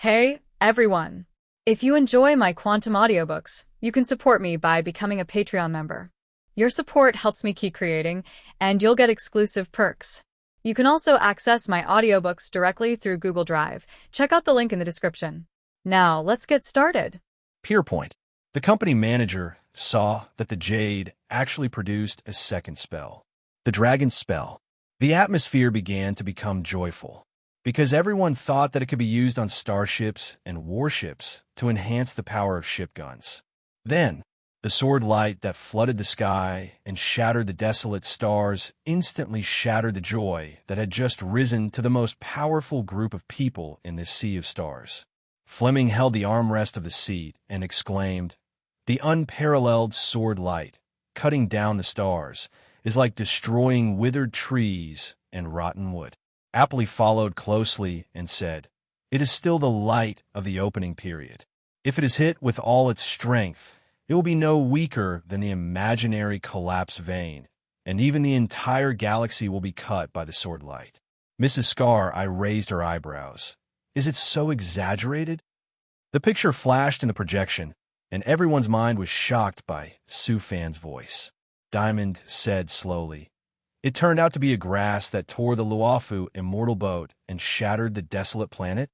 Hey, everyone! If you enjoy my quantum audiobooks, you can support me by becoming a Patreon member. Your support helps me keep creating, and you'll get exclusive perks. You can also access my audiobooks directly through Google Drive. Check out the link in the description. Now, let's get started. Pierpoint. The company manager saw that the jade actually produced a second spell, the dragon's spell. The atmosphere began to become joyful, because everyone thought that it could be used on starships and warships to enhance the power of ship guns. Then, the sword light that flooded the sky and shattered the desolate stars instantly shattered the joy that had just risen to the most powerful group of people in this sea of stars. Fleming held the armrest of the seat and exclaimed, "The unparalleled sword light, cutting down the stars, is like destroying withered trees and rotten wood." Apley followed closely and said, "It is still the light of the opening period. If it is hit with all its strength, it will be no weaker than the imaginary collapse vein, and even the entire galaxy will be cut by the sword light." Mrs. Scar, I raised her eyebrows. "Is it so exaggerated?" The picture flashed in the projection, and everyone's mind was shocked by Su Fan's voice. Diamond said slowly, "It turned out to be a grass that tore the Luofu immortal boat and shattered the desolate planet."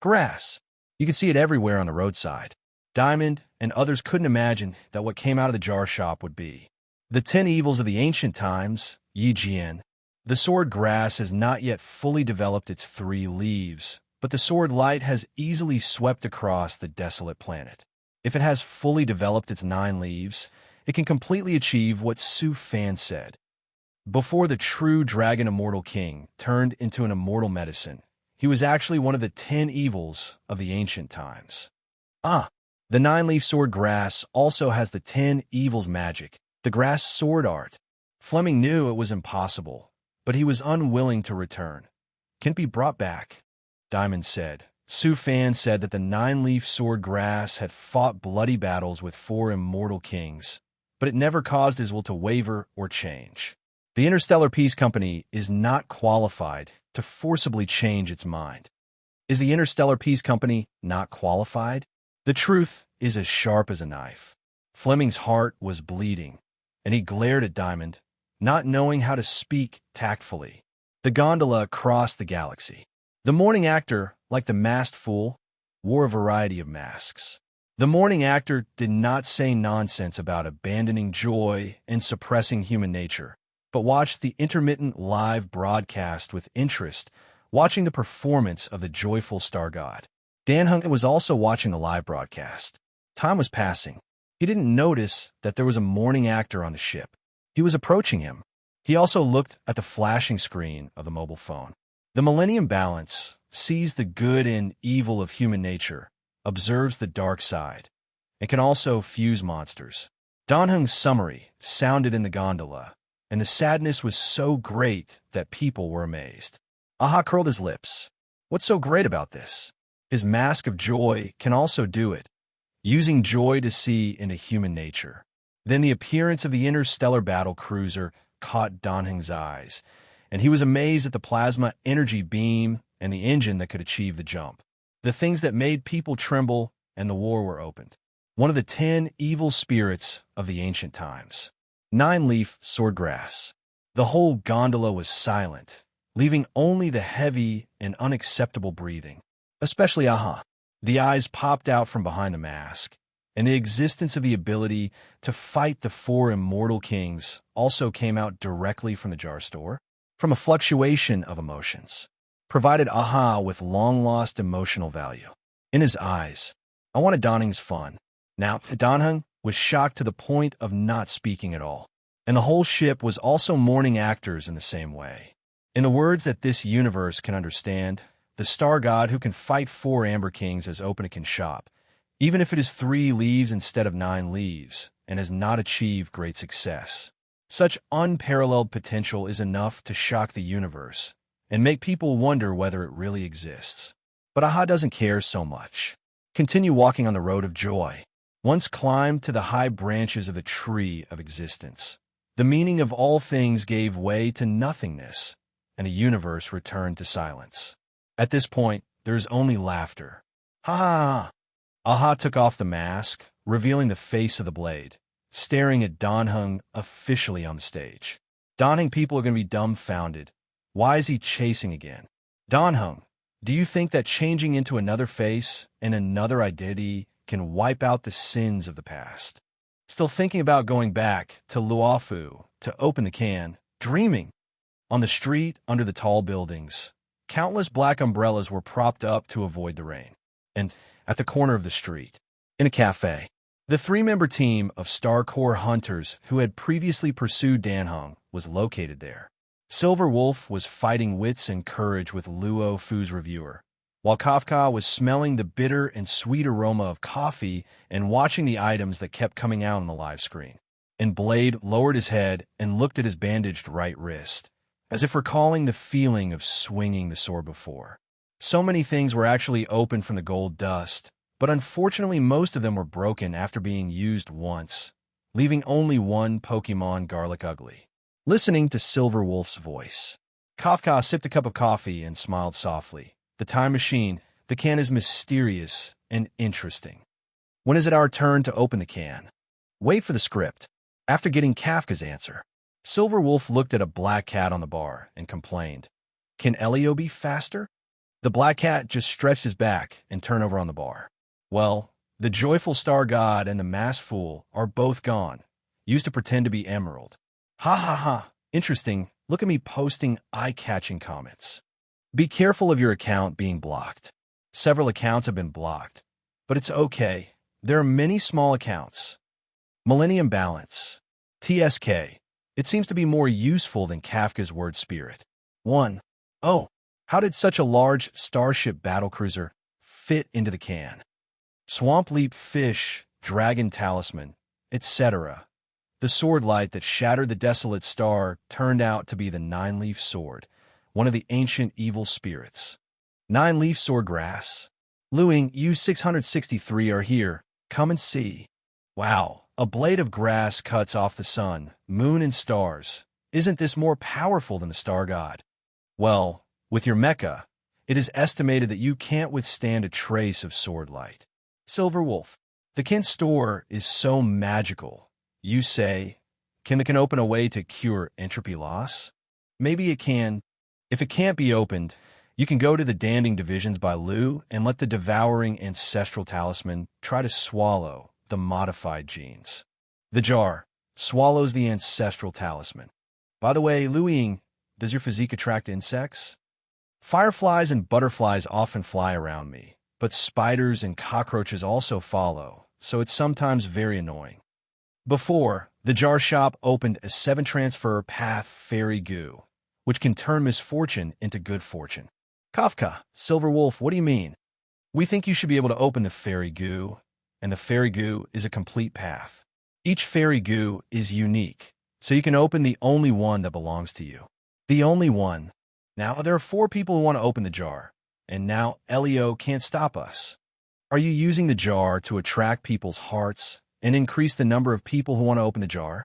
Grass. You could see it everywhere on the roadside. Diamond and others couldn't imagine that what came out of the jar shop would be the 10 evils of the ancient times, Yi Jian. The sword grass has not yet fully developed its 3 leaves, but the sword light has easily swept across the desolate planet. If it has fully developed its 9 leaves, it can completely achieve what Su Fan said. Before the true dragon immortal king turned into an immortal medicine, he was actually one of the 10 evils of the ancient times. The 9-leaf sword grass also has the 10 evils magic, the grass sword art. Fleming knew it was impossible, but he was unwilling to return. "Can it be brought back?" Diamond said. Su Fan said that the 9-leaf sword grass had fought bloody battles with 4 immortal kings, but it never caused his will to waver or change. The Interstellar Peace Company is not qualified to forcibly change its mind. Is the Interstellar Peace Company not qualified? The truth is as sharp as a knife. Fleming's heart was bleeding, and he glared at Diamond, not knowing how to speak tactfully. The gondola crossed the galaxy. The morning actor, like the masked fool, wore a variety of masks. The morning actor did not say nonsense about abandoning joy and suppressing human nature, but watched the intermittent live broadcast with interest, watching the performance of the joyful star god. Dan Hung was also watching the live broadcast. Time was passing. He didn't notice that there was a morning actor on the ship. He was approaching him. He also looked at the flashing screen of the mobile phone. The Millennium Balance sees the good and evil of human nature, observes the dark side, and can also fuse monsters. Dan Hung's summary sounded in the gondola, and the sadness was so great that people were amazed. Aha curled his lips. What's so great about this? His mask of joy can also do it, using joy to see into human nature. Then the appearance of the interstellar battle cruiser caught Dan Hung's eyes, and he was amazed at the plasma energy beam and the engine that could achieve the jump. The things that made people tremble, and the war were opened. One of the 10 evil spirits of the ancient times. 9-leaf swordgrass. The whole gondola was silent, leaving only the heavy and unacceptable breathing. Especially Aha. The eyes popped out from behind the mask, and the existence of the ability to fight the 4 immortal kings also came out directly from the jar store, from a fluctuation of emotions, provided Aha with long-lost emotional value. In his eyes, I wanted Dan Hung's fun. Now, Dan Hung was shocked to the point of not speaking at all, and the whole ship was also mourning actors in the same way. In the words that this universe can understand, the star god who can fight 4 Amber Kings has opened a can shop, even if it is 3 leaves instead of 9 leaves, and has not achieved great success. Such unparalleled potential is enough to shock the universe and make people wonder whether it really exists. But Aha doesn't care so much. Continue walking on the road of joy. Once climbed to the high branches of the tree of existence, the meaning of all things gave way to nothingness, and the universe returned to silence. At this point, there is only laughter. Ha ha ha. Aha took off the mask, revealing the face of the blade, staring at Danheng officially on the stage. Danheng people are going to be dumbfounded. Why is he chasing again? Danheng, do you think that changing into another face and another identity can wipe out the sins of the past? Still thinking about going back to Luofu to open the can, dreaming. On the street, under the tall buildings, countless black umbrellas were propped up to avoid the rain. And at the corner of the street, in a cafe, the three-member team of Star Corps hunters who had previously pursued Danheng was located there. Silver Wolf was fighting wits and courage with Luo Fu's reviewer, while Kafka was smelling the bitter and sweet aroma of coffee and watching the items that kept coming out on the live screen. And Blade lowered his head and looked at his bandaged right wrist, as if recalling the feeling of swinging the sword before. So many things were actually open from the gold dust, but unfortunately most of them were broken after being used once, leaving only one Pokemon Garlic Ugly. Listening to Silver Wolf's voice, Kafka sipped a cup of coffee and smiled softly. The time machine, the can is mysterious and interesting. When is it our turn to open the can? Wait for the script. After getting Kafka's answer, Silver Wolf looked at a black cat on the bar and complained, "Can Elio be faster?" The black cat just stretched his back and turned over on the bar. Well, the joyful star god and the masked fool are both gone, used to pretend to be Emerald. Ha ha ha, interesting, look at me posting eye-catching comments. Be careful of your account being blocked. Several accounts have been blocked, but it's okay. There are many small accounts. Millennium Balance. TSK. It seems to be more useful than Kafka's word spirit. 1. Oh, how did such a large starship battlecruiser fit into the can? Swamp Leap Fish, Dragon Talisman, etc. The sword light that shattered the desolate star turned out to be the nine-leaf sword, one of the ancient evil spirits. Nine-leaf sword grass. Luing, you 663 are here. Come and see. Wow, a blade of grass cuts off the sun, moon, and stars. Isn't this more powerful than the star god? Well, with your mecha, it is estimated that you can't withstand a trace of sword light. Silver Wolf. The Kent store is so magical. You say, can the can open a way to cure entropy loss? Maybe it can. If it can't be opened, you can go to the Danding Divisions by Lu and let the devouring ancestral talisman try to swallow the modified genes. The jar swallows the ancestral talisman. By the way, Lu Ying, does your physique attract insects? Fireflies and butterflies often fly around me, but spiders and cockroaches also follow, so it's sometimes very annoying. Before, the jar shop opened a 7-transfer path fairy goo, which can turn misfortune into good fortune. Kafka, Silver Wolf, what do you mean? We think you should be able to open the fairy goo, and the fairy goo is a complete path. Each fairy goo is unique, so you can open the only one that belongs to you. The only one. Now, there are 4 people who want to open the jar, and now Elio can't stop us. Are you using the jar to attract people's hearts and increase the number of people who want to open the jar?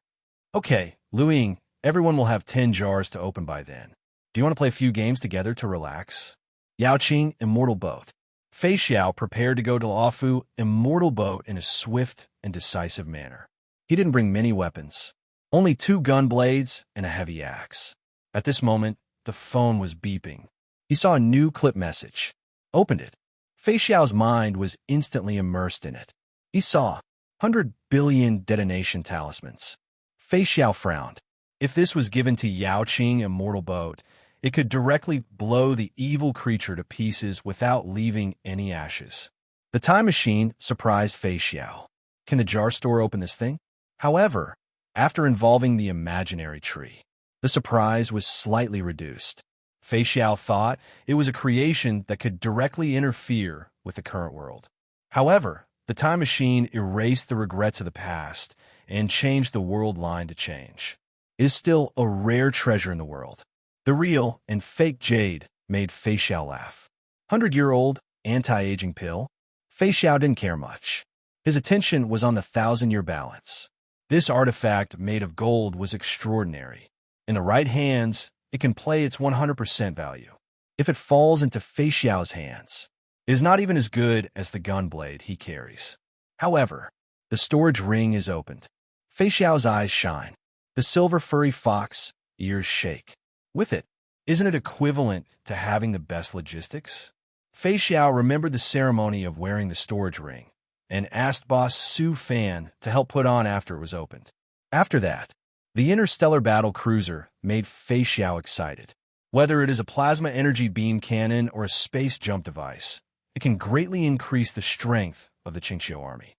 Okay, Lu Ying, everyone will have 10 jars to open by then. Do you want to play a few games together to relax? Yao Qing, Immortal Boat. Fei Xiao prepared to go to Luofu Immortal Boat in a swift and decisive manner. He didn't bring many weapons, only 2 gun blades and a heavy axe. At this moment, the phone was beeping. He saw a new clip message. Opened it. Fei Xiao's mind was instantly immersed in it. He saw 100 billion detonation talismans. Fei Xiao frowned. If this was given to Yao Qing Immortal Boat, it could directly blow the evil creature to pieces without leaving any ashes. The time machine surprised Fei Xiao. Can the jar store open this thing? However, after involving the imaginary tree, the surprise was slightly reduced. Fei Xiao thought it was a creation that could directly interfere with the current world. However, the time machine erased the regrets of the past and changed the world line to change. It is still a rare treasure in the world. The real and fake jade made Fei Xiao laugh. 100-year-old anti-aging pill? Fei Xiao didn't care much. His attention was on the 1,000-year balance. This artifact made of gold was extraordinary. In the right hands, it can play its 100% value. If it falls into Fei Xiao's hands, It is not even as good as the gun blade he carries. However, the storage ring is opened. Fei Xiao's eyes shine. The silver furry fox ears shake. With it, isn't it equivalent to having the best logistics? Fei Xiao remembered the ceremony of wearing the storage ring and asked boss Su Fan to help put on after it was opened. After that, the interstellar battle cruiser made Fei Xiao excited. Whether it is a plasma energy beam cannon or a space jump device, it can greatly increase the strength of the Qingqiu army.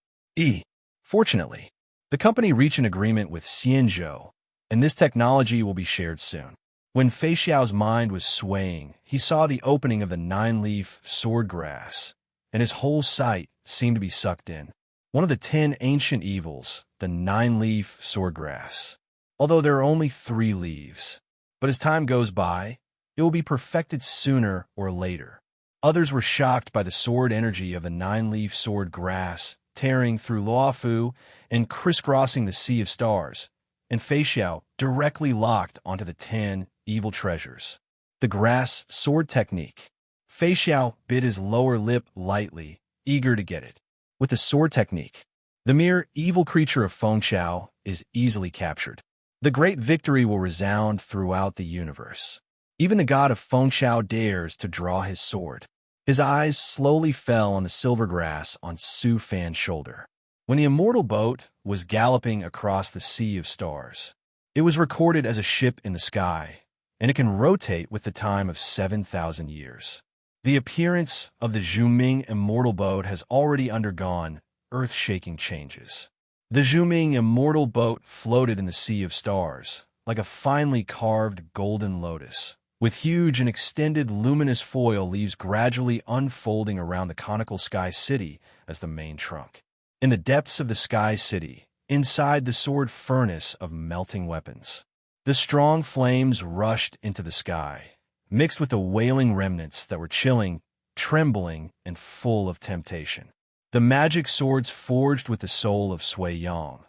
Fortunately, the company reached an agreement with Xianzhou, and this technology will be shared soon. When Fei Xiao's mind was swaying, he saw the opening of the nine-leaf sword grass, and his whole sight seemed to be sucked in. One of the 10 ancient evils, the nine-leaf sword grass. Although there are only 3 leaves, but as time goes by, it will be perfected sooner or later. Others were shocked by the sword energy of the nine-leaf sword grass, tearing through Luofu and crisscrossing the sea of stars, and Fei Xiao directly locked onto the 10 evil treasures. The grass sword technique. Fei Xiao bit his lower lip lightly, eager to get it. With the sword technique, the mere evil creature of Feng Xiao is easily captured. The great victory will resound throughout the universe. Even the god of Feng Xiao dares to draw his sword. His eyes slowly fell on the silver grass on Su Fan's shoulder. When the immortal boat was galloping across the sea of stars, it was recorded as a ship in the sky, and it can rotate with the time of 7,000 years. The appearance of the Zhuming immortal boat has already undergone earth-shaking changes. The Zhuming immortal boat floated in the sea of stars, like a finely carved golden lotus, with huge and extended luminous foil leaves gradually unfolding around the conical sky city as the main trunk. In the depths of the sky city, inside the sword furnace of melting weapons, the strong flames rushed into the sky, mixed with the wailing remnants that were chilling, trembling, and full of temptation. The magic swords forged with the soul of Sui Yang,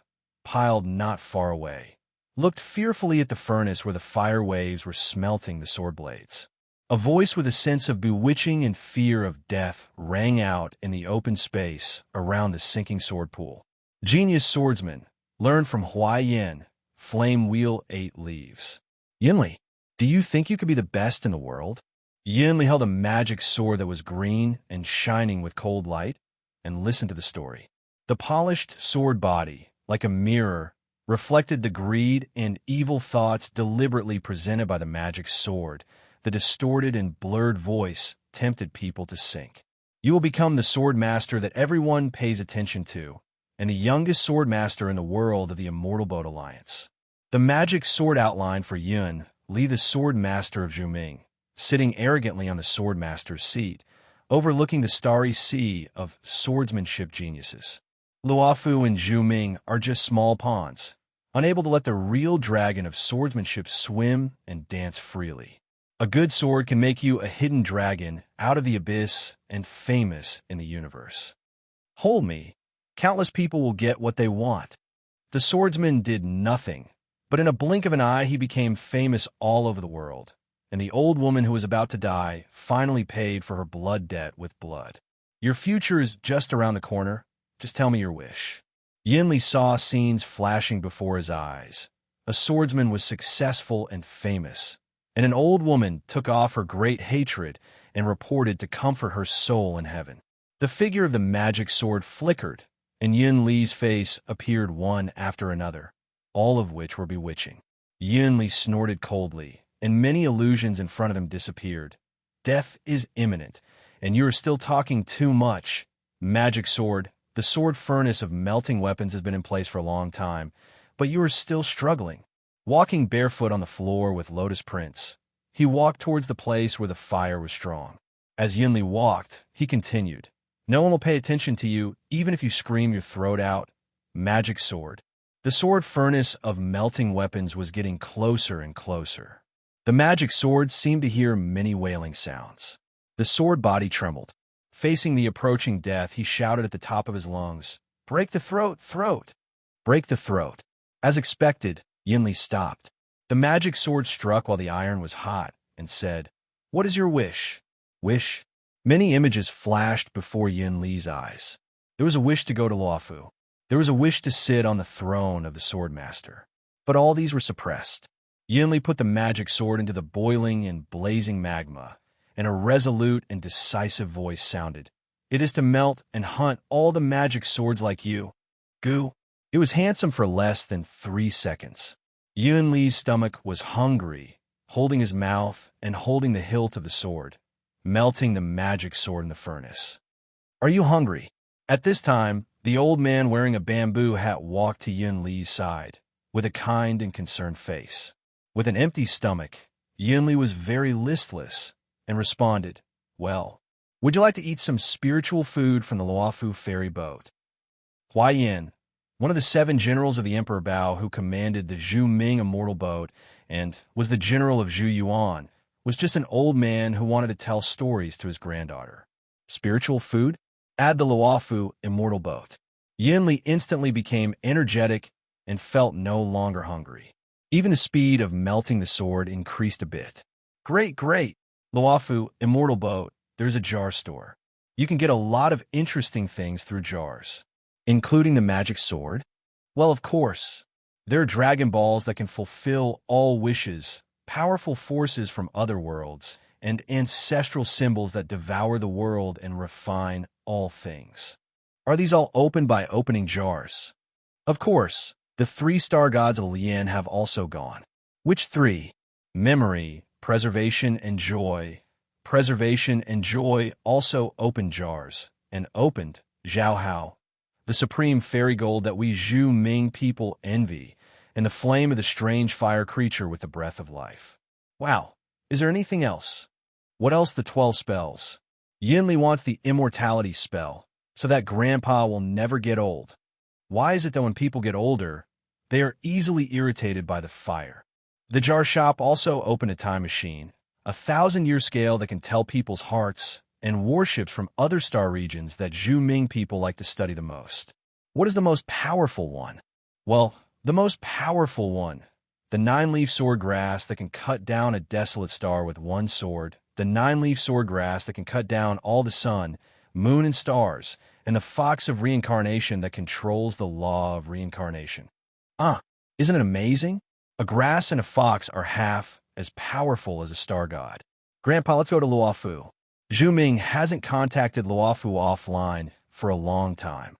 piled not far away, looked fearfully at the furnace where the fire waves were smelting the sword blades. A voice with a sense of bewitching and fear of death rang out in the open space around the sinking sword pool. Genius swordsman, learn from Hua Yin, flame wheel 8 leaves. Yinli, do you think you could be the best in the world? Yinli held a magic sword that was green and shining with cold light, and listened to the story. The polished sword body, like a mirror, reflected the greed and evil thoughts deliberately presented by the magic sword. The distorted and blurred voice tempted people to sink. You will become the sword master that everyone pays attention to, and the youngest sword master in the world of the Immortal Boat Alliance. The magic sword outline for Yun, Li, the sword master of Zhuming, sitting arrogantly on the sword master's seat, overlooking the starry sea of swordsmanship geniuses. Luofu and Zhuming are just small pawns, unable to let the real dragon of swordsmanship swim and dance freely. A good sword can make you a hidden dragon out of the abyss and famous in the universe. Hold me, countless people will get what they want. The swordsman did nothing, but in a blink of an eye he became famous all over the world, and the old woman who was about to die finally paid for her blood debt with blood. Your future is just around the corner. Just tell me your wish. Yinli saw scenes flashing before his eyes. A swordsman was successful and famous, and an old woman took off her great hatred and reported to comfort her soul in heaven. The figure of the magic sword flickered, and Yin Li's face appeared one after another, all of which were bewitching. Yin Li snorted coldly, and many illusions in front of him disappeared. Death is imminent, and you are still talking too much. Magic sword, the sword furnace of melting weapons has been in place for a long time, but you are still struggling. Walking barefoot on the floor with lotus prints, he walked towards the place where the fire was strong. As Yinli walked, he continued, "No one will pay attention to you, even if you scream your throat out." Magic sword. The sword furnace of melting weapons was getting closer and closer. The magic sword seemed to hear many wailing sounds. The sword body trembled. Facing the approaching death, he shouted at the top of his lungs, "Break the throat, throat! Break the throat!" As expected, Yinli stopped. The magic sword struck while the iron was hot and said, "What is your wish?" "Wish? Many images flashed before Yin Li's eyes. There was a wish to go to Luofu. There was a wish to sit on the throne of the Swordmaster. But all these were suppressed. Yin Li put the magic sword into the boiling and blazing magma, and a resolute and decisive voice sounded. "It is to melt and hunt all the magic swords like you. Gu." It was handsome for less than 3 seconds. Yin Li's stomach was hungry, holding his mouth and holding the hilt of the sword, melting the magic sword in the furnace. "Are you hungry?" At this time, the old man wearing a bamboo hat walked to Yin Li's side, with a kind and concerned face. With an empty stomach, Yin Li was very listless and responded, "Well, would you like to eat some spiritual food from the Luofu ferry boat?" Huai Yin, one of the 7 generals of the Emperor Bao who commanded the Zhu Ming immortal boat and was the general of Zhu Yuan, was just an old man who wanted to tell stories to his granddaughter. Spiritual food? Add the Luofu immortal boat. Yin Li instantly became energetic and felt no longer hungry. Even the speed of melting the sword increased a bit. Great, great! Luofu immortal boat, there's a jar store. You can get a lot of interesting things through jars. Including the magic sword? Well, of course. There are Dragon Balls that can fulfill all wishes, powerful forces from other worlds, and ancestral symbols that devour the world and refine all things. Are these all opened by opening jars? Of course. The 3 star gods of Lian have also gone. Which 3? Memory, preservation, and joy. Preservation and joy also opened jars, and opened Zhao Hao, the supreme fairy gold that we Zhu Ming people envy, and the flame of the strange fire creature with the breath of life. Wow, is there anything else? What else the 12 spells? Yin Li wants the immortality spell, so that Grandpa will never get old. Why is it that when people get older, they are easily irritated by the fire? The jar shop also opened a time machine, a 1,000-year scale that can tell people's hearts, and warships from other star regions that Zhu Ming people like to study the most. What is the most powerful one? Well, the most powerful one. The 9-leaf sword grass that can cut down a desolate star with one sword, the 9-leaf sword grass that can cut down all the sun, moon, and stars, and the fox of reincarnation that controls the law of reincarnation. Isn't it amazing? A grass and a fox are half as powerful as a star god. Grandpa, let's go to Luofu. Zhu Ming hasn't contacted Luofu offline for a long time.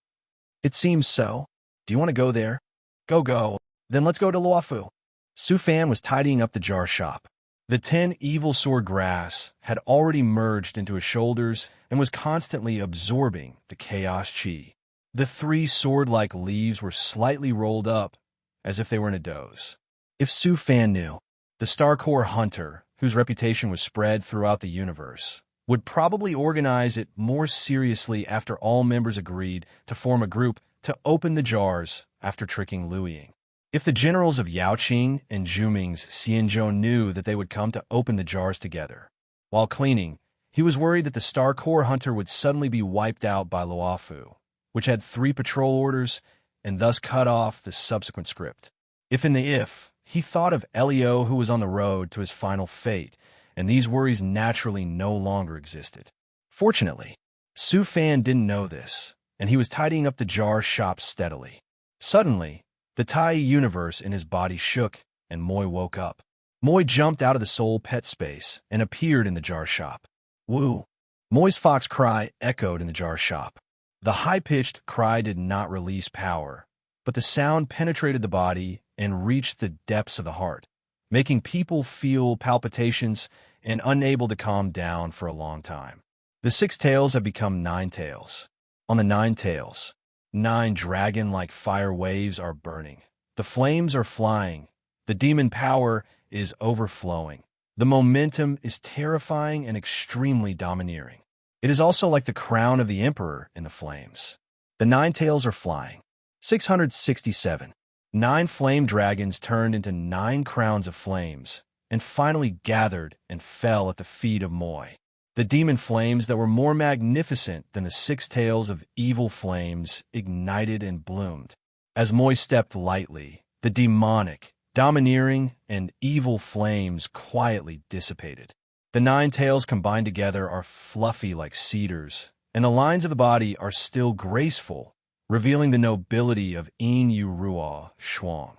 It seems so. Do you want to go there? Go. Then let's go to Luofu. Su Fan was tidying up the jar shop. The 10 evil sword grass had already merged into his shoulders and was constantly absorbing the chaos chi. The 3 sword-like leaves were slightly rolled up, as if they were in a doze. If Su Fan knew, the Starcore Hunter, whose reputation was spread throughout the universe, would probably organize it more seriously after all members agreed to form a group to open the jars after tricking Lu Ying. If the generals of Yaoqing and Zhu Ming's Xianzhou knew that they would come to open the jars together, while cleaning, he was worried that the Starcore Hunter would suddenly be wiped out by Luofu, which had 3 patrol orders and thus cut off the subsequent script. If, he thought of Elio, who was on the road to his final fate, and these worries naturally no longer existed. Fortunately, Su Fan didn't know this, and he was tidying up the jar shop steadily. Suddenly, the Tai universe in his body shook, and Moi woke up. Moi jumped out of the soul pet space and appeared in the jar shop. Woo! Moi's fox cry echoed in the jar shop. The high-pitched cry did not release power, but the sound penetrated the body and reached the depths of the heart, making people feel palpitations and unable to calm down for a long time. The 6 tails have become 9 tails. On the 9 tails, 9 dragon-like fire waves are burning. The flames are flying. The demon power is overflowing. The momentum is terrifying and extremely domineering. It is also like the crown of the emperor in the flames. The 9 tails are flying. 667. 9 flame dragons turned into 9 crowns of flames, and finally gathered and fell at the feet of Moi. The demon flames that were more magnificent than the 6 tails of evil flames ignited and bloomed. As Moi stepped lightly, the demonic, domineering, and evil flames quietly dissipated. The 9 tails combined together are fluffy like cedars, and the lines of the body are still graceful, revealing the nobility of Yin Yu Ruo Shuang.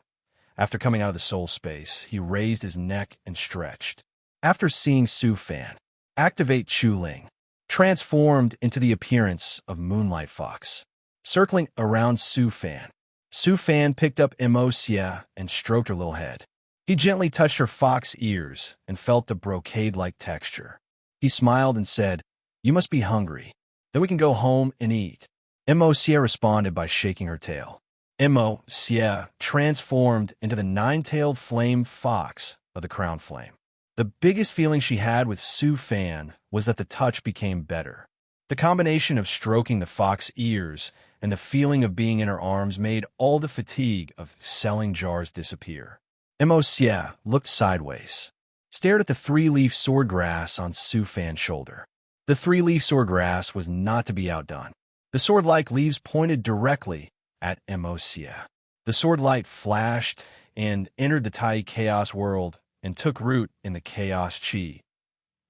After coming out of the soul space, he raised his neck and stretched. After seeing Su Fan activate Chu Ling, transformed into the appearance of Moonlight Fox. Circling around Su Fan picked up Emocia and stroked her little head. He gently touched her fox ears and felt the brocade-like texture. He smiled and said, "You must be hungry. Then we can go home and eat." Emocia responded by shaking her tail. Emocia transformed into the 9-tailed flame fox of the crown flame. The biggest feeling she had with Su Fan was that the touch became better. The combination of stroking the fox ears and the feeling of being in her arms made all the fatigue of selling jars disappear. Emocia looked sideways, stared at the 3-leaf swordgrass on Su Fan's shoulder. The 3-leaf swordgrass was not to be outdone. The sword-like leaves pointed directly at Emocia. The sword light flashed and entered the Tai Chaos world and took root in the Chaos Chi.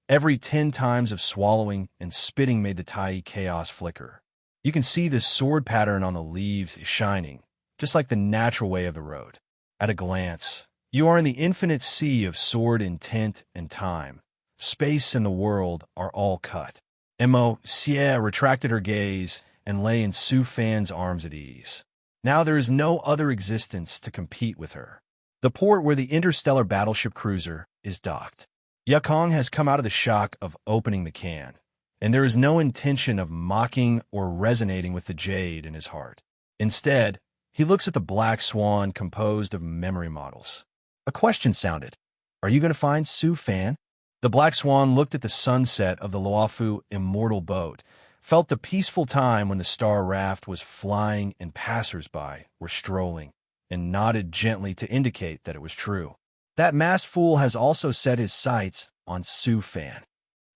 Every 10 times of swallowing and spitting made the Tai Chaos flicker. You can see this sword pattern on the leaves shining, just like the natural way of the road. At a glance, you are in the infinite sea of sword intent and time. Space and the world are all cut. Emocia retracted her gaze and lay in Su Fan's arms at ease. Now there is no other existence to compete with her. The port where the interstellar battleship cruiser is docked. Yukong has come out of the shock of opening the can, and there is no intention of mocking or resonating with the jade in his heart. Instead, he looks at the black swan composed of memory models. A question sounded. "Are you going to find Su Fan?" The black swan looked at the sunset of the Luofu immortal boat, felt the peaceful time when the star raft was flying and passers-by were strolling, and nodded gently to indicate that it was true. That masked fool has also set his sights on Su Fan.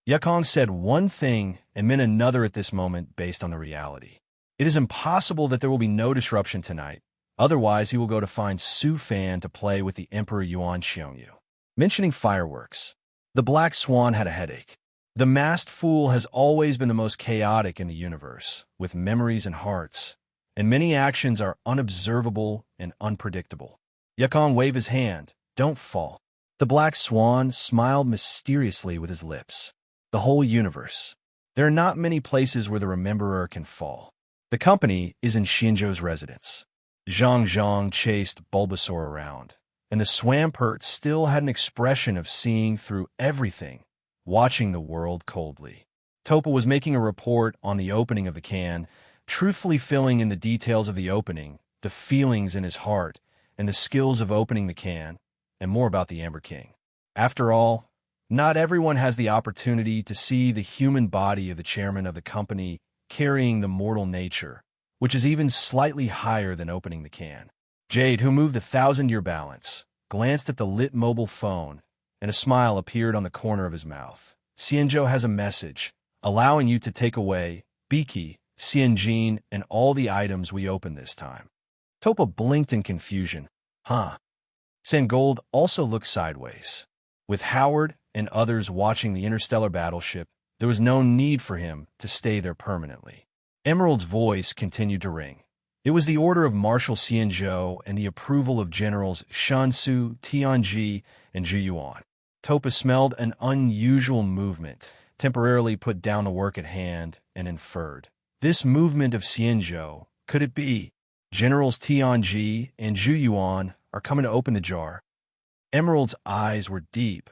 Yukong said one thing and meant another at this moment based on the reality. It is impossible that there will be no disruption tonight. Otherwise, he will go to find Su Fan to play with the Emperor Yuan Xiongyu. Mentioning fireworks, the black swan had a headache. The masked fool has always been the most chaotic in the universe, with memories and hearts, and many actions are unobservable and unpredictable. Yukong waved his hand. "Don't fall." The black swan smiled mysteriously with his lips. The whole universe. There are not many places where the rememberer can fall. The company is in Shinzhou's residence. Zhang chased Bulbasaur around, and the Swampert still had an expression of seeing through everything, watching the world coldly. Topa was making a report on the opening of the can, truthfully filling in the details of the opening, the feelings in his heart, and the skills of opening the can, and more about the Amber King. After all, not everyone has the opportunity to see the human body of the chairman of the company carrying the mortal nature, which is even slightly higher than opening the can. Jade, who moved the 1,000-year balance, glanced at the lit mobile phone, and a smile appeared on the corner of his mouth. "Xianzhou has a message, allowing you to take away Biki, Xianjin, and all the items we opened this time." Topa blinked in confusion. "Huh?" Sangold also looked sideways. With Howard and others watching the interstellar battleship, there was no need for him to stay there permanently. Emerald's voice continued to ring. It was the order of Marshal Xianzhou and the approval of Generals Shansu, Tianji, and Zhu Yuan. Topa smelled an unusual movement, temporarily put down the work at hand, and inferred. This movement of Xianzhou, could it be? Generals Tianji and Zhu Yuan are coming to open the jar. Emerald's eyes were deep.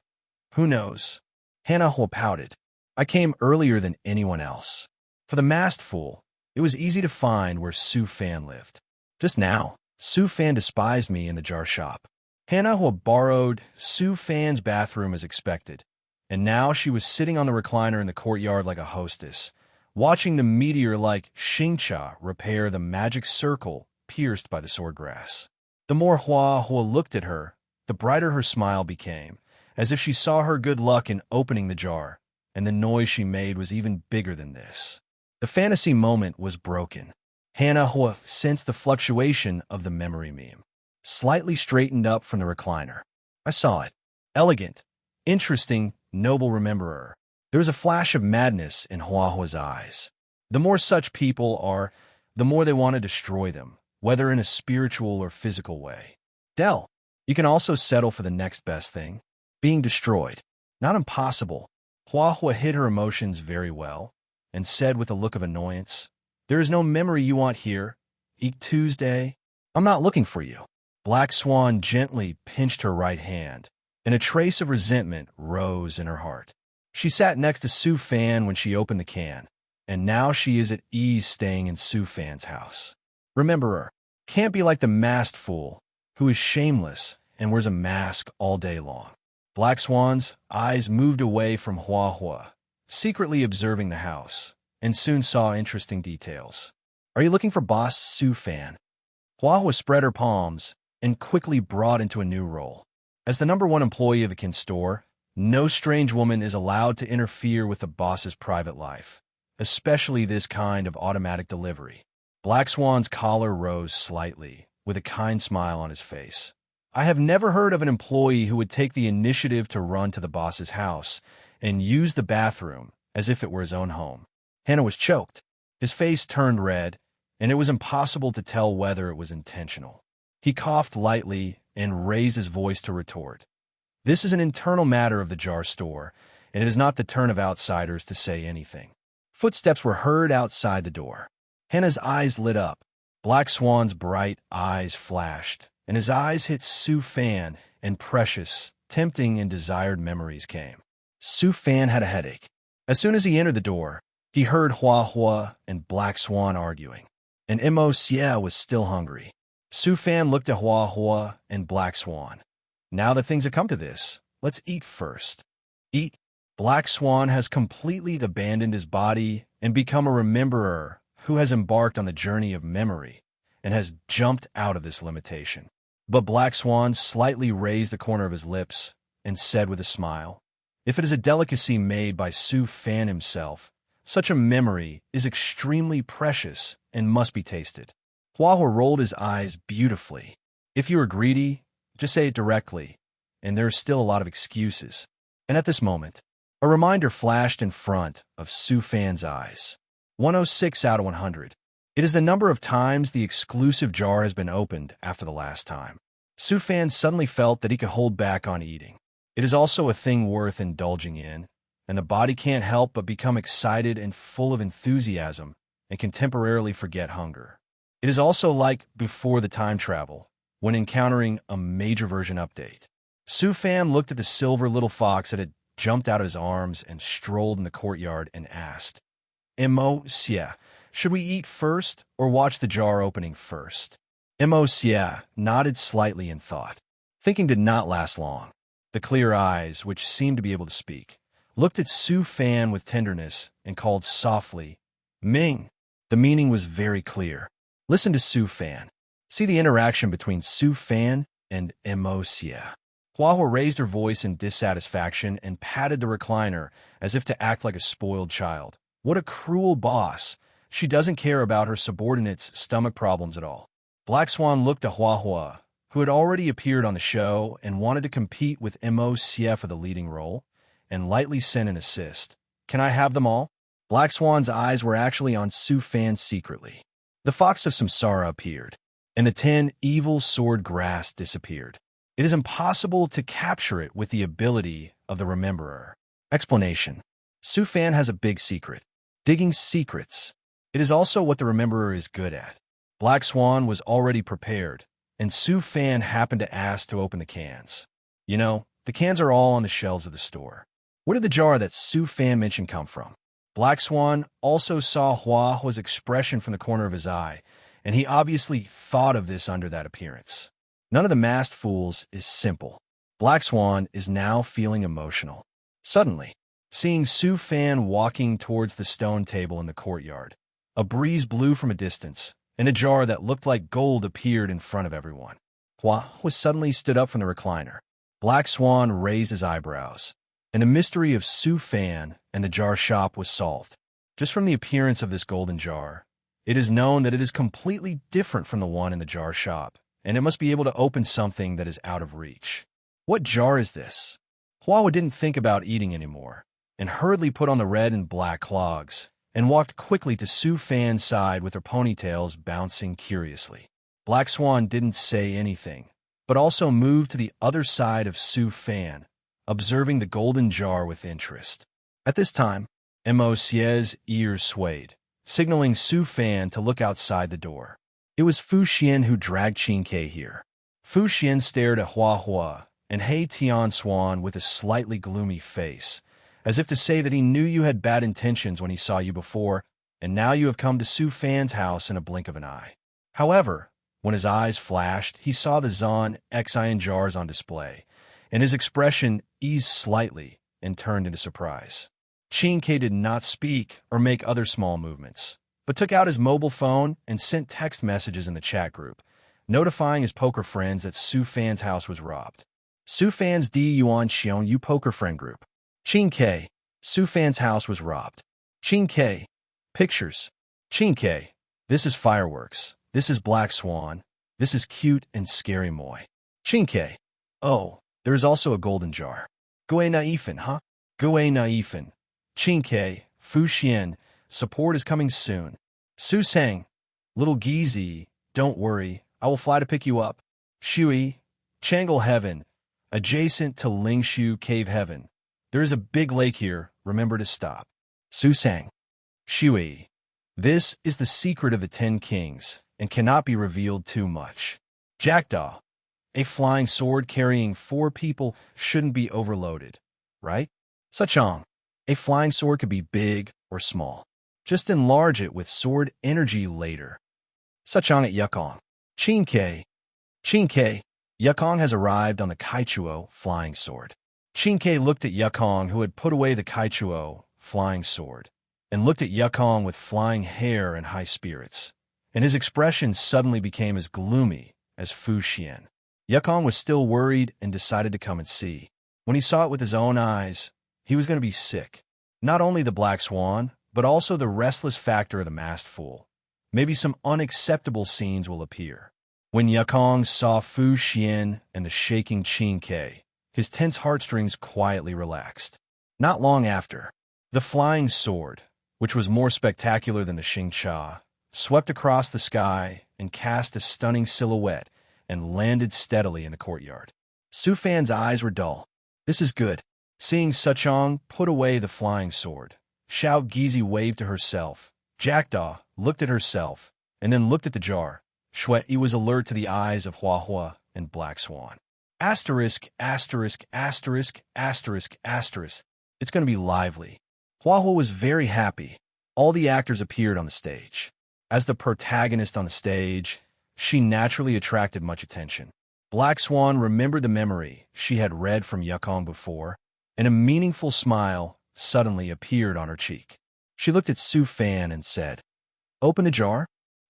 Who knows? Hannah Hua pouted. "I came earlier than anyone else. For the masked fool, it was easy to find where Su Fan lived. Just now, Su Fan despised me in the jar shop. Hannah Hua borrowed Su Fan's bathroom as expected, and now she was sitting on the recliner in the courtyard like a hostess, watching the meteor-like Xingcha repair the magic circle pierced by the swordgrass. The more Hua looked at her, the brighter her smile became, as if she saw her good luck in opening the jar, and the noise she made was even bigger than this. The fantasy moment was broken. Hannah Hua sensed the fluctuation of the memory meme. Slightly straightened up from the recliner. "I saw it. Elegant. Interesting, noble rememberer. There was a flash of madness in Huahua's eyes. The more such people are, the more they want to destroy them, whether in a spiritual or physical way. Dell, you can also settle for the next best thing, being destroyed. Not impossible. Huahua hid her emotions very well, and said with a look of annoyance, "There is no memory you want here. Eat Tuesday. I'm not looking for you." Black Swan gently pinched her right hand, and a trace of resentment rose in her heart. She sat next to Su Fan when she opened the can, and now she is at ease staying in Su Fan's house. Remember, can't be like the masked fool, who is shameless and wears a mask all day long. Black Swan's eyes moved away from Huahua, secretly observing the house, and soon saw interesting details. "Are you looking for Boss Su Fan?" Huahua spread her palms and quickly brought into a new role. As the #1 employee of the Kin store, no strange woman is allowed to interfere with the boss's private life, especially this kind of automatic delivery. Black Swan's collar rose slightly, with a kind smile on his face. "I have never heard of an employee who would take the initiative to run to the boss's house and use the bathroom as if it were his own home." Hannah was choked. His face turned red, and it was impossible to tell whether it was intentional. He coughed lightly and raised his voice to retort. "This is an internal matter of the jar store, and it is not the turn of outsiders to say anything." Footsteps were heard outside the door. Hannah's eyes lit up. Black Swan's bright eyes flashed, and his eyes hit Su Fan, and precious, tempting, and desired memories came. Su Fan had a headache. As soon as he entered the door, he heard Huahua and Black Swan arguing, and Mo Xie was still hungry. Su Fan looked at Huahua and Black Swan. "Now that things have come to this, let's eat first." Eat? Black Swan has completely abandoned his body and become a rememberer who has embarked on the journey of memory and has jumped out of this limitation. But Black Swan slightly raised the corner of his lips and said with a smile, "If it is a delicacy made by Su Fan himself, such a memory is extremely precious and must be tasted." Huahua rolled his eyes beautifully. "If you are greedy, just say it directly, and there are still a lot of excuses." And at this moment, a reminder flashed in front of Su Fan's eyes. 106 out of 100. It is the number of times the exclusive jar has been opened after the last time. Su Fan suddenly felt that he could hold back on eating. It is also a thing worth indulging in, and the body can't help but become excited and full of enthusiasm and can temporarily forget hunger. It is also like before the time travel, when encountering a major version update. Su Fan looked at the silver little fox that had jumped out of his arms and strolled in the courtyard and asked, "Mo Xie, should we eat first or watch the jar opening first?" Mo Xie nodded slightly in thought. Thinking did not last long. The clear eyes, which seemed to be able to speak, looked at Su Fan with tenderness and called softly, "Ming." The meaning was very clear. Listen to Su Fan. See the interaction between Su Fan and Mo Xie. Huahua raised her voice in dissatisfaction and patted the recliner as if to act like a spoiled child. What a cruel boss. She doesn't care about her subordinates' stomach problems at all. Black Swan looked at Huahua, who had already appeared on the show and wanted to compete with Mo Xie for the leading role, and lightly sent an assist. "Can I have them all?" Black Swan's eyes were actually on Su Fan secretly. The Fox of Samsara appeared, and the 10 evil sword grass disappeared. It is impossible to capture it with the ability of the Rememberer. Explanation. Su Fan has a big secret. Digging secrets. It is also what the Rememberer is good at. Black Swan was already prepared, and Su Fan happened to ask to open the cans. You know, the cans are all on the shelves of the store. Where did the jar that Su Fan mentioned come from? Black Swan also saw Huahua's expression from the corner of his eye, and he obviously thought of this under that appearance. None of the masked fools is simple. Black Swan is now feeling emotional. Suddenly, seeing Su Fan walking towards the stone table in the courtyard, a breeze blew from a distance, and a jar that looked like gold appeared in front of everyone. Huahua suddenly stood up from the recliner. Black Swan raised his eyebrows, and the mystery of Su Fan and the jar shop was solved. Just from the appearance of this golden jar, it is known that it is completely different from the one in the jar shop, and it must be able to open something that is out of reach. What jar is this? Hua didn't think about eating anymore, and hurriedly put on the red and black clogs, and walked quickly to Su Fan's side with her ponytails bouncing curiously. Black Swan didn't say anything, but also moved to the other side of Su Fan, observing the golden jar with interest. At this time, Mo.'s ears swayed, signaling Su Fan to look outside the door. It was Fu Xian who dragged Qin Ke here. Fu Xian stared at Hua and He Tian Swan with a slightly gloomy face, as if to say that he knew you had bad intentions when he saw you before, and now you have come to Su Fan's house in a blink of an eye. However, when his eyes flashed, he saw the Zon Xian jars on display, and his expression eased slightly and turned into surprise. Qin Ke did not speak or make other small movements, but took out his mobile phone and sent text messages in the chat group, notifying his poker friends that Su Fan's house was robbed. Su Fan's Di Yuan Xiong Yu poker friend group. Qin Ke, Su Fan's house was robbed. Qin Ke, pictures. Qin Ke, this is fireworks. This is Black Swan. This is cute and scary Moi. Qin Ke, oh, there is also a golden jar. Gui Naifan, huh? Gui Naifan. Qin Ke, Fu Xian, support is coming soon. Su Sang, little Gizi, don't worry, I will fly to pick you up. Shui, Changle Heaven, adjacent to Lingshu Cave Heaven. There is a big lake here, remember to stop. Su Sang, Shui, this is the secret of the 10 Kings, and cannot be revealed too much. Jackdaw, a flying sword carrying 4 people shouldn't be overloaded, right? Suchong, a flying sword could be big or small. Just enlarge it with sword energy later. Suchong at Yukong. Qin Ke, Yukong has arrived on the Kaichuo flying sword. Qin Ke looked at Yukong, who had put away the Kaichuo flying sword, and looked at Yukong with flying hair and high spirits, and his expression suddenly became as gloomy as Fu Xian. Yukong was still worried and decided to come and see. When he saw it with his own eyes, he was going to be sick. Not only the Black Swan, but also the restless factor of the masked fool. Maybe some unacceptable scenes will appear. When Yukong saw Fu Xian and the shaking Qin Ke, his tense heartstrings quietly relaxed. Not long after, the flying sword, which was more spectacular than the Xingcha, swept across the sky and cast a stunning silhouette and landed steadily in the courtyard. Su Fan's eyes were dull. This is good. Seeing Suchong put away the flying sword, Xiao Gizi waved to herself. Jackdaw looked at herself, and then looked at the jar. Shui was alert to the eyes of Hua and Black Swan. Asterisk, asterisk, asterisk, asterisk, asterisk. It's going to be lively. Hua was very happy. All the actors appeared on the stage. As the protagonist on the stage, she naturally attracted much attention. Black Swan remembered the memory she had read from Yukong before, and a meaningful smile suddenly appeared on her cheek. She looked at Su Fan and said, "Open the jar."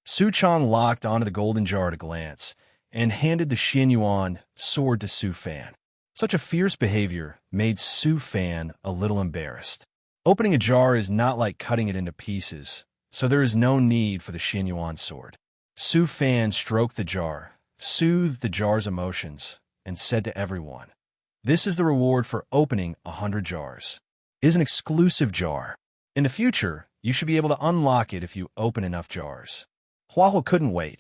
Su Chong locked onto the golden jar at a glance and handed the Xianyuan sword to Su Fan. Such a fierce behavior made Su Fan a little embarrassed. Opening a jar is not like cutting it into pieces, so there is no need for the Xianyuan sword. Su Fan stroked the jar, soothed the jar's emotions, and said to everyone, "This is the reward for opening 100 jars. It is an exclusive jar. In the future, you should be able to unlock it if you open enough jars." Hua couldn't wait.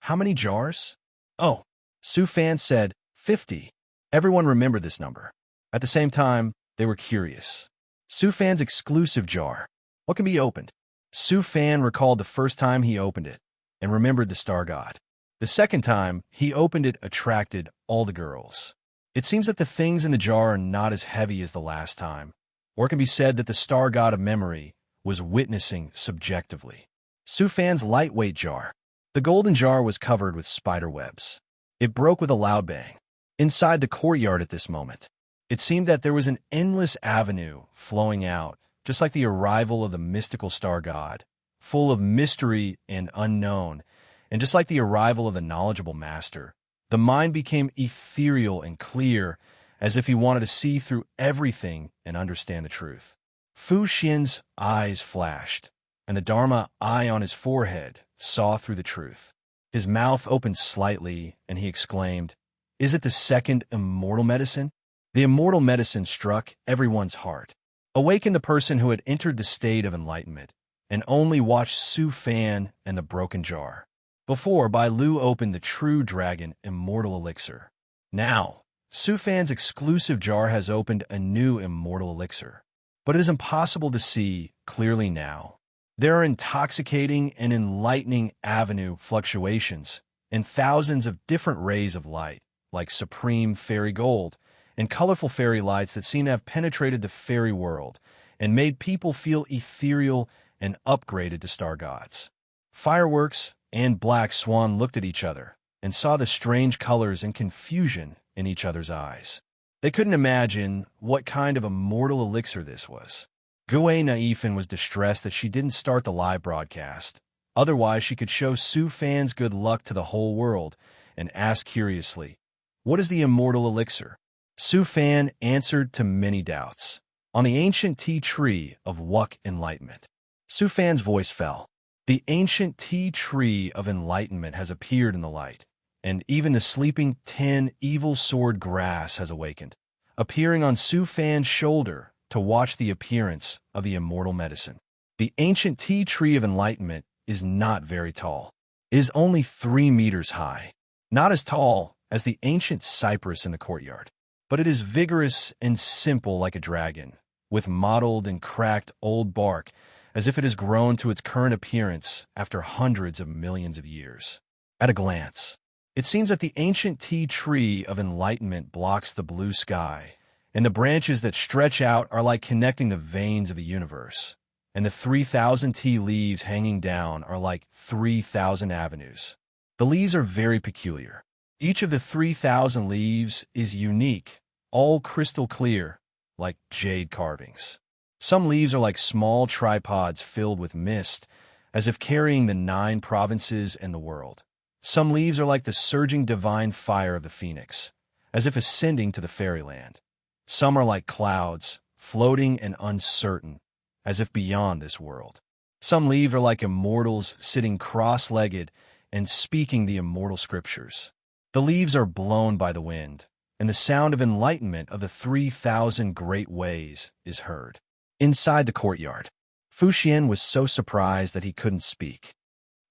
How many jars? Oh, Su Fan said 50. Everyone remembered this number. At the same time, they were curious. Su Fan's exclusive jar. What can be opened? Su Fan recalled the first time he opened it and remembered the star god. The second time he opened it attracted all the girls. It seems that the things in the jar are not as heavy as the last time, or it can be said that the star god of memory was witnessing subjectively. Su Fan's lightweight jar. The golden jar was covered with spider webs. It broke with a loud bang. Inside the courtyard at this moment, it seemed that there was an endless avenue flowing out, just like the arrival of the mystical star god, full of mystery and unknown, and just like the arrival of the knowledgeable master. The mind became ethereal and clear, as if he wanted to see through everything and understand the truth. Fu Xian's eyes flashed, and the Dharma eye on his forehead saw through the truth. His mouth opened slightly, and he exclaimed, "Is it the second immortal medicine?" The immortal medicine struck everyone's heart, awakened the person who had entered the state of enlightenment, and only watched Su Fan and the broken jar. Before, Bai Lu opened the true dragon immortal elixir. Now, Su Fan's exclusive jar has opened a new immortal elixir. But it is impossible to see clearly now. There are intoxicating and enlightening avenue fluctuations and thousands of different rays of light, like supreme fairy gold, and colorful fairy lights that seem to have penetrated the fairy world and made people feel ethereal and upgraded to star gods. Fireworks and Black Swan looked at each other and saw the strange colors and confusion in each other's eyes. They couldn't imagine what kind of immortal elixir this was. Gui Naifin was distressed that she didn't start the live broadcast. Otherwise, she could show Su Fan's good luck to the whole world and ask curiously, "What is the immortal elixir?" Su Fan answered to many doubts. On the ancient tea tree of Wuk enlightenment. Su Fan's voice fell. The ancient tea tree of enlightenment has appeared in the light, and even the sleeping 10 evil sword grass has awakened, appearing on Su Fan's shoulder to watch the appearance of the immortal medicine. The ancient tea tree of enlightenment is not very tall. It is only 3 meters high, not as tall as the ancient cypress in the courtyard, but it is vigorous and simple like a dragon, with mottled and cracked old bark, as if it has grown to its current appearance after hundreds of millions of years. At a glance, it seems that the ancient tea tree of enlightenment blocks the blue sky, and the branches that stretch out are like connecting the veins of the universe, and the 3,000 tea leaves hanging down are like 3,000 avenues. The leaves are very peculiar. Each of the 3,000 leaves is unique, all crystal clear, like jade carvings. Some leaves are like small tripods filled with mist, as if carrying the 9 provinces and the world. Some leaves are like the surging divine fire of the phoenix, as if ascending to the fairyland. Some are like clouds, floating and uncertain, as if beyond this world. Some leaves are like immortals sitting cross-legged and speaking the immortal scriptures. The leaves are blown by the wind, and the sound of enlightenment of the 3,000 great ways is heard. Inside the courtyard, Fu Xian was so surprised that he couldn't speak.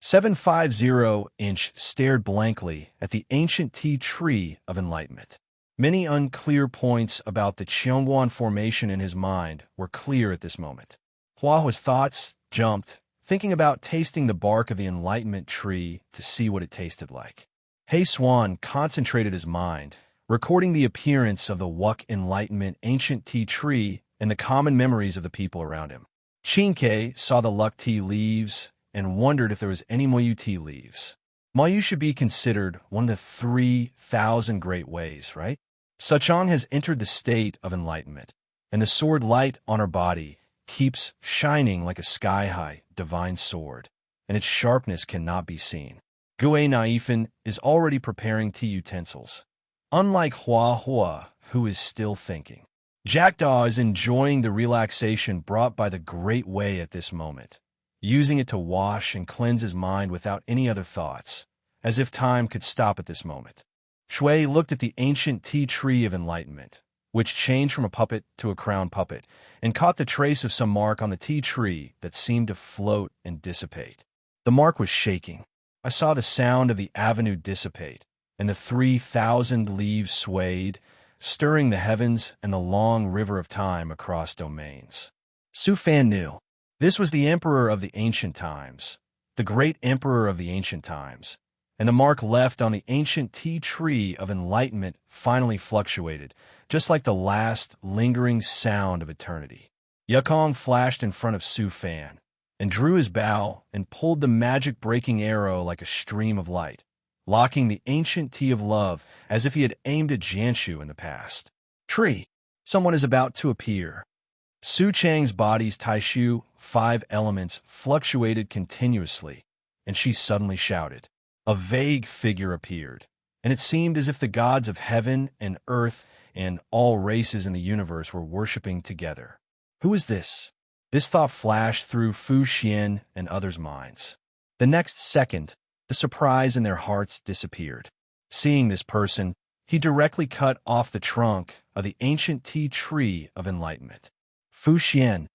750-inch stared blankly at the ancient tea tree of enlightenment. Many unclear points about the Qiongguan formation in his mind were clear at this moment. Hua's thoughts jumped, thinking about tasting the bark of the enlightenment tree to see what it tasted like. He Swan concentrated his mind, recording the appearance of the Wuk enlightenment ancient tea tree and the common memories of the people around him. Qingke saw the luck tea leaves and wondered if there was any Moyu tea leaves. Moyu should be considered one of the 3,000 great ways, right? Suchong has entered the state of enlightenment, and the sword light on her body keeps shining like a sky-high divine sword, and its sharpness cannot be seen. Gui Naifin is already preparing tea utensils, unlike Hua, who is still thinking. Jackdaw is enjoying the relaxation brought by the great way at this moment, using it to wash and cleanse his mind without any other thoughts, as if time could stop at this moment. Shui looked at the ancient tea tree of enlightenment, which changed from a puppet to a crown puppet, and caught the trace of some mark on the tea tree that seemed to float and dissipate. The mark was shaking. I saw the sound of the avenue dissipate, and the 3,000 leaves swayed, stirring the heavens and the long river of time across domains. Su Fan knew. This was the emperor of the ancient times, the great emperor of the ancient times, and the mark left on the ancient tea tree of enlightenment finally fluctuated, just like the last lingering sound of eternity. Yukong flashed in front of Su Fan, and drew his bow and pulled the magic-breaking arrow like a stream of light, locking the ancient tea of love as if he had aimed at Jianshu in the past. Tree, someone is about to appear. Su Chang's body's Taishu 5 elements fluctuated continuously, and she suddenly shouted. A vague figure appeared, and it seemed as if the gods of heaven and earth and all races in the universe were worshipping together. Who is this? This thought flashed through Fu Xian and others' minds. The next second, the surprise in their hearts disappeared. Seeing this person, he directly cut off the trunk of the ancient tea tree of enlightenment. Fu Xian,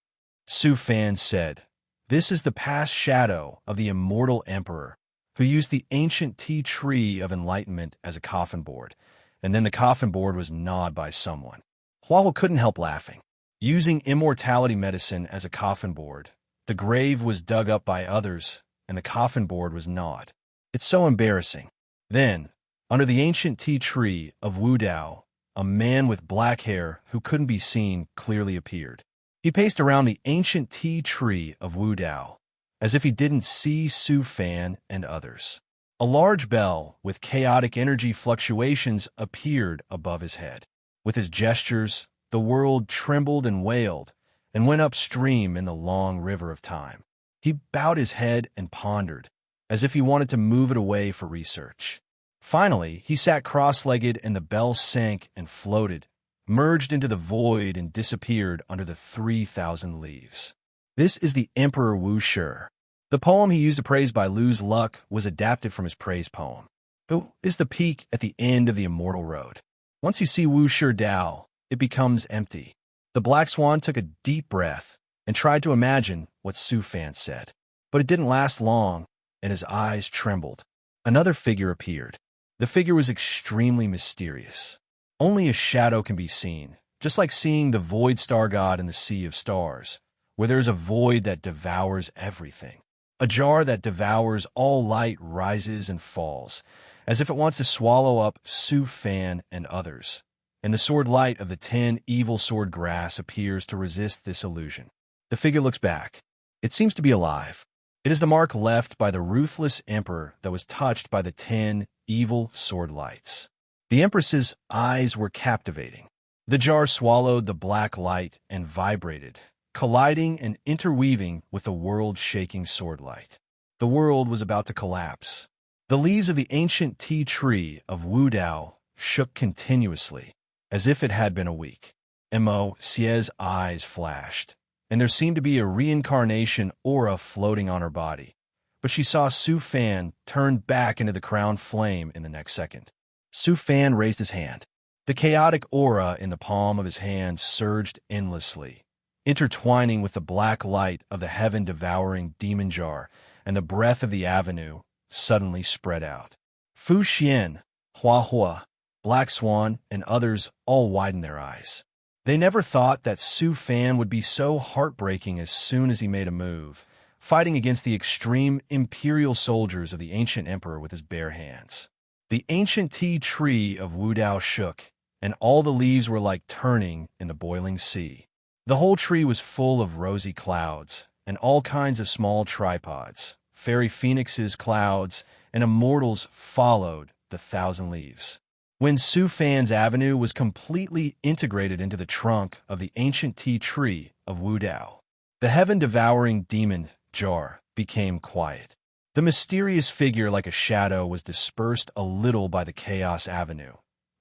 Su Fan said, "This is the past shadow of the immortal emperor who used the ancient tea tree of enlightenment as a coffin board, and then the coffin board was gnawed by someone." Huahua couldn't help laughing. Using immortality medicine as a coffin board, the grave was dug up by others, and the coffin board was gnawed. It's so embarrassing. Then, under the ancient tea tree of Wu Dao, a man with black hair who couldn't be seen clearly appeared. He paced around the ancient tea tree of Wu Dao, as if he didn't see Su Fan and others. A large bell with chaotic energy fluctuations appeared above his head. With his gestures, the world trembled and wailed and went upstream in the long river of time. He bowed his head and pondered, as if he wanted to move it away for research. Finally, he sat cross-legged and the bell sank and floated, merged into the void and disappeared under the 3,000 leaves. This is the Emperor Wu Shi. The poem he used to praise Bai Lu's luck was adapted from his praise poem. It is the peak at the end of the immortal road. Once you see Wu Shi Dao, it becomes empty. The black swan took a deep breath and tried to imagine what Su Fan said. But it didn't last long, and his eyes trembled. Another figure appeared. The figure was extremely mysterious. Only a shadow can be seen, just like seeing the void star god in the sea of stars, where there is a void that devours everything. A jar that devours all light rises and falls, as if it wants to swallow up Su Fan and others. And the sword light of the 10 evil sword grass appears to resist this illusion. The figure looks back. It seems to be alive. It is the mark left by the ruthless emperor that was touched by the 10 evil sword lights. The empress's eyes were captivating. The jar swallowed the black light and vibrated, colliding and interweaving with the world-shaking sword light. The world was about to collapse. The leaves of the ancient tea tree of Wu Dao shook continuously, as if it had been a week. Mo Xie's eyes flashed, and there seemed to be a reincarnation aura floating on her body. But she saw Su Fan turn back into the crown flame in the next second. Su Fan raised his hand. The chaotic aura in the palm of his hand surged endlessly, intertwining with the black light of the heaven-devouring demon jar, and the breath of the avenue suddenly spread out. Fu Xian, Huahua, Black Swan, and others all widened their eyes. They never thought that Su Fan would be so heartbreaking as soon as he made a move, fighting against the extreme imperial soldiers of the ancient emperor with his bare hands. The ancient tea tree of Wu Dao shook, and all the leaves were like turning in the boiling sea. The whole tree was full of rosy clouds, and all kinds of small tripods, fairy phoenixes, clouds, and immortals followed the 1,000 leaves. When Su Fan's avenue was completely integrated into the trunk of the ancient tea tree of Wu Dao, the heaven-devouring demon jar became quiet. The mysterious figure like a shadow was dispersed a little by the chaos avenue,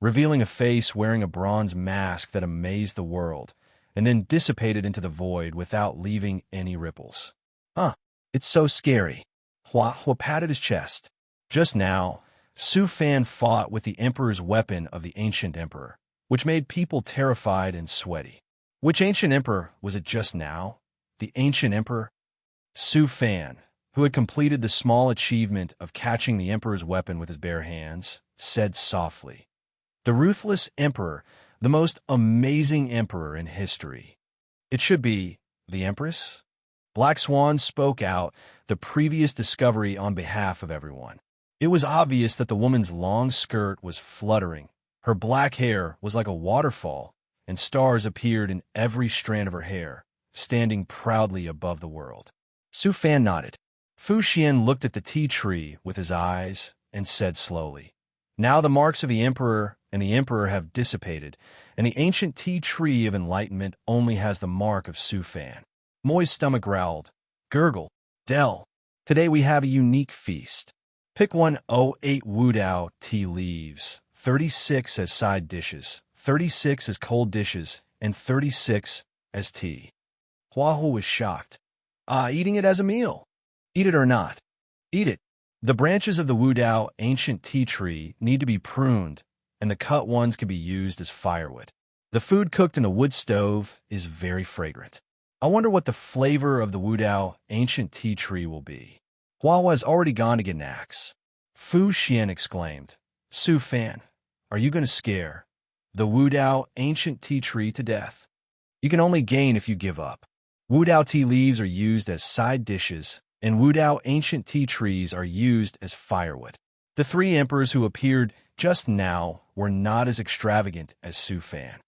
revealing a face wearing a bronze mask that amazed the world, and then dissipated into the void without leaving any ripples. It's so scary. Hua patted his chest. Just now, Su Fan fought with the emperor's weapon of the ancient emperor, which made people terrified and sweaty. Which ancient emperor was it just now? The ancient emperor? Su Fan, who had completed the small achievement of catching the emperor's weapon with his bare hands, said softly, "The ruthless emperor, the most amazing emperor in history. It should be the empress?" Black Swan spoke out the previous discovery on behalf of everyone. It was obvious that the woman's long skirt was fluttering, her black hair was like a waterfall, and stars appeared in every strand of her hair, standing proudly above the world. Su Fan nodded. Fu Xian looked at the tea tree with his eyes and said slowly, "Now the marks of the emperor and the emperor have dissipated, and the ancient tea tree of enlightenment only has the mark of Su Fan." Moi's stomach growled. "Gurgle, Del, today we have a unique feast. Pick 108 Wu Dao tea leaves, 36 as side dishes, 36 as cold dishes, and 36 as tea." Huahua was shocked. Eating it as a meal. Eat it or not. Eat it. The branches of the Wu Dao ancient tea tree need to be pruned, and the cut ones can be used as firewood. The food cooked in the wood stove is very fragrant. I wonder what the flavor of the Wudao ancient tea tree will be. Hua has already gone to get an axe. Fu Xian exclaimed, Su Fan, are you going to scare the Wudao ancient tea tree to death? You can only gain if you give up. Wudao tea leaves are used as side dishes, and Wudao ancient tea trees are used as firewood. The three emperors who appeared just now were not as extravagant as Su Fan.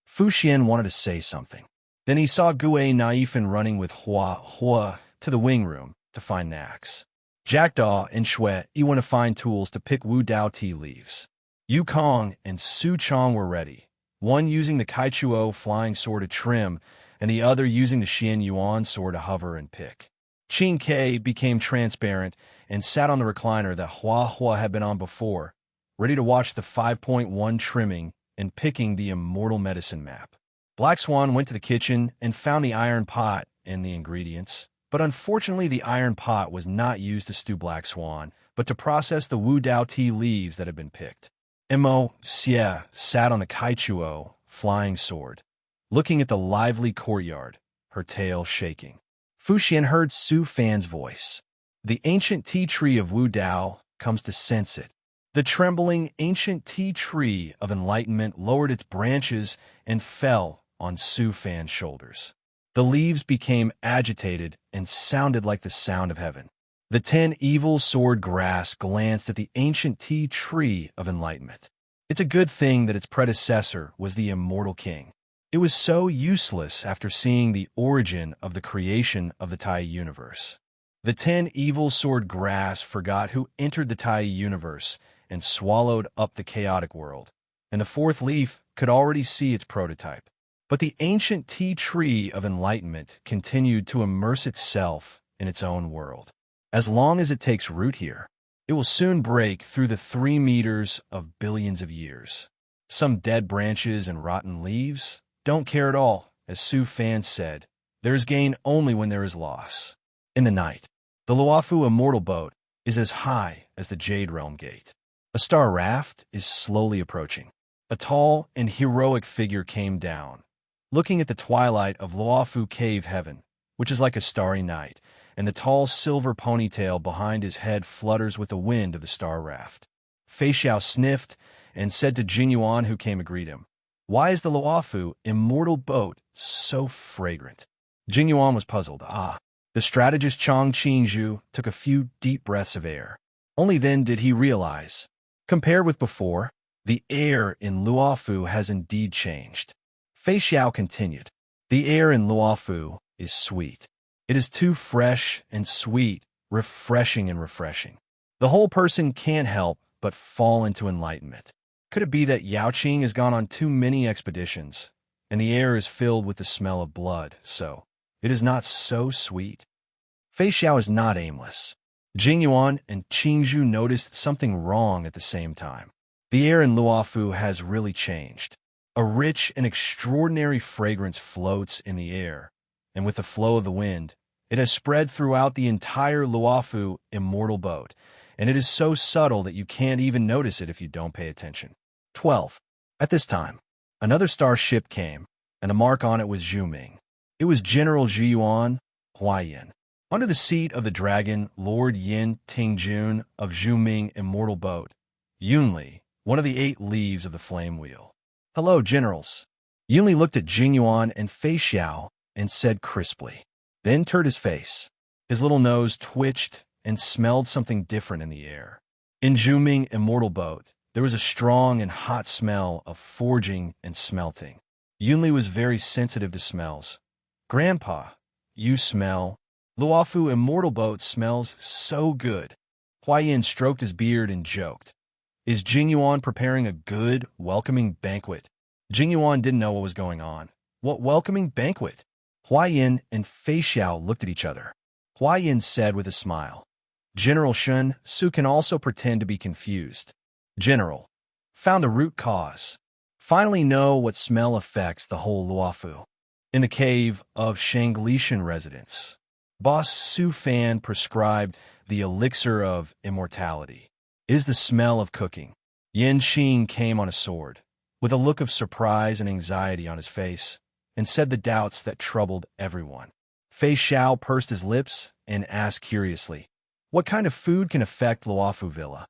Fu Xian wanted to say something. Then he saw Gue Naifan running with Hua to the wing room to find an axe. Jackdaw and Shui went to find tools to pick Wudao tea leaves. Yu Kong and Su Chong were ready, one using the Kaichuo flying sword to trim, and the other using the Xian Yuan sword to hover and pick. Qing Ke became transparent and sat on the recliner that Hua had been on before, ready to watch the 5.1 trimming and picking the immortal medicine map. Black Swan went to the kitchen and found the iron pot and the ingredients, but unfortunately the iron pot was not used to stew Black Swan, but to process the Wudao tea leaves that had been picked. Mo Xie sat on the Kaichuo flying sword, looking at the lively courtyard, her tail shaking. Fu Xian heard Su Fan's voice. The ancient tea tree of Wudao comes to sense it. The trembling ancient tea tree of enlightenment lowered its branches and fell on Su Fan's shoulders. The leaves became agitated and sounded like the sound of heaven. The 10 evil sword grass glanced at the ancient tea tree of enlightenment. It's a good thing that its predecessor was the immortal king. It was so useless after seeing the origin of the creation of the Tai universe. The 10 evil sword grass forgot who entered the Tai universe and swallowed up the chaotic world, and the fourth leaf could already see its prototype. But the ancient tea tree of enlightenment continued to immerse itself in its own world. As long as it takes root here, it will soon break through the 3 meters of billions of years. Some dead branches and rotten leaves don't care at all, as Su Fan said. There is gain only when there is loss. In the night, the Luofu immortal boat is as high as the Jade Realm Gate. A star raft is slowly approaching. A tall and heroic figure came down, looking at the twilight of Luofu Cave Heaven, which is like a starry night, and the tall silver ponytail behind his head flutters with the wind of the star raft. Fei Xiao sniffed and said to Jing Yuan, who came to greet him, "Why is the Luofu immortal boat so fragrant?" Jing Yuan was puzzled. The strategist Chong Qingzhu took a few deep breaths of air. Only then did he realize, compared with before, the air in Luofu has indeed changed. Fei Xiao continued, "The air in Luofu is sweet. It is too fresh and sweet, refreshing and refreshing. The whole person can't help but fall into enlightenment. Could it be that Yao Qing has gone on too many expeditions, and the air is filled with the smell of blood, so it is not so sweet?" Fei Xiao is not aimless. Jing Yuan and Qingzhu noticed something wrong at the same time. The air in Luofu has really changed. A rich and extraordinary fragrance floats in the air, and with the flow of the wind, it has spread throughout the entire Luofu immortal boat, and it is so subtle that you can't even notice it if you don't pay attention. 12. At this time, another starship came, and the mark on it was Zhuming. It was General Zhiyuan Huayan. Under the seat of the dragon, Lord Yin Tingjun of Zhuming immortal boat, Yunli, one of the 8 leaves of the flame wheel. "Hello, generals." Yunli looked at Jing Yuan and Fei Xiao and said crisply, then turned his face. His little nose twitched and smelled something different in the air. In Zhuming immortal boat, there was a strong and hot smell of forging and smelting. Yunli was very sensitive to smells. "Grandpa, you smell..." "Luofu immortal boat smells so good." Huayan stroked his beard and joked, "Is Jing Yuan preparing a good, welcoming banquet?" Jing Yuan didn't know what was going on. "What welcoming banquet?" Huayan and Fei Xiao looked at each other. Huayan said with a smile, "General Shun Su can also pretend to be confused. General, found a root cause. Finally know what smell affects the whole Luofu." In the cave of Shanglishan residence, Boss Su Fan prescribed the elixir of immortality. It is the smell of cooking. Yen Xing came on a sword. with a look of surprise and anxiety on his face, and said the doubts that troubled everyone. Fei Xiao pursed his lips and asked curiously, "What kind of food can affect Luofu Villa?"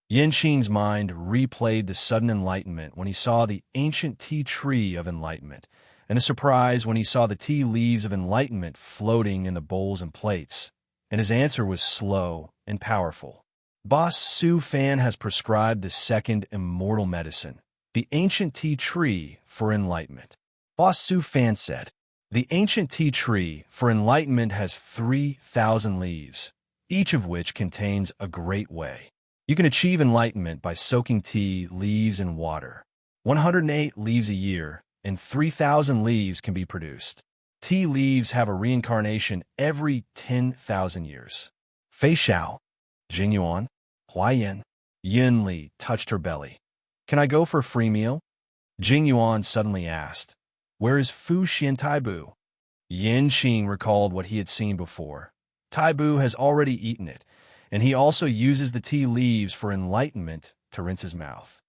Yin Qing's mind replayed the sudden enlightenment when he saw the ancient tea tree of enlightenment, and the surprise when he saw the tea leaves of enlightenment floating in the bowls and plates, and his answer was slow and powerful. Boss Su Fan has prescribed the second immortal medicine, the ancient tea tree for enlightenment. Boss Su Fan said, "The ancient tea tree for enlightenment has 3,000 leaves, each of which contains a great way. You can achieve enlightenment by soaking tea leaves in water. 108 leaves a year, and 3,000 leaves can be produced. Tea leaves have a reincarnation every 10,000 years." Fei Xiao, Jing Yuan, Huaiyan, Yin Li touched her belly. "Can I go for a free meal?" Jing Yuan suddenly asked, "Where is Fu Xian Taibu?" Yin Qing recalled what he had seen before. Taibu has already eaten it, and he also uses the tea leaves for enlightenment to rinse his mouth.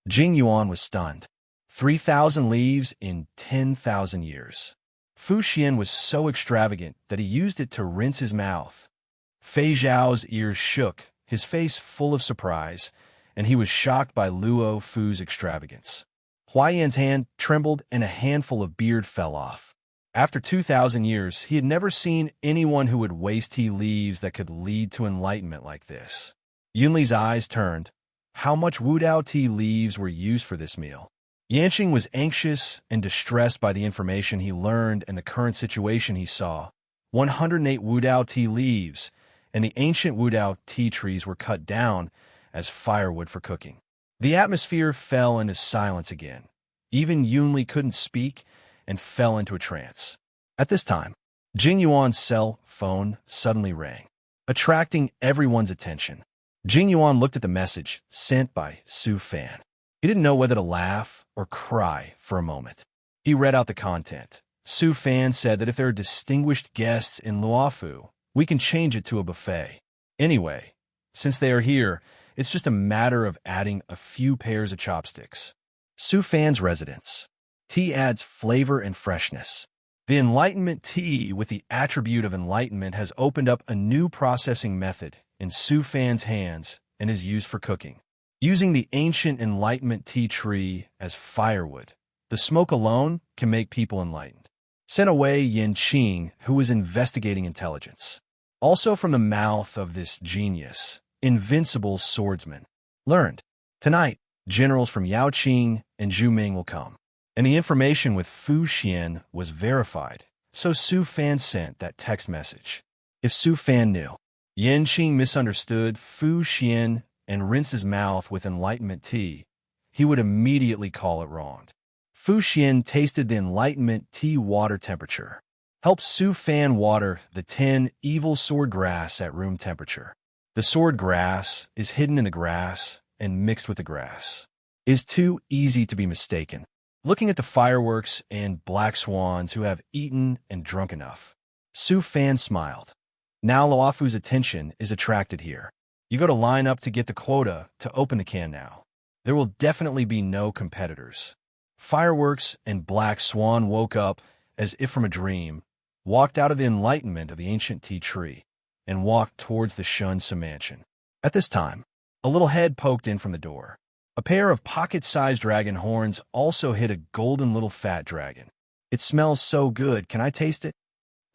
Jing Yuan was stunned. 3,000 leaves in 10,000 years. Fu Xian was so extravagant that he used it to rinse his mouth. Fei Zhao's ears shook, his face full of surprise, and he was shocked by Luo Fu's extravagance. Huaiyan's hand trembled and a handful of beard fell off. After 2,000 years, he had never seen anyone who would waste tea leaves that could lead to enlightenment like this. Yunli's eyes turned. How much Wudao tea leaves were used for this meal? Yanqing was anxious and distressed by the information he learned and the current situation he saw. 108 Wudao tea leaves, and the ancient Wudao tea trees were cut down as firewood for cooking. The atmosphere fell into silence again. Even Yunli couldn't speak and fell into a trance. At this time, Jing Yuan's cell phone suddenly rang, attracting everyone's attention. Jing Yuan looked at the message sent by Su Fan. He didn't know whether to laugh or cry for a moment. He read out the content. Su Fan said that if there are distinguished guests in Luofu, we can change it to a buffet. Anyway, since they are here, it's just a matter of adding a few pairs of chopsticks. Su Fan's residence. Tea adds flavor and freshness. The enlightenment tea with the attribute of enlightenment has opened up a new processing method in Su Fan's hands and is used for cooking. Using the ancient enlightenment tea tree as firewood, the smoke alone can make people enlightened. Sent away Yin Qing, who was investigating intelligence. Also from the mouth of this genius, invincible swordsman. Learned. Tonight, generals from Yao Qing and Zhu Ming will come. And the information with Fu Xian was verified, so Su Fan sent that text message. If Su Fan knew, Yin Qing misunderstood Fu Xian and rinsed his mouth with enlightenment tea, he would immediately call it wronged. Fu Xian tasted the enlightenment tea water temperature. Helped Su Fan water the 10 evil sword grass at room temperature. The sword grass is hidden in the grass and mixed with the grass. It is too easy to be mistaken. Looking at the fireworks and black swans who have eaten and drunk enough, Su Fan smiled. Now Luofu's attention is attracted here. You go to line up to get the quota to open the can now. There will definitely be no competitors. Fireworks and black swan woke up as if from a dream, walked out of the enlightenment of the ancient tea tree, and walked towards the Shunsa mansion. At this time, a little head poked in from the door. A pair of pocket-sized dragon horns also hid a golden little fat dragon. It smells so good, can I taste it?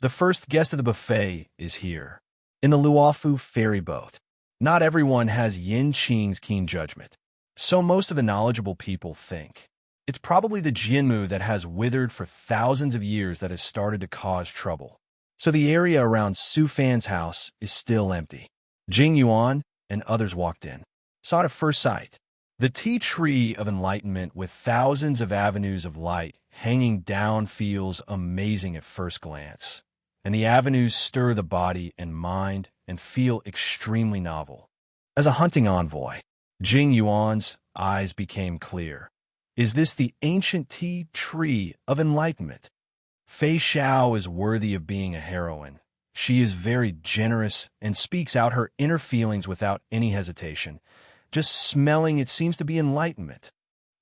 The first guest of the buffet is here. In the Luofu ferry boat. Not everyone has Yin Qing's keen judgment. So most of the knowledgeable people think. It's probably the Jinmu that has withered for thousands of years that has started to cause trouble. So the area around Su Fan's house is still empty. Jing Yuan and others walked in. Saw it at first sight. The tea tree of enlightenment with thousands of avenues of light hanging down feels amazing at first glance, and the avenues stir the body and mind and feel extremely novel. As a hunting envoy, Jing Yuan's eyes became clear. Is this the ancient tea tree of enlightenment? Fei Xiao is worthy of being a heroine. She is very generous and speaks out her inner feelings without any hesitation. Just smelling it seems to be enlightenment.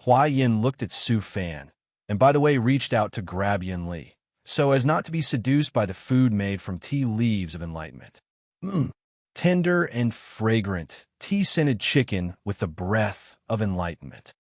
Hua Yin looked at Su Fan, and by the way reached out to grab Yin Li, so as not to be seduced by the food made from tea leaves of enlightenment. Tender and fragrant, tea-scented chicken with the breath of enlightenment.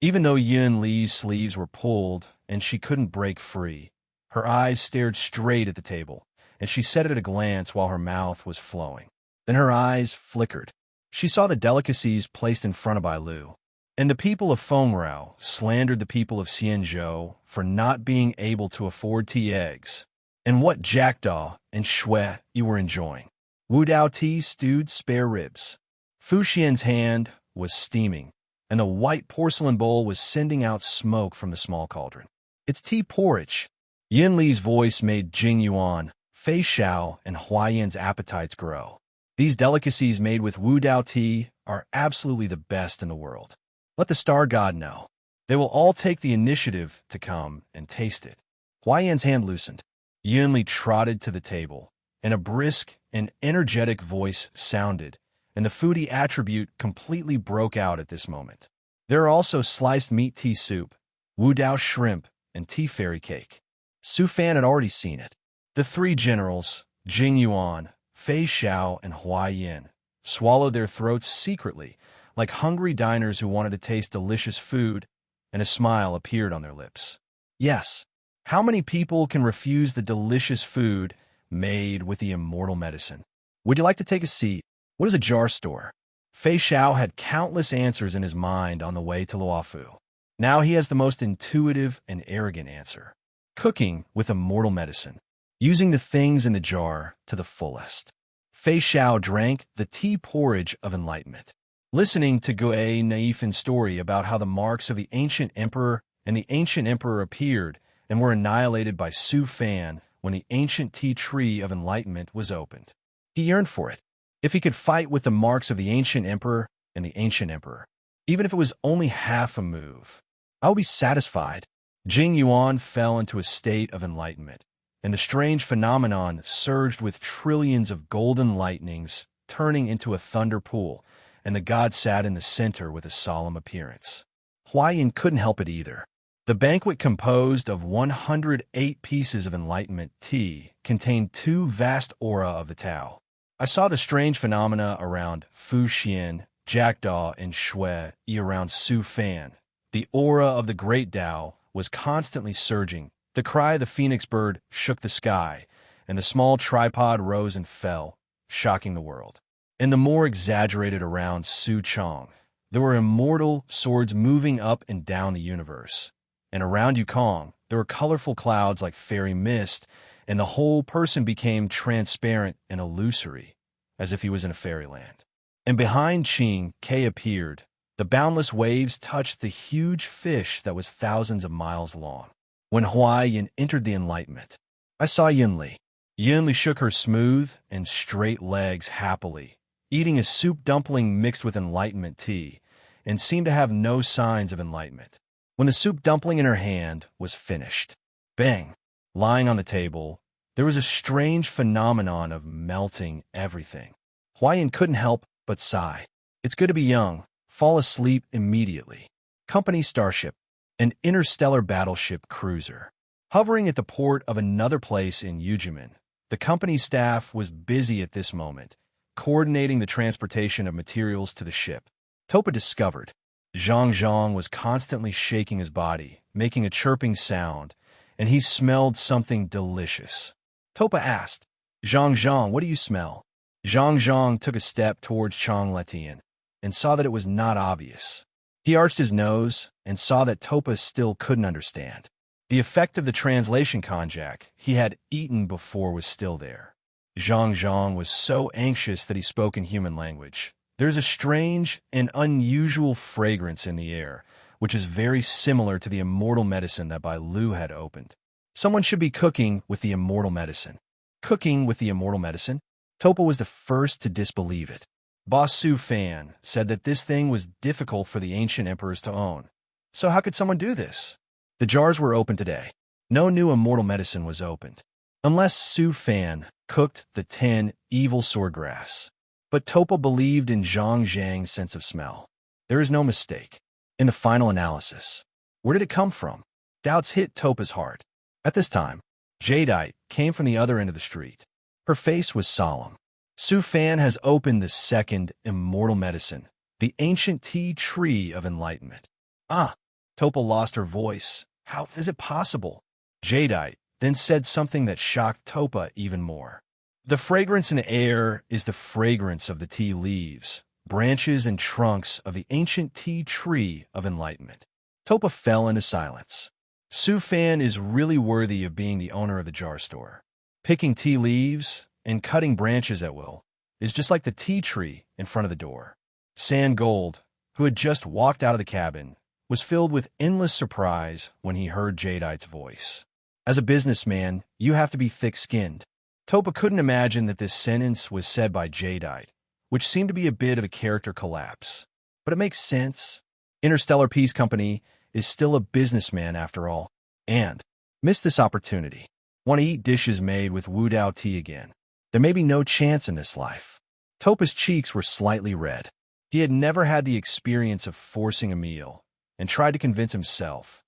Even though Yin Li's sleeves were pulled and she couldn't break free, her eyes stared straight at the table, and she said it at a glance while her mouth was flowing. Then her eyes flickered. She saw the delicacies placed in front of Bai Lu, and the people of Fengrao slandered the people of Xianzhou for not being able to afford tea eggs. And what jackdaw and shui you were enjoying. Wu Dao tea stewed spare ribs. Fu Xian's hand was steaming, and the white porcelain bowl was sending out smoke from the small cauldron. It's tea porridge. Yin Li's voice made Jing Yuan, Fei Xiao, and Hua Yin's appetites grow. These delicacies made with Wu Dao tea are absolutely the best in the world. Let the star god know. They will all take the initiative to come and taste it. Hua Yin's hand loosened. Yin Li trotted to the table, and a brisk and energetic voice sounded, and the foodie attribute completely broke out at this moment. There are also sliced meat tea soup, Wu Dao shrimp, and tea fairy cake. Su Fan had already seen it. The three generals, Jing Yuan, Fei Xiao, and Hua Yin, swallowed their throats secretly, like hungry diners who wanted to taste delicious food, and a smile appeared on their lips. Yes, how many people can refuse the delicious food made with the immortal medicine? Would you like to take a seat? What is a jar store? Fei Xiao had countless answers in his mind on the way to Luofu. Now he has the most intuitive and arrogant answer. Cooking with immortal medicine. Using the things in the jar to the fullest. Fei Xiao drank the tea porridge of enlightenment. Listening to Guo Naifan's story about how the marks of the ancient emperor and the ancient emperor appeared and were annihilated by Su Fan when the ancient tea tree of enlightenment was opened. He yearned for it. If he could fight with the marks of the ancient emperor and the ancient emperor, even if it was only half a move, I will be satisfied. Jing Yuan fell into a state of enlightenment, and the strange phenomenon surged with trillions of golden lightnings turning into a thunder pool, and the god sat in the center with a solemn appearance. Hua Yin couldn't help it either. The banquet, composed of 108 pieces of enlightenment tea, contained two vast aura of the Tao. I saw the strange phenomena around Fu Xian, Jackdaw, and Shui around Su Fan. The aura of the great Tao was constantly surging. The cry of the phoenix bird shook the sky, and the small tripod rose and fell, shocking the world. And the more exaggerated around Su Chong, there were immortal swords moving up and down the universe. And around Yukong, there were colorful clouds like fairy mist, and the whole person became transparent and illusory, as if he was in a fairyland. And behind Qing, Kei appeared. The boundless waves touched the huge fish that was thousands of miles long. When Hua Yin entered the enlightenment, I saw Yin Li. Yin Li shook her smooth and straight legs happily, eating a soup dumpling mixed with enlightenment tea, and seemed to have no signs of enlightenment. When the soup dumpling in her hand was finished, bang, lying on the table, there was a strange phenomenon of melting everything. Hua Yin couldn't help but sigh. It's good to be young. Fall asleep immediately. Company starship, an interstellar battleship cruiser. Hovering at the port of another place in Yujiman, the company's staff was busy at this moment, coordinating the transportation of materials to the ship. Topa discovered Zhang Zhang was constantly shaking his body, making a chirping sound, and he smelled something delicious. Topa asked, Zhang Zhang, what do you smell? Zhang Zhang took a step towards Chang Letian and saw that it was not obvious. He arched his nose and saw that Topa still couldn't understand. The effect of the translation konjac he had eaten before was still there. Zhang Zhang was so anxious that he spoke in human language. There's a strange and unusual fragrance in the air, which is very similar to the immortal medicine that Bai Lu had opened. Someone should be cooking with the immortal medicine. Cooking with the immortal medicine? Topa was the first to disbelieve it. Boss Su Fan said that this thing was difficult for the ancient emperors to own. So how could someone do this? The jars were opened today. No new immortal medicine was opened. Unless Su Fan cooked the 10 evil swordgrass. But Topa believed in Zhang Zhang's sense of smell. There is no mistake. In the final analysis, where did it come from? Doubts hit Topa's heart. At this time, Jadeite came from the other end of the street. Her face was solemn. Su Fan has opened the second immortal medicine, the ancient tea tree of enlightenment. Ah! Topa lost her voice. How is it possible? Jadeite then said something that shocked Topa even more. The fragrance in the air is the fragrance of the tea leaves, branches, and trunks of the ancient tea tree of enlightenment. Topa fell into silence. Su Fan is really worthy of being the owner of the jar store. Picking tea leaves and cutting branches at will is just like the tea tree in front of the door. Sand Gold, who had just walked out of the cabin, was filled with endless surprise when he heard Jadeite's voice. As a businessman, you have to be thick-skinned. Topa couldn't imagine that this sentence was said by Jadeite, which seemed to be a bit of a character collapse. But it makes sense. Interstellar Peace Company is still a businessman after all. And miss this opportunity. Want to eat dishes made with Wu Dao tea again. There may be no chance in this life. Topa's cheeks were slightly red. He had never had the experience of forcing a meal and tried to convince himself,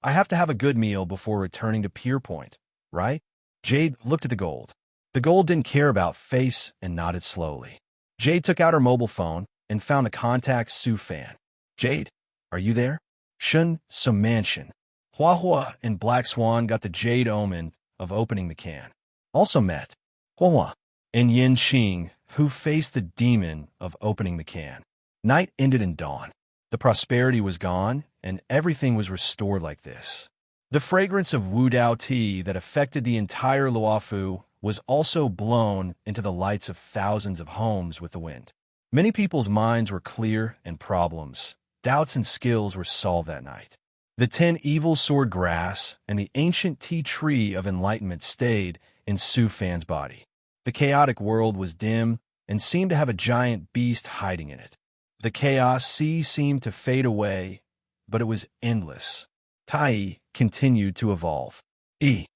I have to have a good meal before returning to Pier Point, right? Jade looked at the gold. The gold didn't care about face and nodded slowly. Jade took out her mobile phone and found the contact Su Fan. Jade, are you there? Shun Some Mansion. Hua Hua and Black Swan got the Jade omen of opening the can. Also met Hua Hua and Yin Qing, who faced the demon of opening the can. Night ended in dawn. The prosperity was gone, and everything was restored like this. The fragrance of Wu Dao tea that affected the entire Luofu was also blown into the lights of thousands of homes with the wind. Many people's minds were clear and problems, doubts and skills were solved that night. The 10 evil sword grass and the ancient tea tree of enlightenment stayed in Su Fan's body. The chaotic world was dim and seemed to have a giant beast hiding in it. The chaos sea seemed to fade away, but it was endless. Tai continued to evolve. The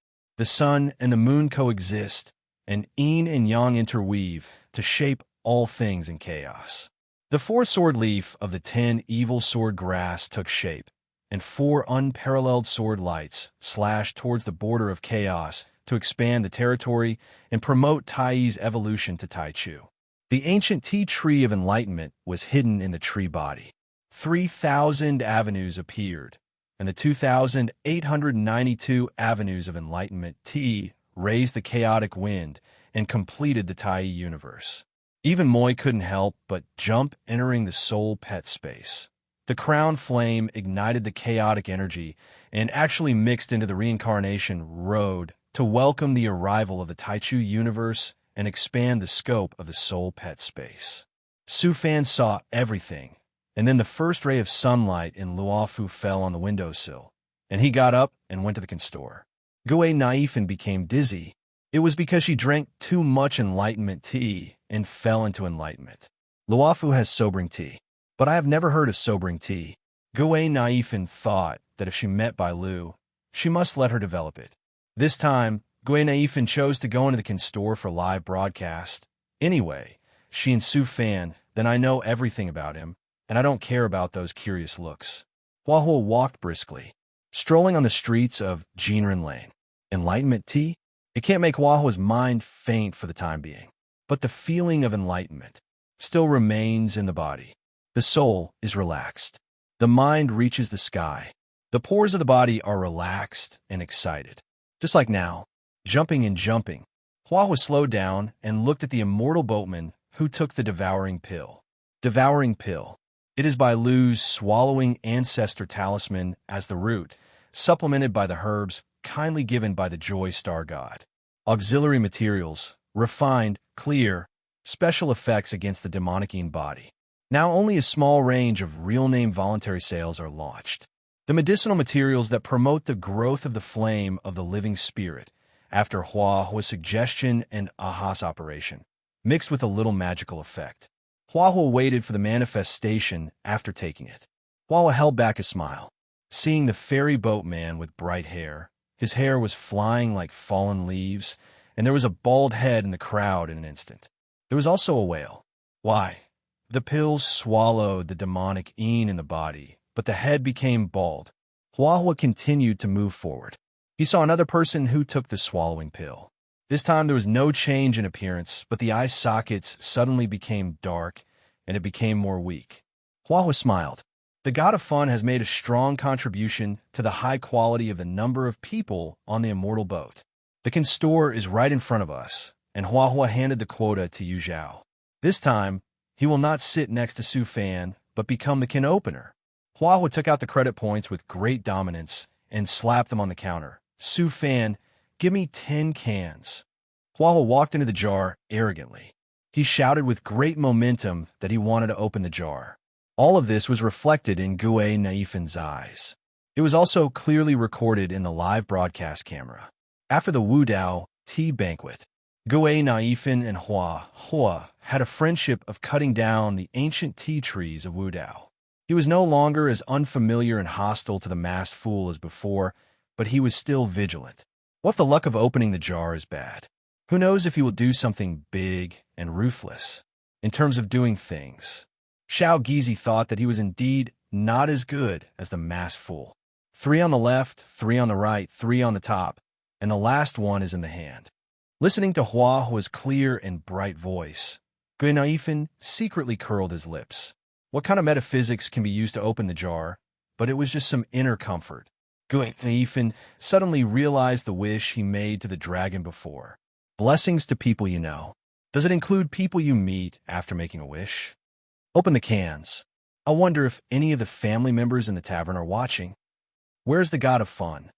sun and the moon coexist, and yin and yang interweave to shape all things in chaos. The 4-sword leaf of the 10 evil sword grass took shape, and 4 unparalleled sword lights slashed towards the border of chaos to expand the territory and promote Tai's evolution to Taichu. The ancient tea tree of enlightenment was hidden in the tree body. 3,000 avenues appeared, and the 2,892 avenues of enlightenment tea raised the chaotic wind and completed the Tai universe. Even Moi couldn't help but jump, entering the soul pet space. The crown flame ignited the chaotic energy and actually mixed into the reincarnation road to welcome the arrival of the Taichu universe and expand the scope of the soul pet space. Su Fan saw everything, and then the first ray of sunlight in Luofu fell on the windowsill, and he got up and went to the can store. Gue Naifin became dizzy. It was because she drank too much enlightenment tea and fell into enlightenment. Luofu has sobering tea, but I have never heard of sobering tea. Gue Naifin thought that if she met Bai Lu, she must let her develop it. This time, Gue Naifin chose to go into the can store for live broadcast. Anyway, she and Su Fan, then I know everything about him, and I don't care about those curious looks. Hua Hua walked briskly, strolling on the streets of Jinren Lane. Enlightenment tea? It can't make Hua Hua's mind faint for the time being, but the feeling of enlightenment still remains in the body. The soul is relaxed. The mind reaches the sky. The pores of the body are relaxed and excited. Just like now, jumping and jumping. Hua Hua slowed down and looked at the immortal boatman who took the devouring pill. Devouring pill. It is Bai Lu's swallowing ancestor talisman as the root, supplemented by the herbs kindly given by the Joy Star God. Auxiliary materials, refined, clear, special effects against the demonic body. Now only a small range of real-name voluntary sales are launched. The medicinal materials that promote the growth of the flame of the living spirit, after Hua Hua's suggestion and Aha's operation, mixed with a little magical effect. Hua Hua waited for the manifestation after taking it. Hua Hua held back a smile, seeing the fairy boatman with bright hair. His hair was flying like fallen leaves, and there was a bald head in the crowd in an instant. There was also a wail. Why? The pills swallowed the demonic yin in the body, but the head became bald. Huahua continued to move forward. He saw another person who took the swallowing pill. This time there was no change in appearance, but the eye sockets suddenly became dark, and it became more weak. Huahua smiled. The god of fun has made a strong contribution to the high quality of the number of people on the immortal boat. The can store is right in front of us, and Huahua handed the quota to Yu Zhao. This time, he will not sit next to Su Fan, but become the can opener. Huahua took out the credit points with great dominance and slapped them on the counter. Su Fan, give me 10 cans. Huahua walked into the jar arrogantly. He shouted with great momentum that he wanted to open the jar. All of this was reflected in Gue Naifan's eyes. It was also clearly recorded in the live broadcast camera. After the Wu Dao tea banquet, Gue Naifan and Hua had a friendship of cutting down the ancient tea trees of Wu Dao. He was no longer as unfamiliar and hostile to the masked fool as before, but he was still vigilant. What if the luck of opening the jar is bad? Who knows if he will do something big and ruthless in terms of doing things? Xiao Gizi thought that he was indeed not as good as the masked fool. 3 on the left, 3 on the right, 3 on the top, and the last one is in the hand. Listening to Huahua's clear and bright voice, Gue Naifan secretly curled his lips. What kind of metaphysics can be used to open the jar? But it was just some inner comfort. Gue Naifan suddenly realized the wish he made to the dragon before. Blessings to people you know. Does it include people you meet after making a wish? Open the cans. I wonder if any of the family members in the tavern are watching. Where's the god of fun?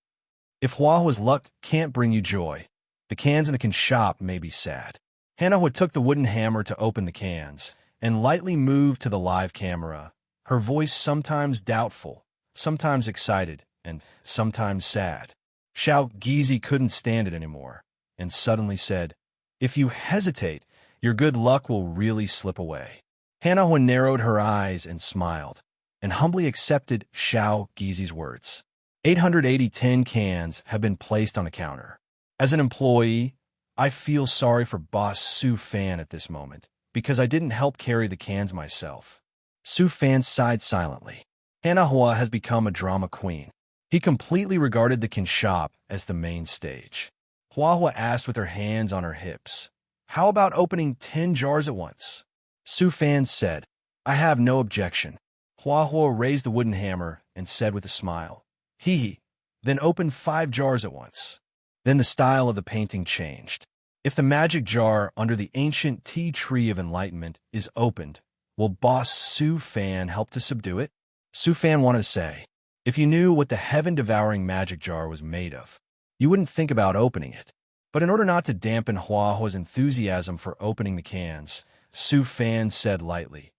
If Huahua's luck can't bring you joy, the cans in the can shop may be sad. Hannahua took the wooden hammer to open the cans and lightly moved to the live camera, her voice sometimes doubtful, sometimes excited, and sometimes sad. Xiao Gizi couldn't stand it anymore, and suddenly said, "If you hesitate, your good luck will really slip away." Hannahua narrowed her eyes and smiled, and humbly accepted Xiao Gizi's words. 880 tin cans have been placed on the counter. As an employee, I feel sorry for boss Su Fan at this moment, because I didn't help carry the cans myself. Su Fan sighed silently. Hannahua has become a drama queen. He completely regarded the can shop as the main stage. Huahua asked with her hands on her hips, "How about opening 10 jars at once?" Su Fan said, "I have no objection." Huahua raised the wooden hammer and said with a smile, "He then opened 5 jars at once." Then the style of the painting changed. If the magic jar under the ancient tea tree of enlightenment is opened, will boss Su Fan help to subdue it? Su Fan wanted to say, if you knew what the heaven-devouring magic jar was made of, you wouldn't think about opening it. But in order not to dampen Huahua's enthusiasm for opening the cans, Su Fan said lightly,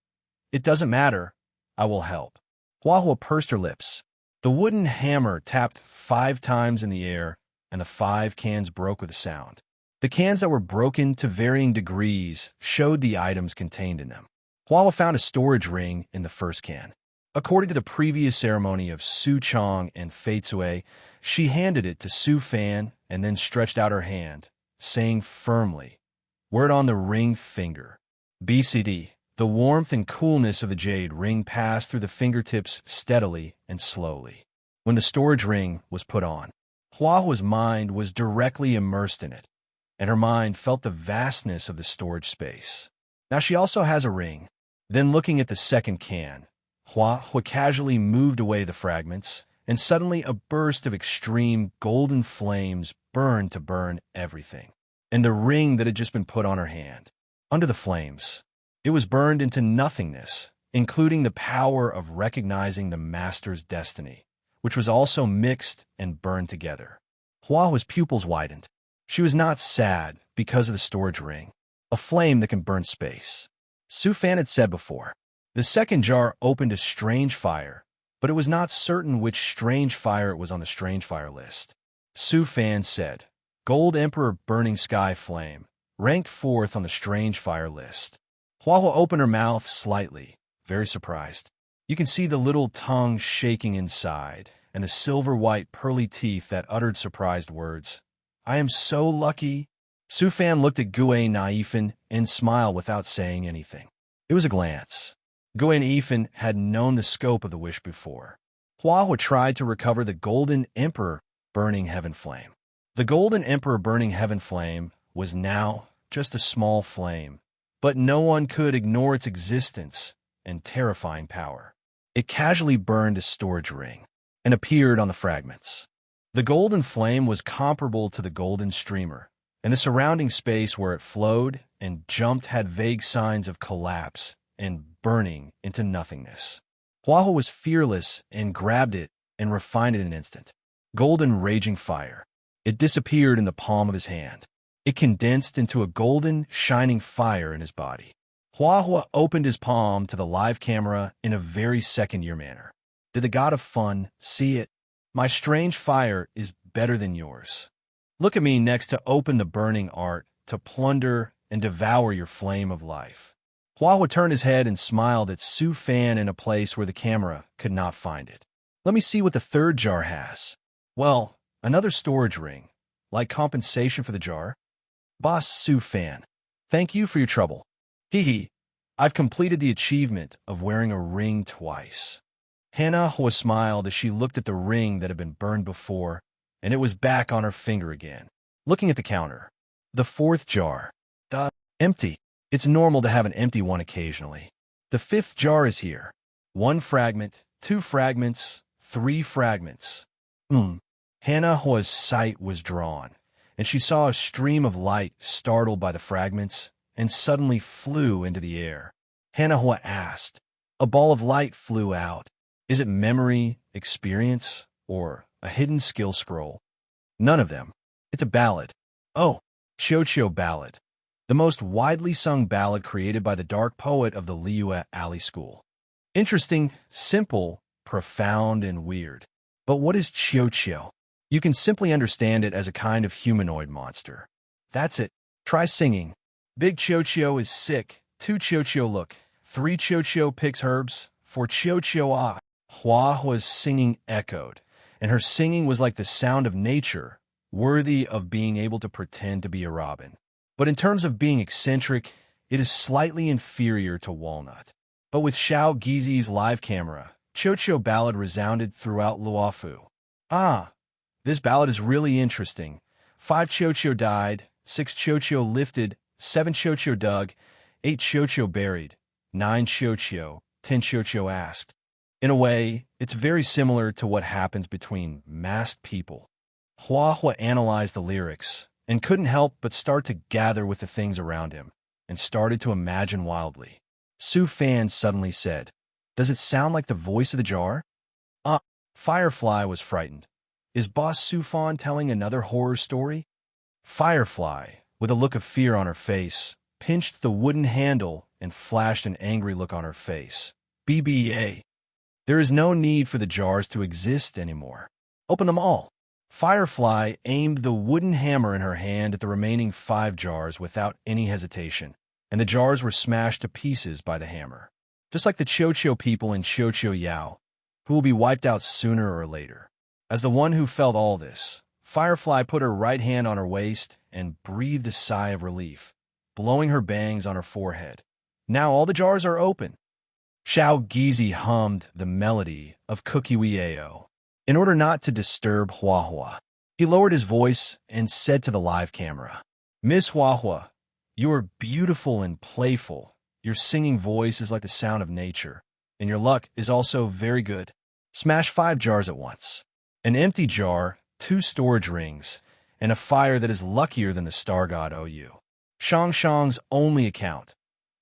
"It doesn't matter. I will help." Huahua pursed her lips. The wooden hammer tapped 5 times in the air, and the 5 cans broke with a sound. The cans that were broken to varying degrees showed the items contained in them. Huahua found a storage ring in the first can. According to the previous ceremony of Su Chong and Fei Cui, she handed it to Su Fan and then stretched out her hand, saying firmly, "Word on the ring finger." BCD. The warmth and coolness of the jade ring passed through the fingertips steadily and slowly. When the storage ring was put on, Huahua's mind was directly immersed in it, and her mind felt the vastness of the storage space. Now she also has a ring. Then looking at the second can, Huahua casually moved away the fragments, and suddenly a burst of extreme golden flames burned to burn everything, and the ring that had just been put on her hand. Under the flames, it was burned into nothingness, including the power of recognizing the master's destiny, which was also mixed and burned together. Huahua's pupils widened. She was not sad because of the storage ring, a flame that can burn space. Su Fan had said before, the second jar opened a strange fire, but it was not certain which strange fire it was on the strange fire list. Su Fan said, Gold Emperor Burning Sky Flame, ranked 4th on the strange fire list. Huahua opened her mouth slightly, very surprised. You can see the little tongue shaking inside, and the silver-white pearly teeth that uttered surprised words. I am so lucky. Su Fan looked at Gue Naifan and smiled without saying anything. It was a glance. Guen Ifan had known the scope of the wish before. Hua tried to recover the Golden Emperor burning heaven flame. The Golden Emperor burning heaven flame was now just a small flame, but no one could ignore its existence and terrifying power. It casually burned a storage ring and appeared on the fragments. The golden flame was comparable to the golden streamer, and the surrounding space where it flowed and jumped had vague signs of collapse and burning into nothingness. Hua was fearless and grabbed it and refined it in an instant. Golden raging fire. It disappeared in the palm of his hand. It condensed into a golden, shining fire in his body. Hua opened his palm to the live camera in a very second-year manner. Did the god of fun see it? My strange fire is better than yours. Look at me next to open the burning art, to plunder and devour your flame of life. Hua turned his head and smiled at Su Fan in a place where the camera could not find it. Let me see what the third jar has. Well, another storage ring. Like compensation for the jar? Boss Su Fan, thank you for your trouble. Hee, I've completed the achievement of wearing a ring twice. Hannah smiled as she looked at the ring that had been burned before, and it was back on her finger again. Looking at the counter. The fourth jar. Empty. It's normal to have an empty one occasionally. The fifth jar is here. 1 fragment, 2 fragments, 3 fragments. Hannah's sight was drawn, and she saw a stream of light startled by the fragments and suddenly flew into the air. Hannah asked. A ball of light flew out. Is it memory, experience, or a hidden skill scroll? None of them. It's a ballad. Oh, Qiuqiu Ballad. The most widely sung ballad created by the dark poet of the Liu Alley School. Interesting, simple, profound, and weird. But what is Qiuqiu? You can simply understand it as a kind of humanoid monster. That's it. Try singing. Big Qiuqiu is sick. 2 Qiuqiu look. 3 Qiuqiu picks herbs. 4 Qiuqiu ah. Hua was singing echoed, and her singing was like the sound of nature, worthy of being able to pretend to be a robin. But in terms of being eccentric, it is slightly inferior to Walnut. But with Xiao Gizi's live camera, Qiuqiu Ballad resounded throughout Luofu. Ah, this ballad is really interesting. 5 Qiuqiu died, 6 Qiuqiu lifted, 7 Qiuqiu dug, 8 Qiuqiu buried, 9 Qiuqiu, 10 Qiuqiu asked. In a way, it's very similar to what happens between masked people. Hua analyzed the lyrics and couldn't help but start to gather with the things around him and started to imagine wildly. Su Fan suddenly said, "Does it sound like the voice of the jar?" Firefly was frightened. Is Boss Su Fan telling another horror story? Firefly, with a look of fear on her face, pinched the wooden handle and flashed an angry look on her face. BBA. There is no need for the jars to exist anymore. Open them all. Firefly aimed the wooden hammer in her hand at the remaining 5 jars without any hesitation, and the jars were smashed to pieces by the hammer. Just like the Qiuqiu people in Qiuqiu Yao, who will be wiped out sooner or later. As the one who felt all this, Firefly put her right hand on her waist and breathed a sigh of relief, blowing her bangs on her forehead. Now all the jars are open. Xiao Gizi hummed the melody of Kukiwieo. In order not to disturb Hua, he lowered his voice and said to the live camera, "Miss Hua, you are beautiful and playful. Your singing voice is like the sound of nature, and your luck is also very good. Smash 5 jars at once. An empty jar, 2 storage rings, and a fire that is luckier than the star god OU. Shang's only account.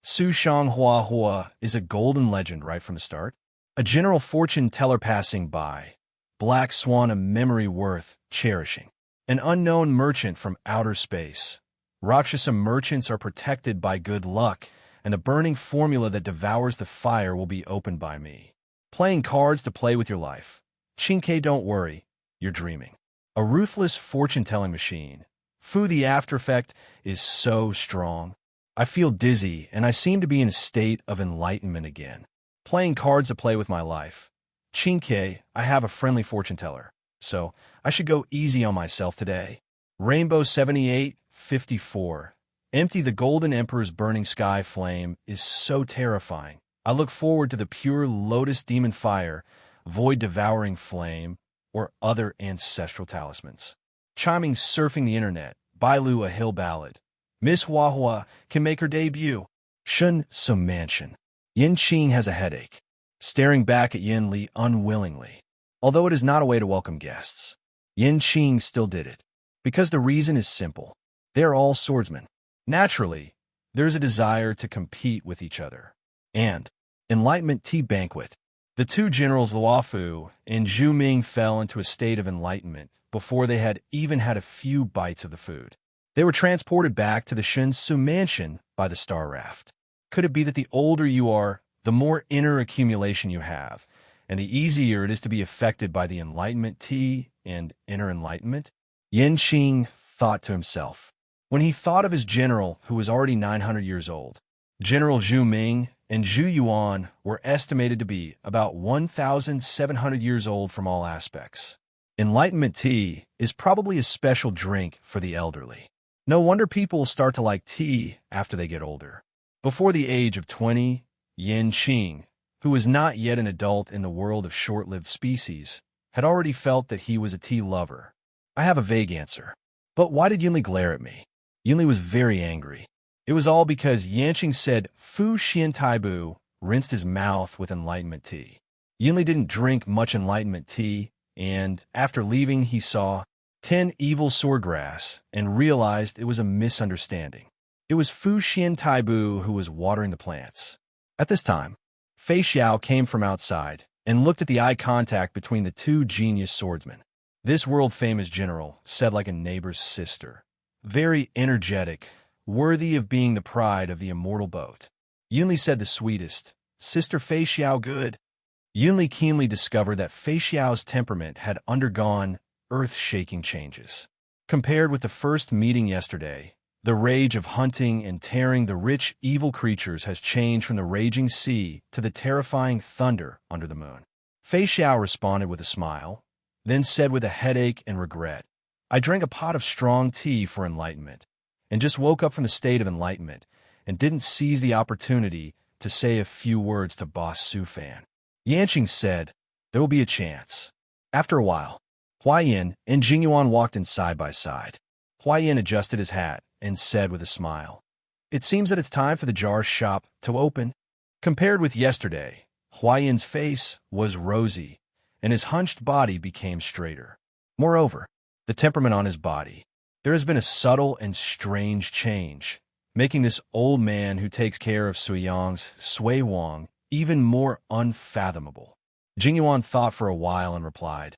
Su Shang Hua is a golden legend right from the start. A general fortune teller passing by. Black swan a memory worth cherishing. An unknown merchant from outer space. Rakshasa merchants are protected by good luck, and the burning formula that devours the fire will be opened by me. Playing cards to play with your life. Chinke, don't worry, you're dreaming. A ruthless fortune-telling machine. Fu, the after effect is so strong. I feel dizzy, and I seem to be in a state of enlightenment again. Playing cards to play with my life. Chinke, I have a friendly fortune teller, so I should go easy on myself today. Rainbow 7854. Empty the golden emperor's burning sky flame is so terrifying. I look forward to the pure lotus demon fire, void-devouring flame, or other ancestral talismans. Chiming surfing the internet, Bailu a hill ballad. Miss Huahua can make her debut. Shun some mansion. Yin Qing has a headache, staring back at Yin Li unwillingly. Although it is not a way to welcome guests, Yin Qing still did it. Because the reason is simple. They are all swordsmen. Naturally, there is a desire to compete with each other. And Enlightenment Tea Banquet. The two generals Luofu and Zhu Ming fell into a state of enlightenment before they had even had a few bites of the food. They were transported back to the Shinsu mansion by the star raft. Could it be that the older you are, the more inner accumulation you have, and the easier it is to be affected by the enlightenment tea and inner enlightenment? Yin Qing thought to himself. When he thought of his general, who was already 900 years old, General Zhu Ming and Zhu Yuan were estimated to be about 1,700 years old from all aspects. Enlightenment tea is probably a special drink for the elderly. No wonder people start to like tea after they get older. Before the age of 20, Yin Qing, who was not yet an adult in the world of short-lived species, had already felt that he was a tea lover. I have a vague answer. But why did Yinli glare at me? Yinli was very angry. It was all because Yanqing said Fu Xian Taibu rinsed his mouth with enlightenment tea. Yinli didn't drink much enlightenment tea, and after leaving he saw 10 evil swordgrass and realized it was a misunderstanding. It was Fu Xian Taibu who was watering the plants. At this time, Fei Xiao came from outside and looked at the eye contact between the two genius swordsmen. This world-famous general said like a neighbor's sister, very energetic, worthy of being the pride of the immortal boat. Yunli said the sweetest, Sister Fei Xiao good. Yunli keenly discovered that Fei Xiao's temperament had undergone earth-shaking changes. Compared with the first meeting yesterday, the rage of hunting and tearing the rich, evil creatures has changed from the raging sea to the terrifying thunder under the moon. Fei Xiao responded with a smile, then said with a headache and regret, I drank a pot of strong tea for enlightenment, and just woke up from the state of enlightenment, and didn't seize the opportunity to say a few words to Boss Su Fan. Yanqing said, there will be a chance. After a while, Huayan and Jingyuan walked in side by side. Huayan adjusted his hat and said with a smile, it seems that it's time for the jar shop to open. Compared with yesterday, Huayan's face was rosy, and his hunched body became straighter. Moreover, the temperament on his body. There has been a subtle and strange change, making this old man who takes care of Sui-Yang's Sui Wang even more unfathomable. Jingyuan thought for a while and replied,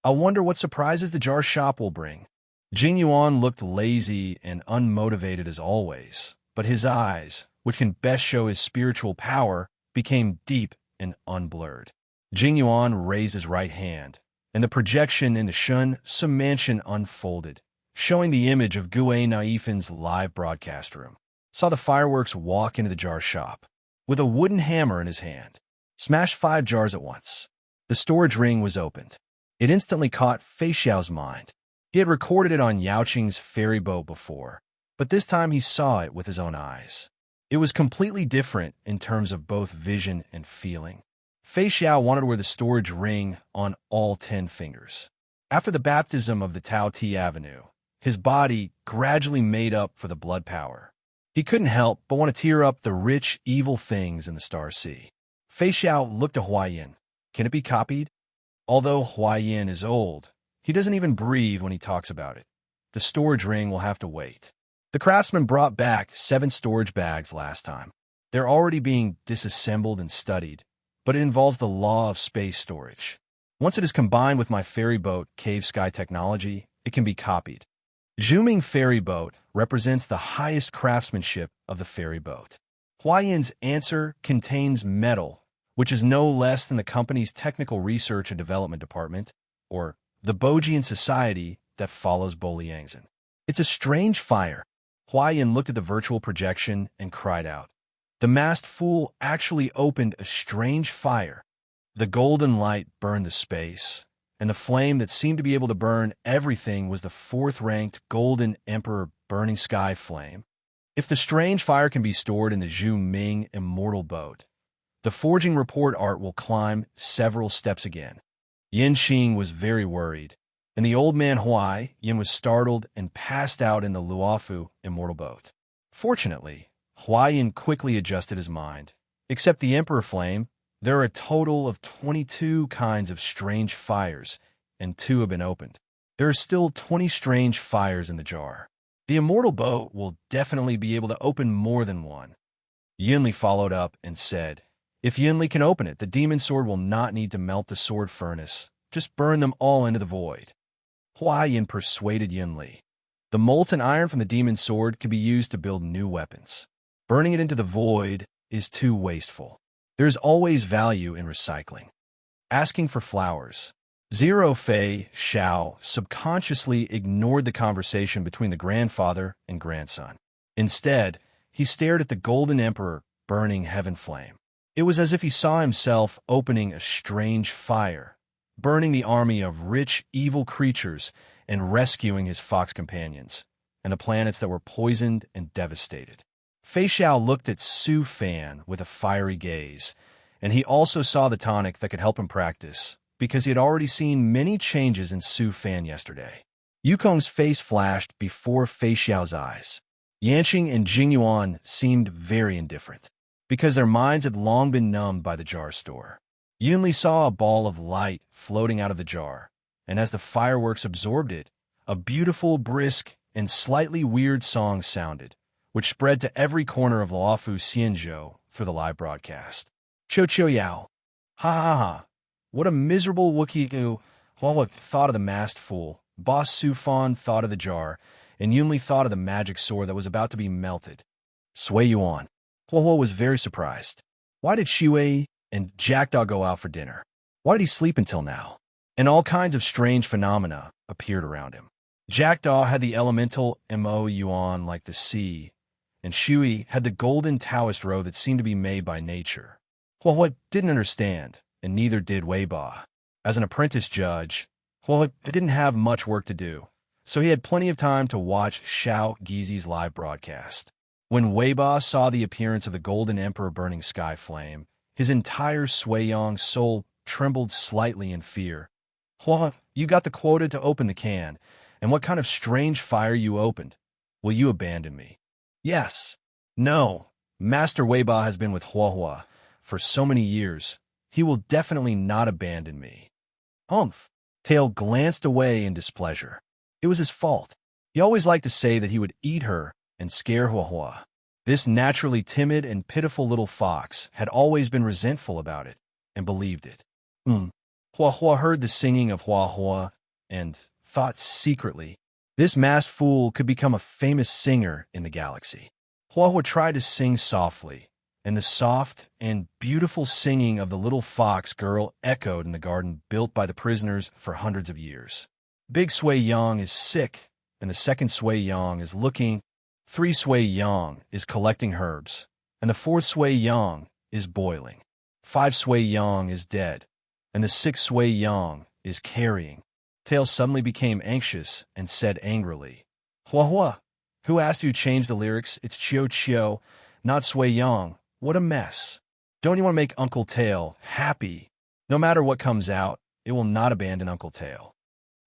I wonder what surprises the jar shop will bring. Jingyuan looked lazy and unmotivated as always, but his eyes, which can best show his spiritual power, became deep and unblurred. Jingyuan raised his right hand, and the projection in the Shun mansion unfolded, showing the image of Gue Naifan's live broadcast room. Saw the fireworks walk into the jar shop, with a wooden hammer in his hand. Smashed 5 jars at once. The storage ring was opened. It instantly caught Fei Xiao's mind. He had recorded it on Yao Qing's ferry boat before, but this time he saw it with his own eyes. It was completely different in terms of both vision and feeling. Fei Xiao wanted to wear the storage ring on all 10 fingers. After the baptism of the Tao Ti Avenue, his body gradually made up for the blood power. He couldn't help but want to tear up the rich, evil things in the Star Sea. Fei Xiao looked at Huayan. Can it be copied? Although Huayan is old, he doesn't even breathe when he talks about it. The storage ring will have to wait. The craftsman brought back 7 storage bags last time. They're already being disassembled and studied, but it involves the law of space storage. Once it is combined with my ferry boat Cave Sky technology, it can be copied. Zhuming ferry boat represents the highest craftsmanship of the ferry boat. Huayan's answer contains metal, which is no less than the company's Technical Research and Development Department, or the Bojian Society that follows Boliangzhen. It's a strange fire. Huayan looked at the virtual projection and cried out. The masked fool actually opened a strange fire. The golden light burned the space, and the flame that seemed to be able to burn everything was the 4th-ranked Golden Emperor Burning Sky Flame. If the strange fire can be stored in the Zhu Ming immortal boat, The forging report art will climb several steps again. Yin Xing was very worried, and the old man Huai Yin was startled and passed out in the Luofu immortal boat. Fortunately, Huai Yin quickly adjusted his mind. Except the Emperor Flame, there are a total of 22 kinds of strange fires, and 2 have been opened. There are still 20 strange fires in the jar. The immortal boat will definitely be able to open more than one. Yunli followed up and said, if Yunli can open it, the demon sword will not need to melt the sword furnace. Just burn them all into the void. Huai Yin persuaded Yunli. The molten iron from the demon sword can be used to build new weapons. Burning it into the void is too wasteful. There is always value in recycling. Asking for flowers. Zero Fei Xiao subconsciously ignored the conversation between the grandfather and grandson. Instead, he stared at the Golden Emperor burning heaven flame. It was as if he saw himself opening a strange fire, burning the army of rich, evil creatures and rescuing his fox companions, and the planets that were poisoned and devastated. Fei Xiao looked at Su Fan with a fiery gaze, and he also saw the tonic that could help him practice, because he had already seen many changes in Su Fan yesterday. Yukong's face flashed before Fei Xiao's eyes. Yanqing and Jingyuan seemed very indifferent, because their minds had long been numbed by the jar store. Yunli saw a ball of light floating out of the jar, and as the fireworks absorbed it, a beautiful, brisk, and slightly weird song sounded, which spread to every corner of Luofu Xianzhou through the live broadcast. Cho Cho Yao. Ha ha ha. What a miserable Wookiee. Huahua thought of the masked fool. Boss Su Fan thought of the jar, and Yunli thought of the magic sword that was about to be melted. Sui Yuan. Huahua was very surprised. Why did Shui and Jackdaw go out for dinner? Why did he sleep until now? And all kinds of strange phenomena appeared around him. Jackdaw had the elemental Mo Yuan like the sea, and Shui had the golden Taoist robe that seemed to be made by nature. Huahua didn't understand, and neither did Weiba. As an apprentice judge, Huahua didn't have much work to do, so he had plenty of time to watch Xiao Gizi's live broadcast. When Weiba saw the appearance of the Golden Emperor burning sky flame, his entire Suiyang soul trembled slightly in fear. Huahua, you got the quota to open the can, and what kind of strange fire you opened? Will you abandon me? Yes. No. Master Weiba has been with Huahua for so many years. He will definitely not abandon me. Humph. Tail glanced away in displeasure. It was his fault. He always liked to say that he would eat her and scare Huahua. This naturally timid and pitiful little fox had always been resentful about it and believed it. Huahua heard the singing of Huahua and thought secretly, this masked fool could become a famous singer in the galaxy. Huahua tried to sing softly, and the soft and beautiful singing of the little fox girl echoed in the garden built by the prisoners for hundreds of years. Big Sui Yang is sick, and the second Sui Yang is looking. 3 Sui Yang is collecting herbs, and the 4th Sui Yang is boiling. 5 Sui Yang is dead, and the 6th Sui Yang is carrying. Tail suddenly became anxious and said angrily, Huahua, who asked you to change the lyrics? It's Chio Chio, not Sui Yang. What a mess. Don't you want to make Uncle Tail happy? No matter what comes out, it will not abandon Uncle Tail.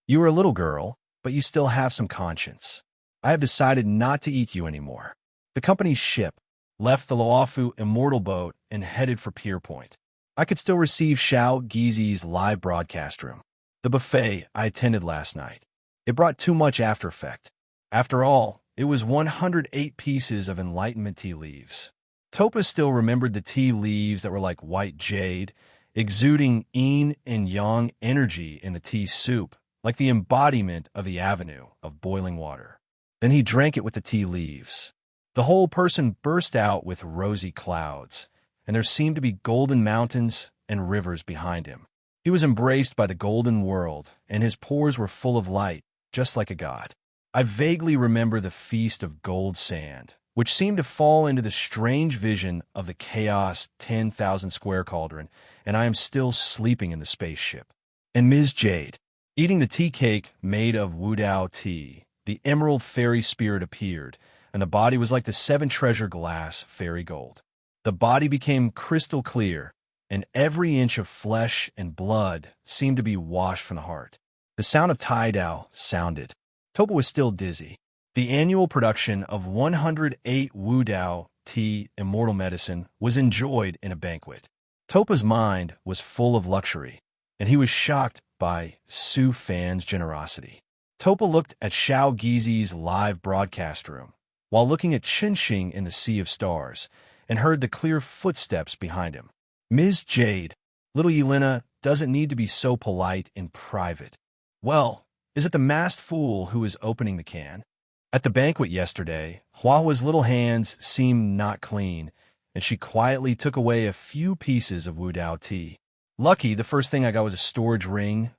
You are a little girl, but you still have some conscience. I have decided not to eat you anymore. The company's ship left the Luofu immortal boat and headed for Pier Point. I could still receive Xiao Gizi's live broadcast room. The buffet I attended last night. It brought too much after effect. After all, it was 108 pieces of enlightenment tea leaves. Topa still remembered the tea leaves that were like white jade, exuding yin and yang energy in the tea soup, like the embodiment of the avenue of boiling water. Then he drank it with the tea leaves. The whole person burst out with rosy clouds, and there seemed to be golden mountains and rivers behind him. He was embraced by the golden world, and his pores were full of light, just like a god. I vaguely remember the feast of gold sand, which seemed to fall into the strange vision of the chaos 10,000 square cauldron, and I am still sleeping in the spaceship. And Ms. Jade, eating the tea cake made of Wudao tea, the emerald fairy spirit appeared, and the body was like the 7 treasure glass fairy gold. The body became crystal clear, and every inch of flesh and blood seemed to be washed from the heart. The sound of Tai Dao sounded. Topa was still dizzy. The annual production of 108 Wu Dao tea immortal medicine was enjoyed in a banquet. Topa's mind was full of luxury, and he was shocked by Su Fan's generosity. Topa looked at Xiao Gizi's live broadcast room, while looking at Qinxing in the Sea of Stars, and heard the clear footsteps behind him. Ms. Jade, little Yelena doesn't need to be so polite in private. Well, is it the masked fool who is opening the can? At the banquet yesterday, Huahua's little hands seemed not clean, and she quietly took away a few pieces of Wu Dao tea. Lucky, the first thing I got was a storage ring,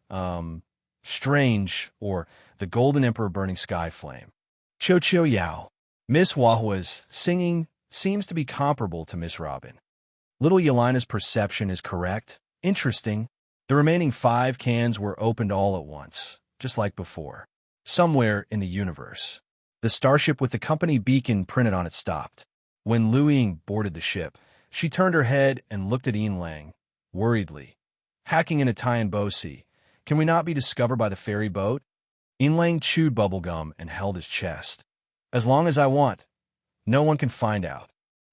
strange, or the Golden Emperor Burning Sky Flame. Cho Cho Yao. Miss Huahua's singing seems to be comparable to Miss Robin. Little Yelena's perception is correct. Interesting. The remaining 5 cans were opened all at once, just like before. Somewhere in the universe, the starship with the company beacon printed on it stopped. When Lu Ying boarded the ship, she turned her head and looked at Yin Lang, worriedly. Hacking in a Tian Bosi, can we not be discovered by the ferry boat? Yin Lang chewed bubblegum and held his chest. As long as I want. No one can find out.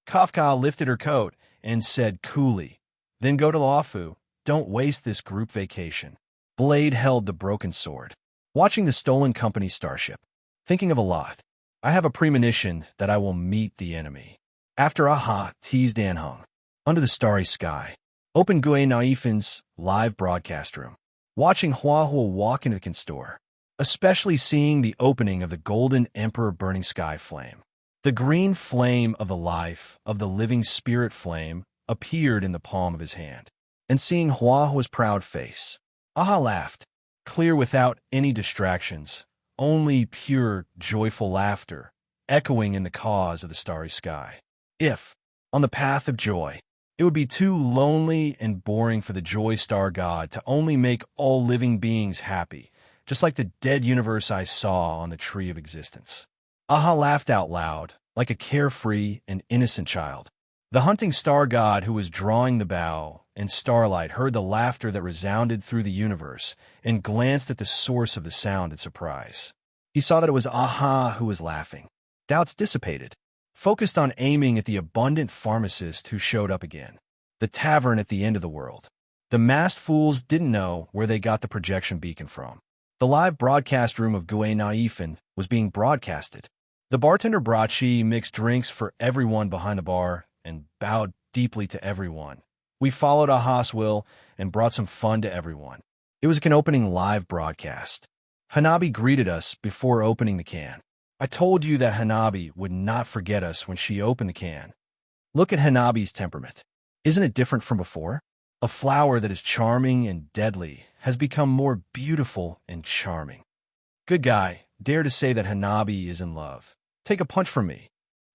Kafka lifted her coat and said coolly, then go to Luofu. Don't waste this group vacation. Blade held the broken sword, watching the stolen company starship, thinking of a lot. I have a premonition that I will meet the enemy. After Aha teased Anhung, under the starry sky, opened Gui Naifin's live broadcast room, watching Huahua walk into the can store, especially seeing the opening of the Golden Emperor Burning Sky Flame. The green flame of the life of the living spirit flame appeared in the palm of his hand, and seeing Huahua's proud face, Aha laughed, clear without any distractions, only pure, joyful laughter, echoing in the cause of the starry sky. If, on the path of joy, it would be too lonely and boring for the Joy Star God to only make all living beings happy, just like the dead universe I saw on the tree of existence. Aha laughed out loud, like a carefree and innocent child. The hunting star god who was drawing the bow and starlight heard the laughter that resounded through the universe and glanced at the source of the sound in surprise. He saw that it was Aha who was laughing. Doubts dissipated, focused on aiming at the abundant pharmacist who showed up again. The tavern at the end of the world. The masked fools didn't know where they got the projection beacon from. The live broadcast room of Gui Naifin was being broadcasted. The bartender Brachi mixed drinks for everyone behind the bar and bowed deeply to everyone. We followed Aha's will and brought some fun to everyone. It was an opening live broadcast. Hanabi greeted us before opening the can. I told you that Hanabi would not forget us when she opened the can. Look at Hanabi's temperament. Isn't it different from before? A flower that is charming and deadly has become more beautiful and charming. Good guy, dare to say that Hanabi is in love. Take a punch from me.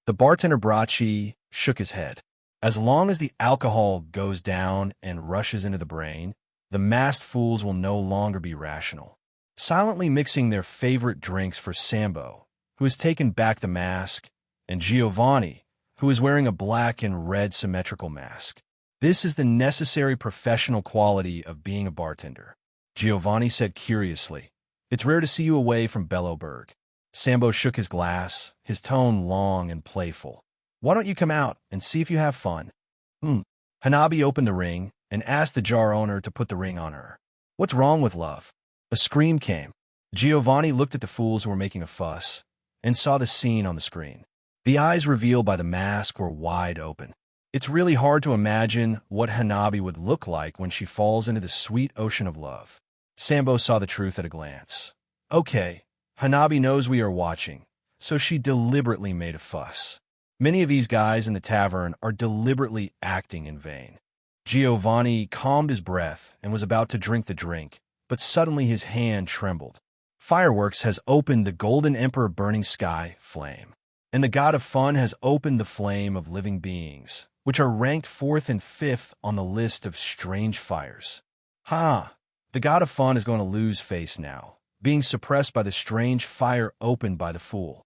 The bartender Brachi shook his head. As long as the alcohol goes down and rushes into the brain, the masked fools will no longer be rational. Silently mixing their favorite drinks for Sambo, who has taken back the mask, and Giovanni, who is wearing a black and red symmetrical mask. This is the necessary professional quality of being a bartender. Giovanni said curiously, it's rare to see you away from Bellowberg. Sambo shook his glass, his tone long and playful. Why don't you come out and see if you have fun? Hanabi opened the ring and asked the jar owner to put the ring on her. What's wrong with love? A scream came. Giovanni looked at the fools who were making a fuss and saw the scene on the screen. The eyes revealed by the mask were wide open. It's really hard to imagine what Hanabi would look like when she falls into the sweet ocean of love. Sambo saw the truth at a glance. Okay, Hanabi knows we are watching, so she deliberately made a fuss. Many of these guys in the tavern are deliberately acting in vain. Giovanni calmed his breath and was about to drink the drink, but suddenly his hand trembled. Fireworks has opened the Golden Emperor Burning Sky Flame, and the God of Fun has opened the flame of living beings, which are ranked 4th and 5th on the list of strange fires. The God of Fun is going to lose face now, being suppressed by the strange fire opened by the fool.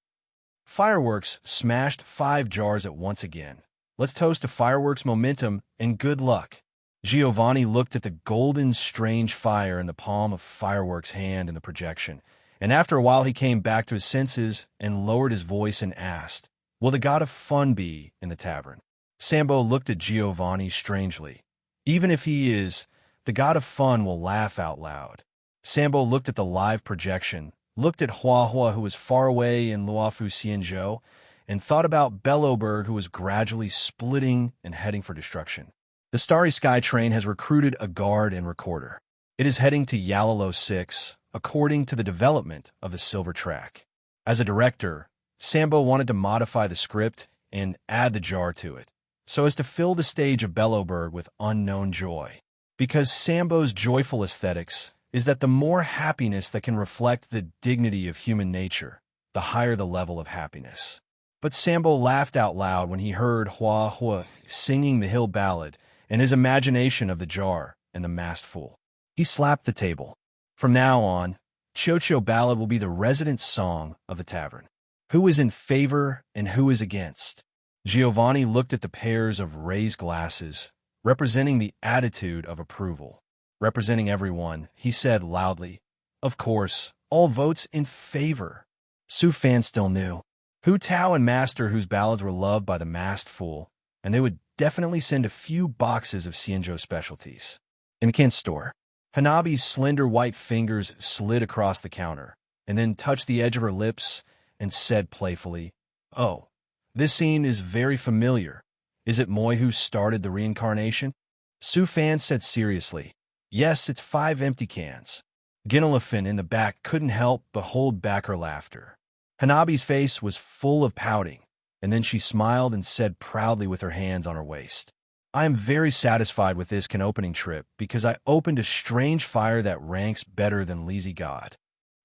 Fireworks smashed 5 jars at once again, Let's toast to fireworks momentum and good luck. Giovanni looked at the golden, strange fire in the palm of Fireworks' hand in the projection, and after a while he came back to his senses and lowered his voice and asked, "Will the god of fun be in the tavern?" Sambo looked at Giovanni strangely. "Even if he is, the god of fun will laugh out loud." Sambo looked at the live projection, looked at Hua, who was far away in Luofu Xianzhou, and thought about Bellowberg, who was gradually splitting and heading for destruction. The Starry Sky train has recruited a guard and recorder. It is heading to Yalalo 6, according to the development of the Silver Track. As a director, Sambo wanted to modify the script and add the jar to it, so as to fill the stage of Bellowberg with unknown joy. Because Sambo's joyful aesthetics is that the more happiness that can reflect the dignity of human nature, the higher the level of happiness. But Sambo laughed out loud when he heard Hua singing the Hill Ballad and his imagination of the jar and the masked fool. He slapped the table. From now on, Chocho Ballad will be the resident song of the tavern. Who is in favor and who is against? Giovanni looked at the pairs of raised glasses, representing the attitude of approval. Representing everyone, he said loudly, "Of course, all votes in favor." Su Fan still knew. Hu Tao and Master, whose ballads were loved by the masked fool, and they would definitely send a few boxes of Xianzhou specialties. In the can store, Hanabi's slender white fingers slid across the counter, and then touched the edge of her lips and said playfully, "Oh, this scene is very familiar. Is it Moi who started the reincarnation?" Su Fan said seriously, "Yes, it's 5 empty cans." Ginelefin in the back couldn't help but hold back her laughter. Hanabi's face was full of pouting, and then she smiled and said proudly with her hands on her waist, "I am very satisfied with this can opening trip because I opened a strange fire that ranks better than Lazy God.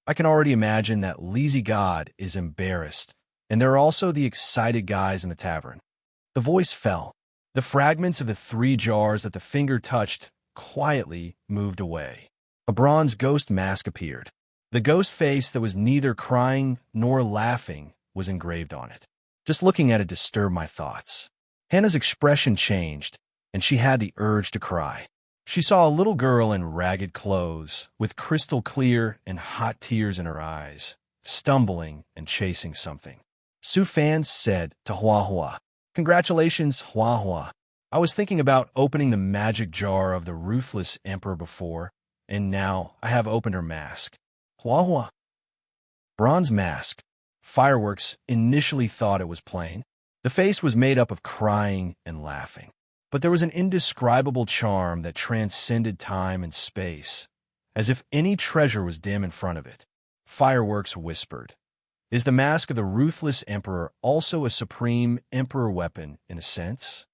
I can already imagine that Lazy God is embarrassed, and there are also the excited guys in the tavern." The voice fell. The fragments of the 3 jars that the finger touched quietly moved away. A bronze ghost mask appeared. The ghost face that was neither crying nor laughing was engraved on it. Just looking at it disturbed my thoughts. Hannah's expression changed, and she had the urge to cry. She saw a little girl in ragged clothes, with crystal clear and hot tears in her eyes, stumbling and chasing something. Su Fan said to Hua, "Congratulations, Hua. I was thinking about opening the magic jar of the ruthless emperor before, and now I have opened her mask." Hua. Bronze mask. Fireworks initially thought it was plain. The face was made up of crying and laughing. But there was an indescribable charm that transcended time and space, as if any treasure was dim in front of it. Fireworks whispered, "Is the mask of the ruthless emperor also a supreme emperor weapon in a sense?"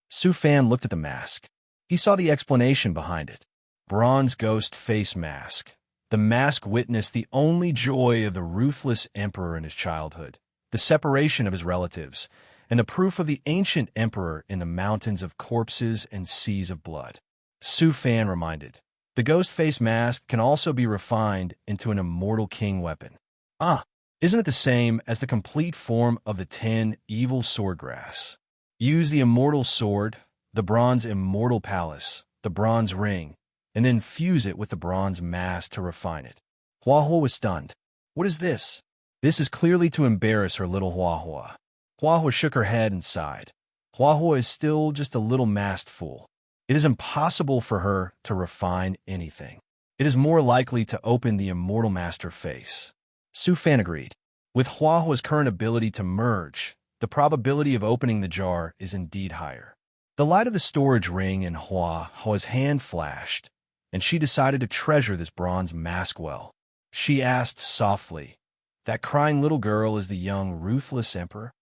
Su Fan looked at the mask. He saw the explanation behind it. Bronze ghost face mask. The mask witnessed the only joy of the ruthless emperor in his childhood, the separation of his relatives, and the proof of the ancient emperor in the mountains of corpses and seas of blood. Su Fan reminded, "The ghost face mask can also be refined into an immortal king weapon." Ah, isn't it the same as the complete form of the 10 evil swordgrass? Use the immortal sword, the bronze immortal palace, the bronze ring, and then fuse it with the bronze mask to refine it. Hua was stunned. What is this? This is clearly to embarrass her little Hua. Hua shook her head and sighed. Hua is still just a little masked fool. It is impossible for her to refine anything. It is more likely to open the immortal master face. Su Fan agreed. With Hua's current ability to merge, the probability of opening the jar is indeed higher. The light of the storage ring in Hua's hand flashed, and she decided to treasure this bronze mask well. She asked softly, "That crying little girl is the young, ruthless emperor?"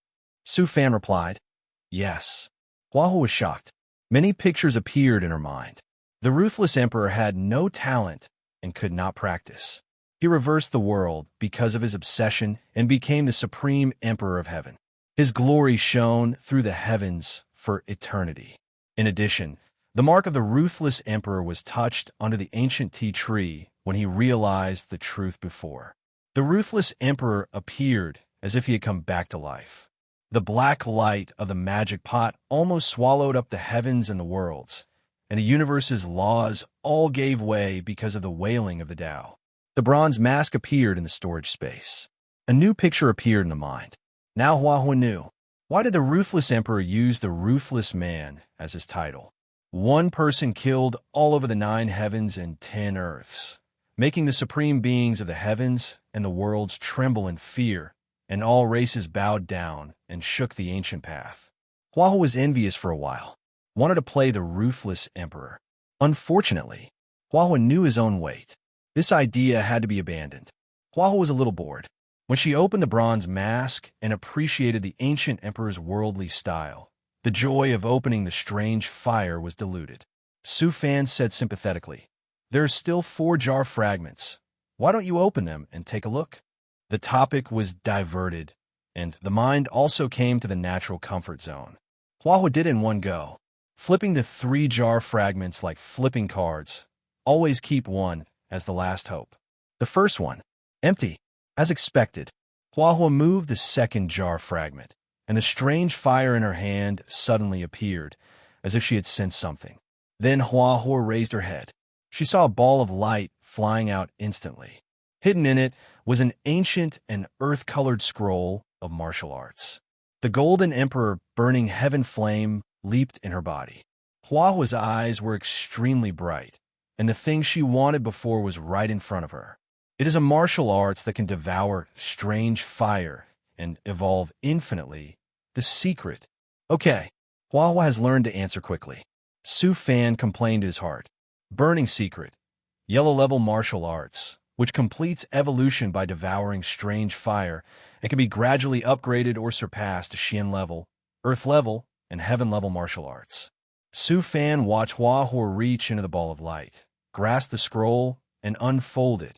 Su Fan replied, "Yes." Hua was shocked. Many pictures appeared in her mind. The ruthless emperor had no talent and could not practice. He reversed the world because of his obsession and became the supreme emperor of heaven. His glory shone through the heavens for eternity. In addition, the mark of the ruthless emperor was touched under the ancient tea tree when he realized the truth before. The ruthless emperor appeared as if he had come back to life. The black light of the magic pot almost swallowed up the heavens and the worlds, and the universe's laws all gave way because of the wailing of the Tao. The bronze mask appeared in the storage space. A new picture appeared in the mind. Now Hua knew. Why did the Ruthless Emperor use the Ruthless Man as his title? One person killed all over the 9 heavens and 10 earths, making the supreme beings of the heavens and the worlds tremble in fear, and all races bowed down and shook the ancient path. Hua was envious for a while, wanted to play the Ruthless Emperor. Unfortunately, Hua knew his own weight. This idea had to be abandoned. Hua was a little bored. When she opened the bronze mask and appreciated the ancient emperor's worldly style, the joy of opening the strange fire was diluted. Su Fan said sympathetically, "There are still 4 jar fragments. Why don't you open them and take a look?" The topic was diverted, and the mind also came to the natural comfort zone. Hua did it in one go, flipping the 3 jar fragments like flipping cards. Always keep one as the last hope. The first one, empty. As expected, Hua moved the second jar fragment, and the strange fire in her hand suddenly appeared, as if she had sensed something. Then Hua raised her head. She saw a ball of light flying out instantly. Hidden in it was an ancient and earth-colored scroll of martial arts. The Golden Emperor burning heaven flame leaped in her body. Hua's eyes were extremely bright, and the thing she wanted before was right in front of her. It is a martial arts that can devour strange fire and evolve infinitely. The secret. Okay, Hua has learned to answer quickly. Su Fan complained to his heart. Burning secret. Yellow level martial arts, which completes evolution by devouring strange fire and can be gradually upgraded or surpassed to Xian level, Earth level, and Heaven level martial arts. Su Fan watched Hua reach into the ball of light, grasp the scroll, and unfold it.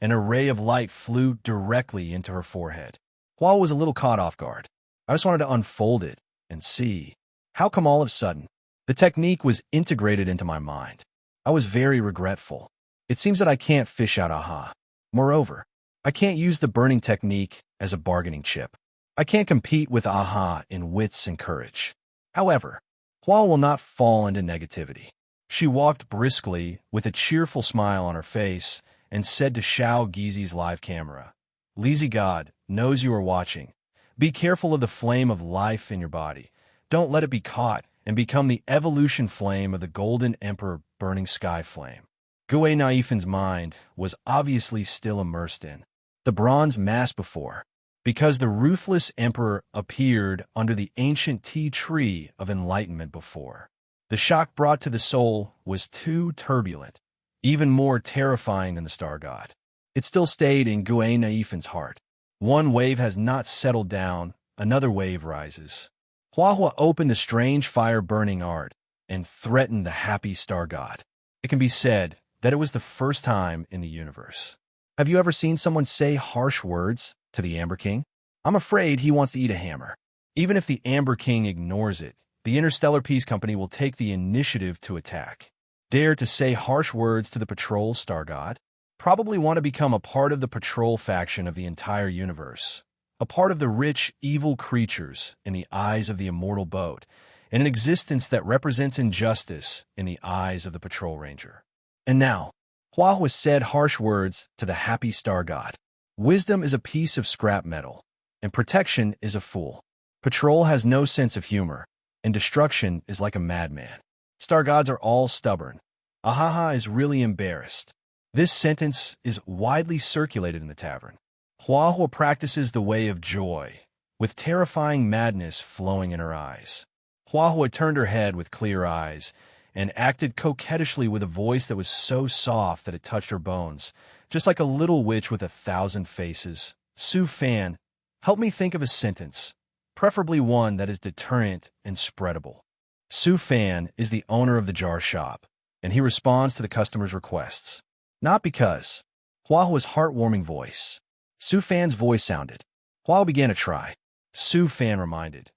An array of light flew directly into her forehead. Hua was a little caught off guard. I just wanted to unfold it and see. How come all of a sudden? The technique was integrated into my mind. I was very regretful. It seems that I can't fish out aha. Moreover, I can't use the burning technique as a bargaining chip. I can't compete with aha in wits and courage. However, Hua will not fall into negativity. She walked briskly with a cheerful smile on her face and said to Shao Gizi's live camera, "Lazy God knows you are watching. Be careful of the flame of life in your body. Don't let it be caught and become the evolution flame of the Golden Emperor burning sky flame." Gui Naifen's mind was obviously still immersed in the bronze mask before, because the Ruthless Emperor appeared under the ancient tea tree of enlightenment before. The shock brought to the soul was too turbulent, even more terrifying than the star god. It still stayed in Gui Naifen's heart. One wave has not settled down, another wave rises. Hua opened the strange fire-burning art and threatened the happy star god. It can be said that it was the first time in the universe. Have you ever seen someone say harsh words to the Amber King? I'm afraid he wants to eat a hammer. Even if the Amber King ignores it, the Interstellar Peace Company will take the initiative to attack. Dare to say harsh words to the patrol star god? Probably want to become a part of the patrol faction of the entire universe. A part of the rich, evil creatures in the eyes of the immortal boat, and an existence that represents injustice in the eyes of the patrol ranger. And now, Hua said harsh words to the happy star god. Wisdom is a piece of scrap metal, and protection is a fool. Patrol has no sense of humor, and destruction is like a madman. Star gods are all stubborn. Ahaha is really embarrassed. This sentence is widely circulated in the tavern. Hua practices the way of joy, with terrifying madness flowing in her eyes. Hua turned her head with clear eyes and acted coquettishly with a voice that was so soft that it touched her bones, just like a little witch with 1,000 faces. Su Fan, help me think of a sentence, preferably one that is deterrent and spreadable. Su Fan is the owner of the jar shop, and he responds to the customer's requests. Not because. Hua's heartwarming voice. Su Fan's voice sounded. Hua began to try. Su Fan reminded.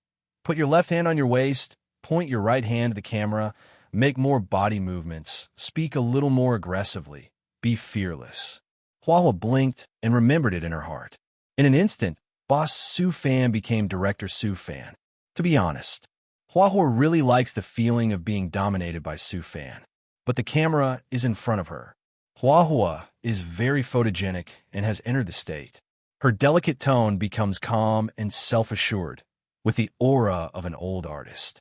Put your left hand on your waist, point your right hand to the camera, make more body movements, speak a little more aggressively, be fearless. Hua blinked and remembered it in her heart. In an instant, Boss Su Fan became Director Su Fan. To be honest, Hua Hua really likes the feeling of being dominated by Su Fan. But the camera is in front of her. Hua Hua is very photogenic and has entered the state. Her delicate tone becomes calm and self-assured, with the aura of an old artist.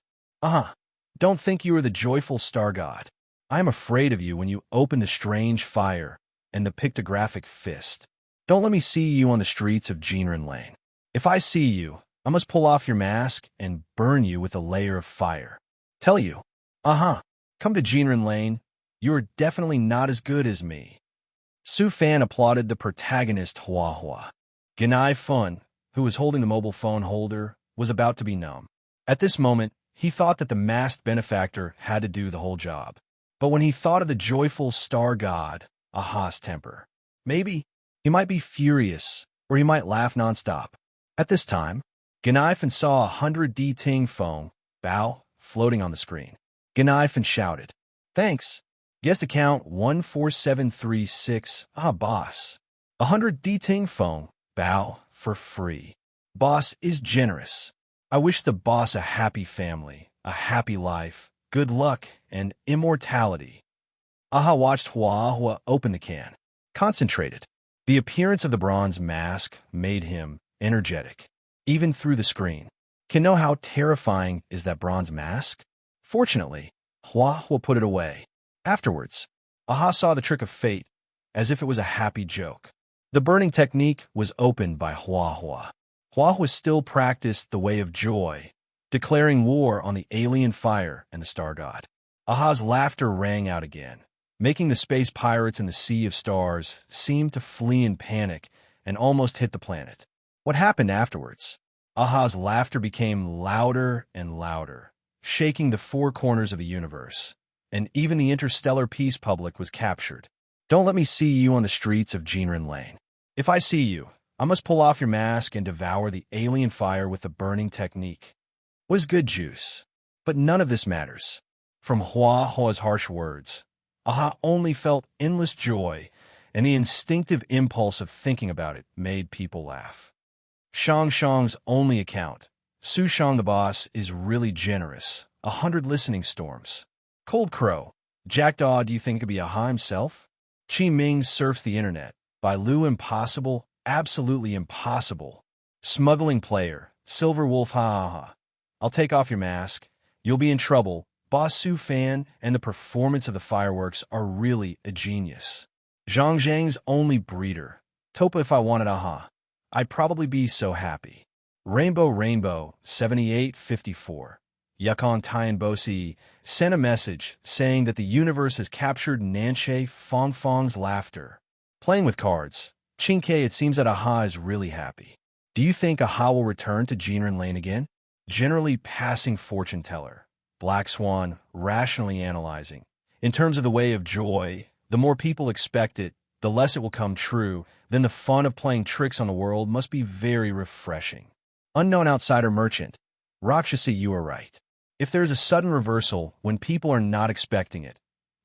Don't think you are the joyful star god. I am afraid of you when you open the strange fire and the pictographic fist. Don't let me see you on the streets of Jinren Lane. If I see you, I must pull off your mask and burn you with a layer of fire. Tell you, come to Jinren Lane. You are definitely not as good as me. Su Fan applauded the protagonist Hua Hua. Ganai Fun, who was holding the mobile phone holder, was about to be numb. At this moment, he thought that the masked benefactor had to do the whole job. But when he thought of the joyful star god, Aha's temper. Maybe he might be furious, or he might laugh nonstop. At this time, Ganai saw 100 D Ting Fong Bao floating on the screen. Ganai shouted, "Thanks. Guest account 14736. Boss. 100 D Ting Fong Bao for free. Boss is generous. I wish the boss a happy family, a happy life, good luck, and immortality." Aha watched Hua Hua open the can. Concentrated. The appearance of the bronze mask made him energetic, even through the screen. Can know how terrifying is that bronze mask? Fortunately, Hua Hua put it away. Afterwards, Aha saw the trick of fate, as if it was a happy joke. The burning technique was opened by Hua Hua. Hua Hua still practiced the way of joy, declaring war on the alien fire and the star god. Aha's laughter rang out again, making the space pirates in the sea of stars seem to flee in panic and almost hit the planet. What happened afterwards? Aha's laughter became louder and louder, shaking the four corners of the universe, and even the interstellar peace public was captured. Don't let me see you on the streets of Jinren Lane. If I see you, I must pull off your mask and devour the alien fire with the burning technique. Was good juice. But none of this matters. From Hua Hua's harsh words, Aha only felt endless joy, and the instinctive impulse of thinking about it made people laugh. Shang Shang's only account. Su Shang the boss is really generous. 100 listening storms. Cold Crow. Jackdaw, do you think it could be Aha himself? Chi Ming surfs the internet. By Lu Impossible, absolutely impossible. Smuggling player. Silver Wolf ha. I'll take off your mask. You'll be in trouble. Boss Su Fan and the performance of the fireworks are really a genius. Zhang Zhang's only breeder. Topa, if I wanted Aha, I'd probably be so happy. Rainbow 7854. Yukon Tian Bosi sent a message saying that the universe has captured Nanshe Fong's laughter. Playing with cards. Chinke, it seems that Aha is really happy. Do you think Aha will return to Jinren Lane again? Generally passing fortune teller. Black Swan, rationally analyzing. In terms of the way of joy, the more people expect it, the less it will come true. Then the fun of playing tricks on the world must be very refreshing. Unknown outsider merchant. Rakshasi, you are right. If there is a sudden reversal when people are not expecting it,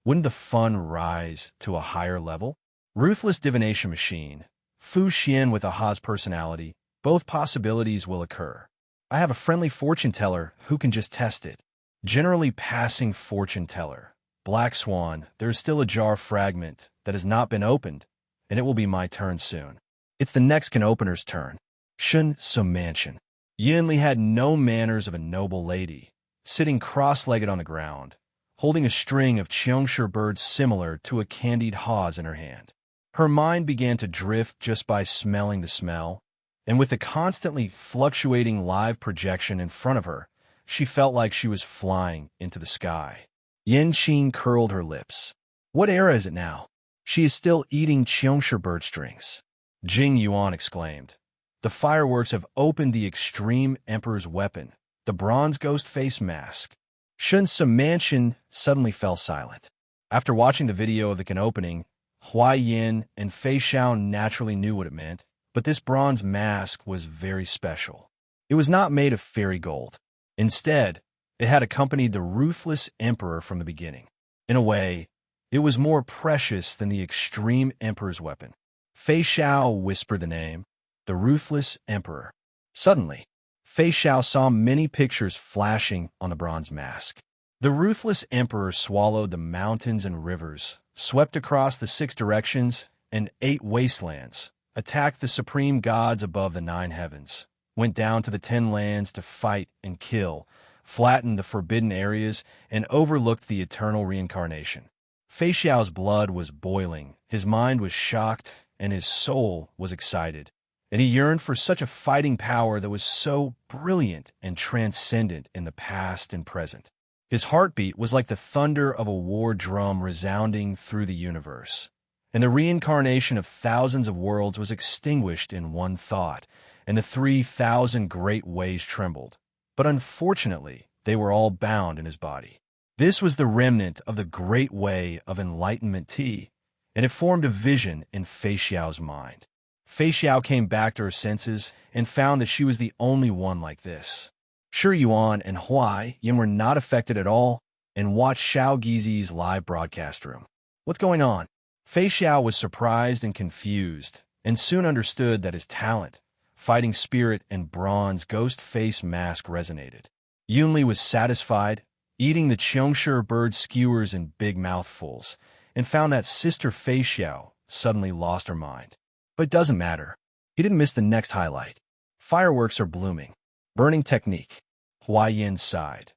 wouldn't the fun rise to a higher level? Ruthless divination machine. Fu Xian with Aha's personality. Both possibilities will occur. I have a friendly fortune teller who can just test it. Generally passing fortune teller. Black Swan, there is still a jar fragment that has not been opened, and it will be my turn soon. It's the next can opener's turn. Shun Sum Mansion. Yinli had no manners of a noble lady, sitting cross-legged on the ground, holding a string of Cheongshire birds similar to a candied hawes in her hand. Her mind began to drift just by smelling the smell, and with the constantly fluctuating live projection in front of her, she felt like she was flying into the sky. Yen Qing curled her lips. What era is it now? She is still eating Cheongshire bird strings. Jing Yuan exclaimed. The fireworks have opened the extreme emperor's weapon, the bronze ghost face mask. Shun Sum Mansion suddenly fell silent. After watching the video of the can opening, Hua Yin and Fei Xiao naturally knew what it meant, but this bronze mask was very special. It was not made of fairy gold. Instead, it had accompanied the ruthless emperor from the beginning. In a way, it was more precious than the extreme emperor's weapon. Fei Xiao whispered the name. the ruthless emperor. Suddenly, Fei Xiao saw many pictures flashing on the bronze mask. The ruthless emperor swallowed the mountains and rivers, swept across the 6 directions and 8 wastelands, attacked the supreme gods above the 9 heavens, went down to the 10 lands to fight and kill, flattened the forbidden areas, and overlooked the eternal reincarnation. Fei Xiao's blood was boiling, his mind was shocked, and his soul was excited. And he yearned for such a fighting power that was so brilliant and transcendent in the past and present. His heartbeat was like the thunder of a war drum resounding through the universe. And the reincarnation of thousands of worlds was extinguished in one thought, and the 3,000 great ways trembled. But unfortunately, they were all bound in his body. This was the remnant of the great way of enlightenment tea, and it formed a vision in Fei Xiao's mind. Fei Xiao came back to her senses and found that she was the only one like this. Shi Yuan and Huai Yin were not affected at all and watched Xiao Gizi's live broadcast room. What's going on? Fei Xiao was surprised and confused, and soon understood that his talent, fighting spirit, and bronze ghost face mask resonated. Yunli was satisfied, eating the Qiongshi bird skewers in big mouthfuls, and found that Sister Fei Xiao suddenly lost her mind. But it doesn't matter. He didn't miss the next highlight. Fireworks are blooming. Burning technique. Huai Yin sighed.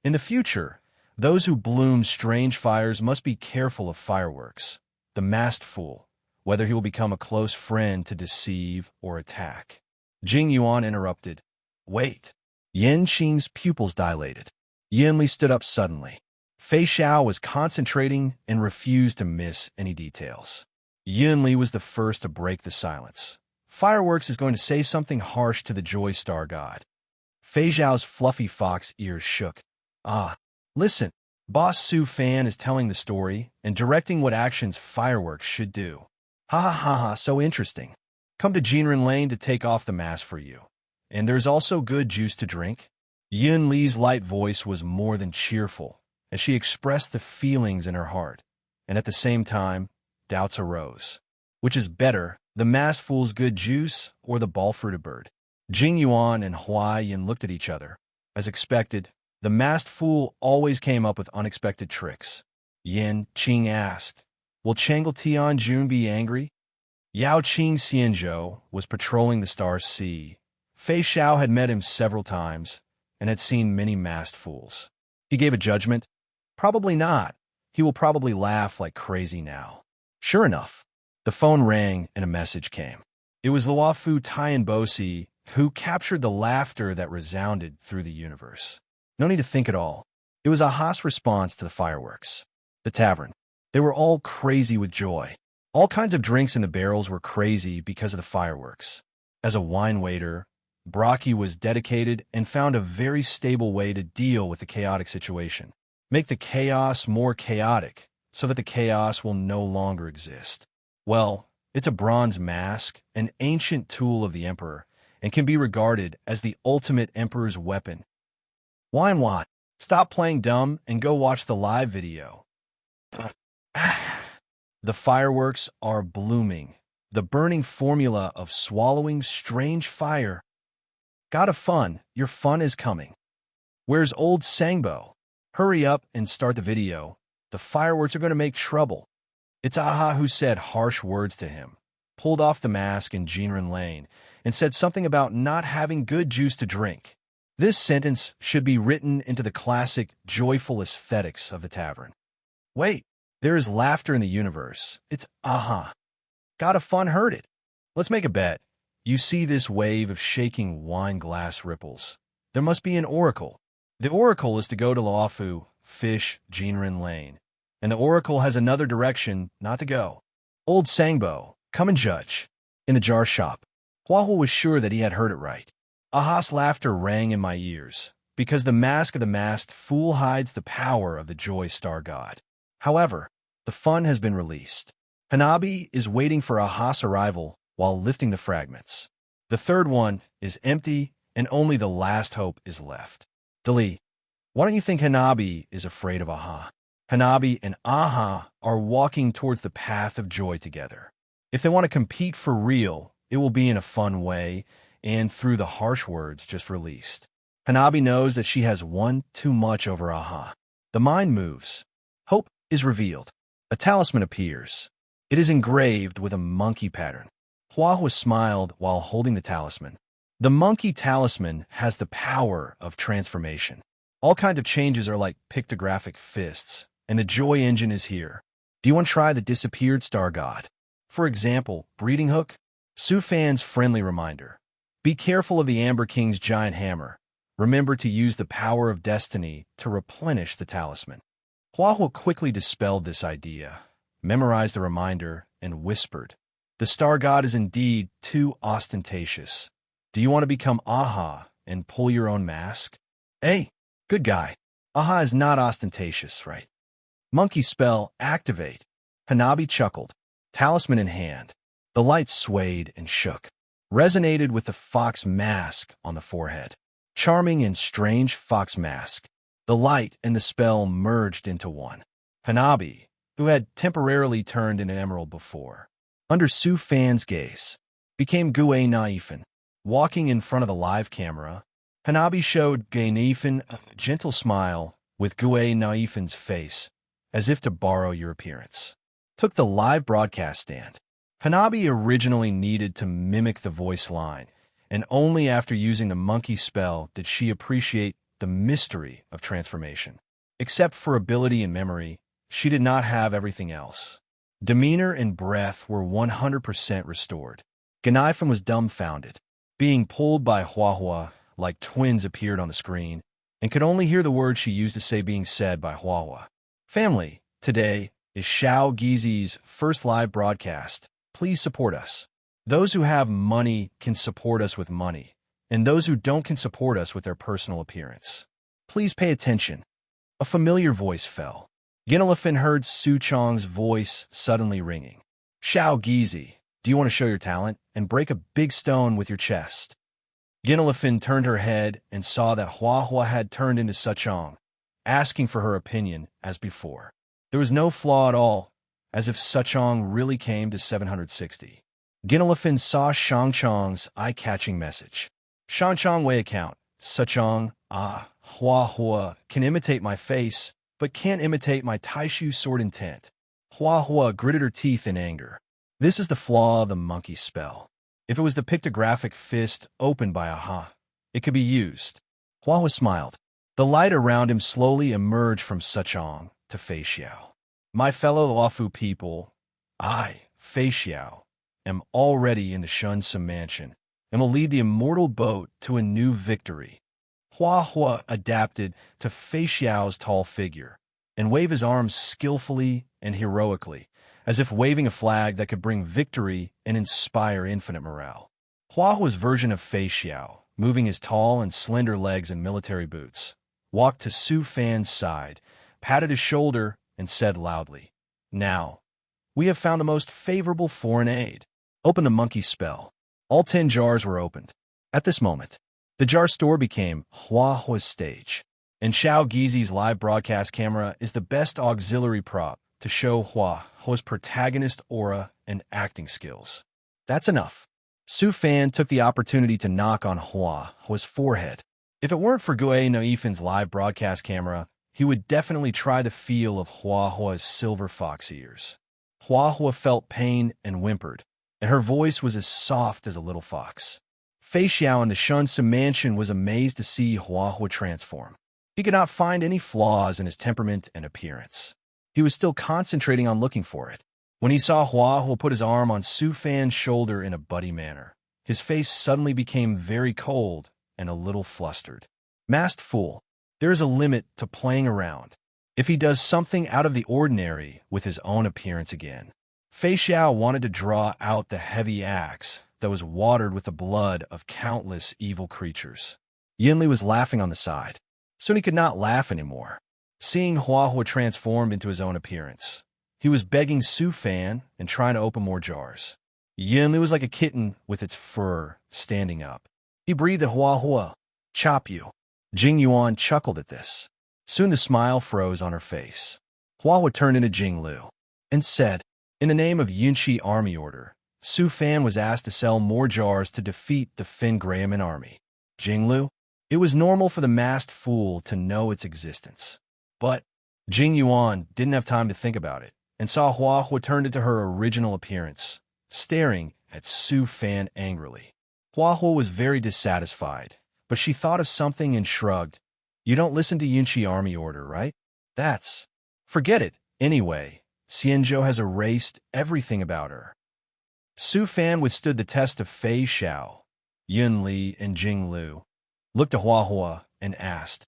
In the future, those who bloom strange fires must be careful of fireworks. The masked fool, whether he will become a close friend to deceive or attack. Jing Yuan interrupted. Wait. Yin Qing's pupils dilated. Yinli stood up suddenly. Fei Xiao was concentrating and refused to miss any details. Yunli was the first to break the silence. Fireworks is going to say something harsh to the Joy Star God. Fei Xiao's fluffy fox ears shook. Ah, listen. Boss Su Fan is telling the story and directing what actions fireworks should do. Ha ha ha ha, so interesting. Come to Jinren Lane to take off the mask for you. And there's also good juice to drink. Yun Li's light voice was more than cheerful as she expressed the feelings in her heart, and at the same time, doubts arose. Which is better, the masked fool's good juice or the ball-fruited bird? Jing Yuan and Huai Yin looked at each other. As expected, the masked fool always came up with unexpected tricks. Yin Qing asked, will Changle Tianjun be angry? Yao Qing Xianzhou was patrolling the Star Sea. Fei Xiao had met him several times and had seen many masked fools. He gave a judgment. Probably not. He will probably laugh like crazy now. Sure enough, the phone rang and a message came. It was Luofu Tianbosi who captured the laughter that resounded through the universe. No need to think at all. It was Aha's response to the fireworks. The tavern. They were all crazy with joy. All kinds of drinks in the barrels were crazy because of the fireworks. As a wine waiter, Brockie was dedicated and found a very stable way to deal with the chaotic situation. Make the chaos more chaotic so that the chaos will no longer exist. Well, it's a bronze mask, an ancient tool of the emperor, and can be regarded as the ultimate emperor's weapon. Wine Wat, stop playing dumb and go watch the live video. The fireworks are blooming. The burning formula of swallowing strange fire. Gotta fun, your fun is coming. Where's old Sangbo? Hurry up and start the video. The fireworks are going to make trouble. It's Aha who said harsh words to him, pulled off the mask in Jinren Lane, and said something about not having good juice to drink. This sentence should be written into the classic, joyful aesthetics of the tavern. Wait, there is laughter in the universe. It's Aha. Gotta fun heard it. Let's make a bet. You see this wave of shaking wine glass ripples. There must be an oracle. The oracle is to go to Luofu, Fish, Jinren Lane. And the oracle has another direction not to go. Old Sangbo, come and judge. In the jar shop. Huahua was sure that he had heard it right. Aha's laughter rang in my ears, because the mask of the masked fool hides the power of the Joy Star God. However, the fun has been released. Hanabi is waiting for Aha's arrival while lifting the fragments. The third one is empty, and only the last hope is left. Dali, why don't you think Hanabi is afraid of Aha? Hanabi and Aha are walking towards the path of joy together. If they want to compete for real, it will be in a fun way and through the harsh words just released. Hanabi knows that she has one too much over Aha. The mind moves. Hope is revealed. A talisman appears. It is engraved with a monkey pattern. Huahua smiled while holding the talisman. The monkey talisman has the power of transformation. All kinds of changes are like pictographic fists, and the joy engine is here. Do you want to try the disappeared star god? For example, breeding hook? Su Fan's friendly reminder. Be careful of the Amber King's giant hammer. Remember to use the power of destiny to replenish the talisman. Huahua quickly dispelled this idea, memorized the reminder, and whispered, "The star god is indeed too ostentatious. Do you want to become Aha and pull your own mask?" Hey, good guy. Aha is not ostentatious, right? Monkey spell, activate. Hanabi chuckled, talisman in hand. The light swayed and shook, resonated with the fox mask on the forehead. Charming and strange fox mask. The light and the spell merged into one. Hanabi, who had temporarily turned into emerald before, under Su Fan's gaze, became Gue Naifan. Walking in front of the live camera, Hanabi showed Gue Naifan a gentle smile with Gue Naifan's face, as if to borrow your appearance. Took the live broadcast stand. Hanabi originally needed to mimic the voice line, and only after using the monkey spell did she appreciate the mystery of transformation. Except for ability and memory, she did not have everything else. Demeanor and breath were 100% restored. Ganaifan was dumbfounded, being pulled by Huahua like twins appeared on the screen, and could only hear the words she used to say being said by Huahua. Family, today is Xiao Gizi's first live broadcast. Please support us. Those who have money can support us with money, and those who don't can support us with their personal appearance. Please pay attention. A familiar voice fell. Ginelifin heard Su Chong's voice suddenly ringing. Xiao Gizi, do you want to show your talent and break a big stone with your chest? Ginelifin turned her head and saw that Huahua had turned into Suchong, asking for her opinion as before. There was no flaw at all, as if Suchong really came to 760. Ginelifin saw Shangchong's eye-catching message. Shangchong Wei account. Suchong, Huahua can imitate my face, but can't imitate my Taishu sword intent. Huahua gritted her teeth in anger. This is the flaw of the monkey spell. If it was the pictographic fist opened by Aha, it could be used. Huahua smiled. The light around him slowly emerged from Suchong to Fei Xiao. My fellow Luofu people, I, Fei Xiao, am already in the Shunsum mansion and will lead the immortal boat to a new victory. Huahua adapted to Fei Xiao's tall figure and waved his arms skillfully and heroically, as if waving a flag that could bring victory and inspire infinite morale. Huahua's version of Fei Xiao, moving his tall and slender legs in military boots, walked to Su Fan's side, patted his shoulder, and said loudly, "Now, we have found the most favorable foreign aid. Open the monkey spell." All 10 jars were opened. At this moment, the jar store became Huahua's stage, and Xiao Gizi's live broadcast camera is the best auxiliary prop to show Huahua's protagonist aura and acting skills. That's enough. Su Fan took the opportunity to knock on Huahua's forehead. If it weren't for Gue Naifan's live broadcast camera, he would definitely try the feel of Huahua's silver fox ears. Huahua felt pain and whimpered, and her voice was as soft as a little fox. Fei Xiao in the Shunsum mansion was amazed to see Huahua transform. He could not find any flaws in his temperament and appearance. He was still concentrating on looking for it. When he saw Huahua put his arm on Su Fan's shoulder in a buddy manner, his face suddenly became very cold and a little flustered. Masked fool, there is a limit to playing around. If he does something out of the ordinary with his own appearance again. Fei Xiao wanted to draw out the heavy axe that was watered with the blood of countless evil creatures. Yinli was laughing on the side. Soon he could not laugh anymore. Seeing Huahua transformed into his own appearance, he was begging Su Fan and trying to open more jars. Yinli was like a kitten with its fur standing up. He breathed at Huahua. "Chop you." Jing Yuan chuckled at this. Soon the smile froze on her face. Huahua turned into Jing Lu and said, "In the name of Yunqi Army Order, Su Fan was asked to sell more jars to defeat the Fin Graham army. Jinglu? It was normal for the masked fool to know its existence. But Jing Yuan didn't have time to think about it, and saw Hua Hua turned into her original appearance, staring at Su Fan angrily. Hua Hua was very dissatisfied, but she thought of something and shrugged. You don't listen to Yunqi army order, right? Forget it. Anyway, Xianzhou has erased everything about her. Su Fan withstood the test of Fei Xiao, Yun Li, and Jing Lu, looked at Hua Hua and asked,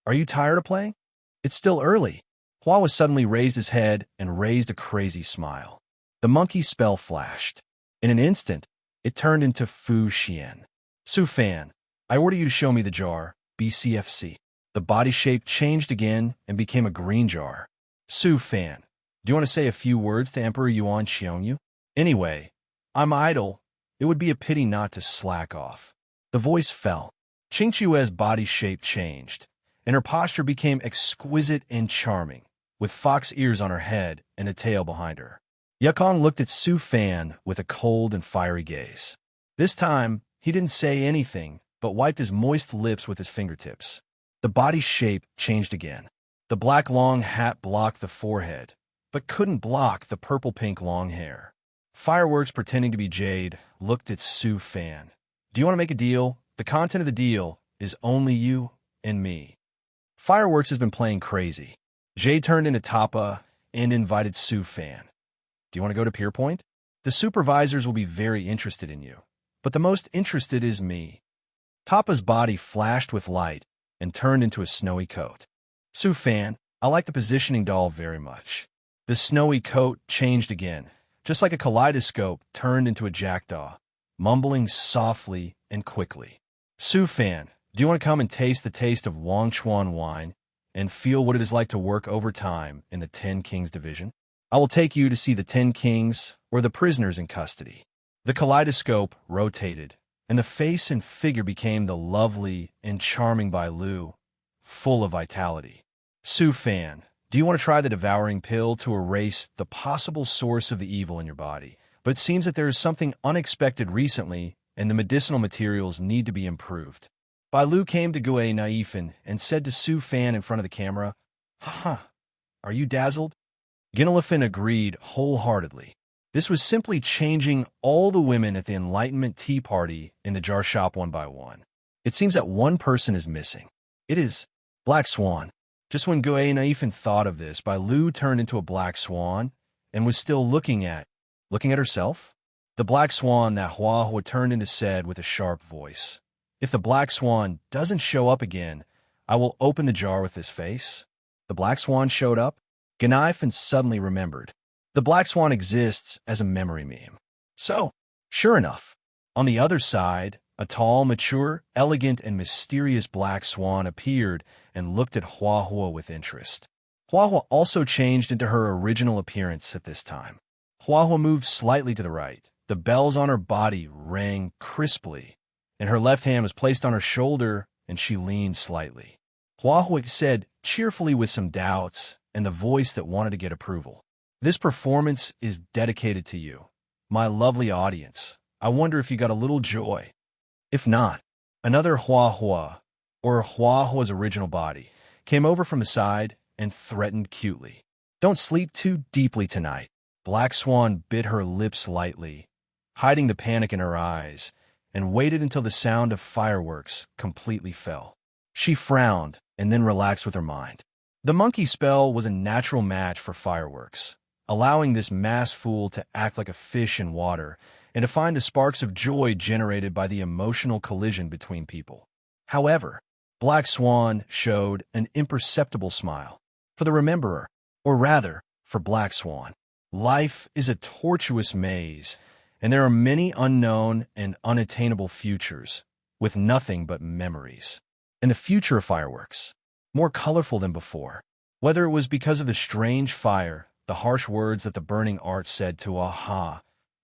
Are you tired of playing? It's still early. Hua Hua suddenly raised his head and raised a crazy smile. The monkey spell flashed. In an instant, it turned into Fu Xian. Su Fan, I order you to show me the jar, BCFC. The body shape changed again and became a green jar. Su Fan, do you want to say a few words to Emperor Yuan Xiongyu? Anyway, I'm idle. It would be a pity not to slack off. The voice fell. Qingchue's body shape changed, and her posture became exquisite and charming, with fox ears on her head and a tail behind her. Yukong looked at Su Fan with a cold and fiery gaze. This time, he didn't say anything, but wiped his moist lips with his fingertips. The body shape changed again. The black long hat blocked the forehead, but couldn't block the purple-pink long hair. Fireworks, pretending to be Jade, looked at Su Fan. Do you want to make a deal? The content of the deal is only you and me. Fireworks has been playing crazy. Jade turned into Tapa and invited Su Fan. Do you want to go to Pier Point? The supervisors will be very interested in you, but the most interested is me. Tapa's body flashed with light and turned into a snowy coat. Su Fan, I like the positioning doll very much. The snowy coat changed again, just like a kaleidoscope turned into a jackdaw, mumbling softly and quickly. Su Fan, do you want to come and taste the taste of Wangchuan wine and feel what it is like to work overtime in the 10 Kings division? I will take you to see the 10 Kings or the prisoners in custody. The kaleidoscope rotated, and the face and figure became the lovely and charming Bai Lu, full of vitality. Su Fan, do you want to try the devouring pill to erase the possible source of the evil in your body? But it seems that there is something unexpected recently, and the medicinal materials need to be improved. Bai Lu came to Gue Naifan and said to Su Fan in front of the camera, Haha, are you dazzled? Ginelifan agreed wholeheartedly. This was simply changing all the women at the Enlightenment Tea Party in the jar shop one by one. It seems that one person is missing. It is Black Swan. Just when Gue Naifan thought of this, Bai Lu turned into a black swan and was still looking at herself? The black swan that Hua Hua turned into said with a sharp voice, If the black swan doesn't show up again, I will open the jar with his face. The black swan showed up. Ganaifan suddenly remembered. The black swan exists as a memory meme. So, sure enough, on the other side, a tall, mature, elegant, and mysterious black swan appeared and looked at Hua Hua with interest. Hua Hua also changed into her original appearance at this time. Hua Hua moved slightly to the right. The bells on her body rang crisply, and her left hand was placed on her shoulder, and she leaned slightly. Hua Hua said cheerfully with some doubts and the voice that wanted to get approval, This performance is dedicated to you, my lovely audience. I wonder if you got a little joy. If not, another Hua Hua, or Hua Hua's original body, came over from the side and threatened cutely. Don't sleep too deeply tonight. Black Swan bit her lips lightly, hiding the panic in her eyes, and waited until the sound of fireworks completely fell. She frowned and then relaxed with her mind. The monkey spell was a natural match for fireworks, allowing this mass fool to act like a fish in water and to find the sparks of joy generated by the emotional collision between people. However, Black Swan showed an imperceptible smile. For the rememberer, or rather, for Black Swan, life is a tortuous maze, and there are many unknown and unattainable futures, with nothing but memories. And the future of fireworks, more colorful than before. Whether it was because of the strange fire, the harsh words that the burning art said to Aha,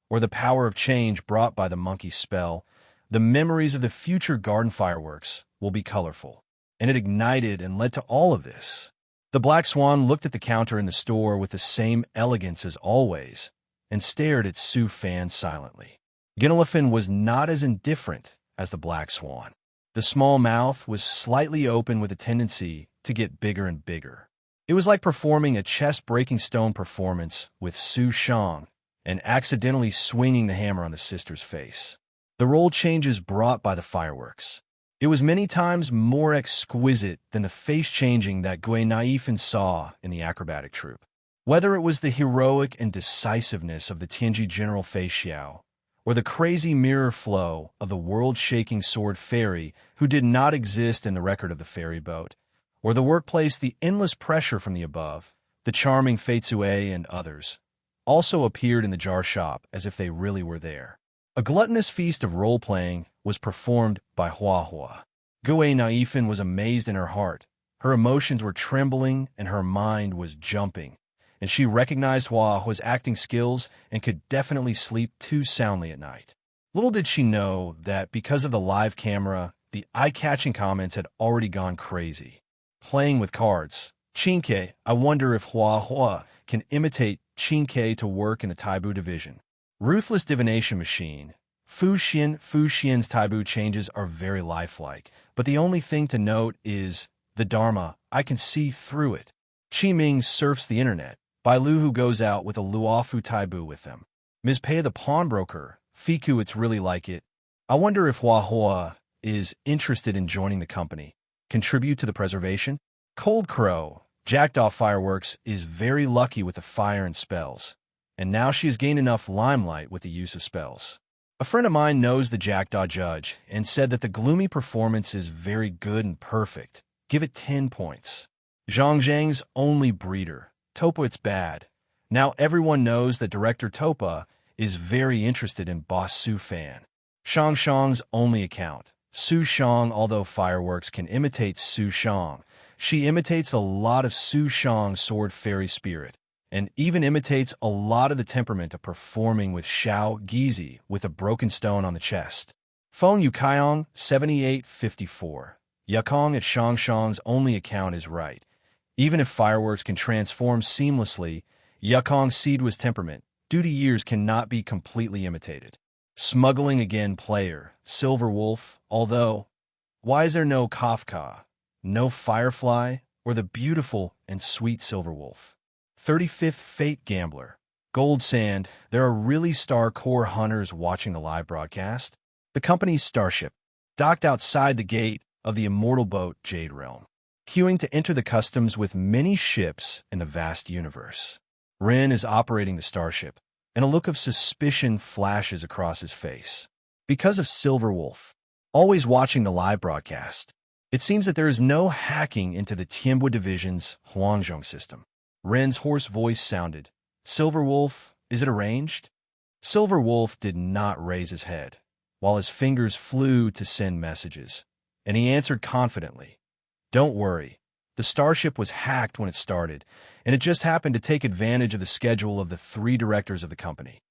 or the power of change brought by the monkey spell, the memories of the future garden fireworks will be colorful. And it ignited and led to all of this. The Black Swan looked at the counter in the store with the same elegance as always, and stared at Su Fan silently. Ginelifin was not as indifferent as the Black Swan. The small mouth was slightly open with a tendency to get bigger and bigger. It was like performing a chest-breaking stone performance with Su Shang and accidentally swinging the hammer on the sister's face. The role changes brought by the fireworks. It was many times more exquisite than the face-changing that Gui Naifan saw in the acrobatic troupe. Whether it was the heroic and decisiveness of the Tianji General Fei Xiao, or the crazy mirror flow of the world-shaking sword fairy who did not exist in the record of the ferry boat, or the workplace, the endless pressure from the above, the charming Fei Tsue and others, also appeared in the jar shop as if they really were there. A gluttonous feast of role-playing was performed by Hua Hua. Gui Naifan was amazed in her heart. Her emotions were trembling and her mind was jumping, and she recognized Hua Hua's acting skills and could definitely sleep too soundly at night. Little did she know that because of the live camera, the eye-catching comments had already gone crazy. Playing with cards. Qinke, I wonder if Hua Hua can imitate Qinke to work in the Taibu division. Ruthless divination machine. Fu Xian's Taibu changes are very lifelike, but the only thing to note is the Dharma. I can see through it. Qi Ming surfs the internet. Bai Lu who goes out with a Luofu Taibu with them. Ms. Pei the pawnbroker. Fiku, it's really like it. I wonder if Hua Hua is interested in joining the company. Contribute to the preservation? Cold Crow. Jackdaw Fireworks is very lucky with the fire and spells, and now she has gained enough limelight with the use of spells. A friend of mine knows the Jackdaw judge and said that the gloomy performance is very good and perfect. Give it 10 points. Zhang Zhang's only breeder. Topa, it's bad. Now everyone knows that director Topa is very interested in boss Su Fan. Shang Shang's only account. Su Shang, although fireworks can imitate Su Shang, she imitates a lot of Su Shang's sword fairy spirit, and even imitates a lot of the temperament of performing with Xiao Gizi with a broken stone on the chest. Feng Yukaiong, 7854. Yukong at Shang Shang's only account is right. Even if fireworks can transform seamlessly, Yukong's seed was temperament. Duty years cannot be completely imitated. Smuggling again player, Silver Wolf, although, why is there no Kafka, no Firefly, or the beautiful and sweet Silver Wolf? 35th Fate Gambler. Gold Sand, there are really Star Core hunters watching the live broadcast. The company's starship, docked outside the gate of the immortal boat Jade Realm, queuing to enter the customs with many ships in the vast universe. Ren is operating the starship, and a look of suspicion flashes across his face. Because of Silver Wolf, always watching the live broadcast, it seems that there is no hacking into the Tianbu Division's Huangzhong system. Ren's hoarse voice sounded. Silver Wolf, is it arranged? Silver Wolf did not raise his head, while his fingers flew to send messages, and he answered confidently. Don't worry. The starship was hacked when it started, and it just happened to take advantage of the schedule of the 3 directors of the company.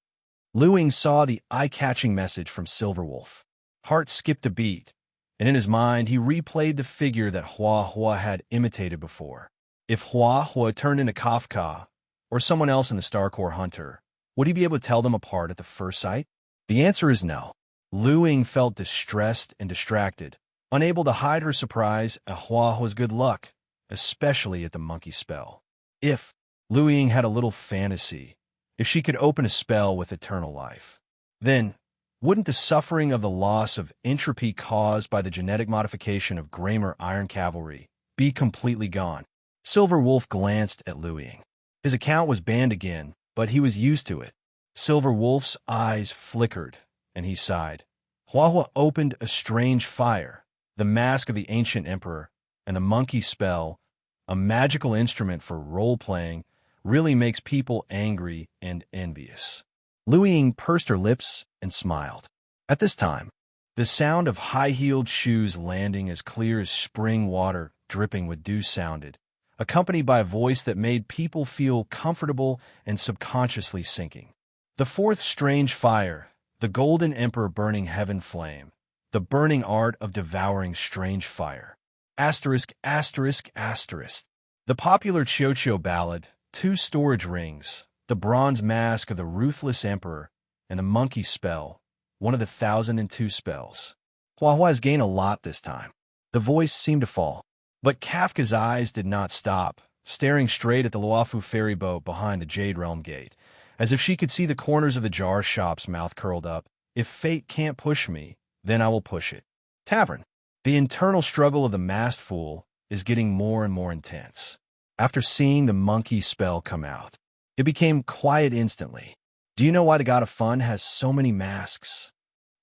Lu Ying saw the eye-catching message from Silver Wolf. Heart skipped a beat, and in his mind he replayed the figure that Hua Hua had imitated before. If Hua Hua turned into Kafka, or someone else in the Star Core Hunter, would he be able to tell them apart at the first sight? The answer is no. Lu Ying felt distressed and distracted, unable to hide her surprise at Hua Hua's good luck, especially at the monkey spell. If Lu Ying had a little fantasy, if she could open a spell with eternal life, then wouldn't the suffering of the loss of entropy caused by the genetic modification of Grammar Iron Cavalry be completely gone? Silver Wolf glanced at Lu Ying. His account was banned again, but he was used to it. Silver Wolf's eyes flickered, and he sighed. Hua Hua opened a strange fire. The mask of the ancient emperor and the monkey spell, a magical instrument for role-playing, really makes people angry and envious. Lu Ying pursed her lips and smiled. At this time, the sound of high-heeled shoes landing as clear as spring water dripping with dew sounded, accompanied by a voice that made people feel comfortable and subconsciously sinking. The 4th strange fire, the golden emperor burning heaven flame, the burning art of devouring strange fire. Asterisk, asterisk, asterisk. The popular Chocho ballad, 2 storage rings, the the bronze mask of the ruthless emperor, and the monkey spell, one of the 1,002 spells. Hua Hua has gained a lot this time. The voice seemed to fall. But Kafka's eyes did not stop, staring straight at the Luofu ferry boat behind the Jade Realm Gate, as if she could see the corners of the jar shop's mouth curled up. If fate can't push me, then I will push it. Tavern. The internal struggle of the masked fool is getting more and more intense. After seeing the monkey spell come out, it became quiet instantly. Do you know why the god of fun has so many masks?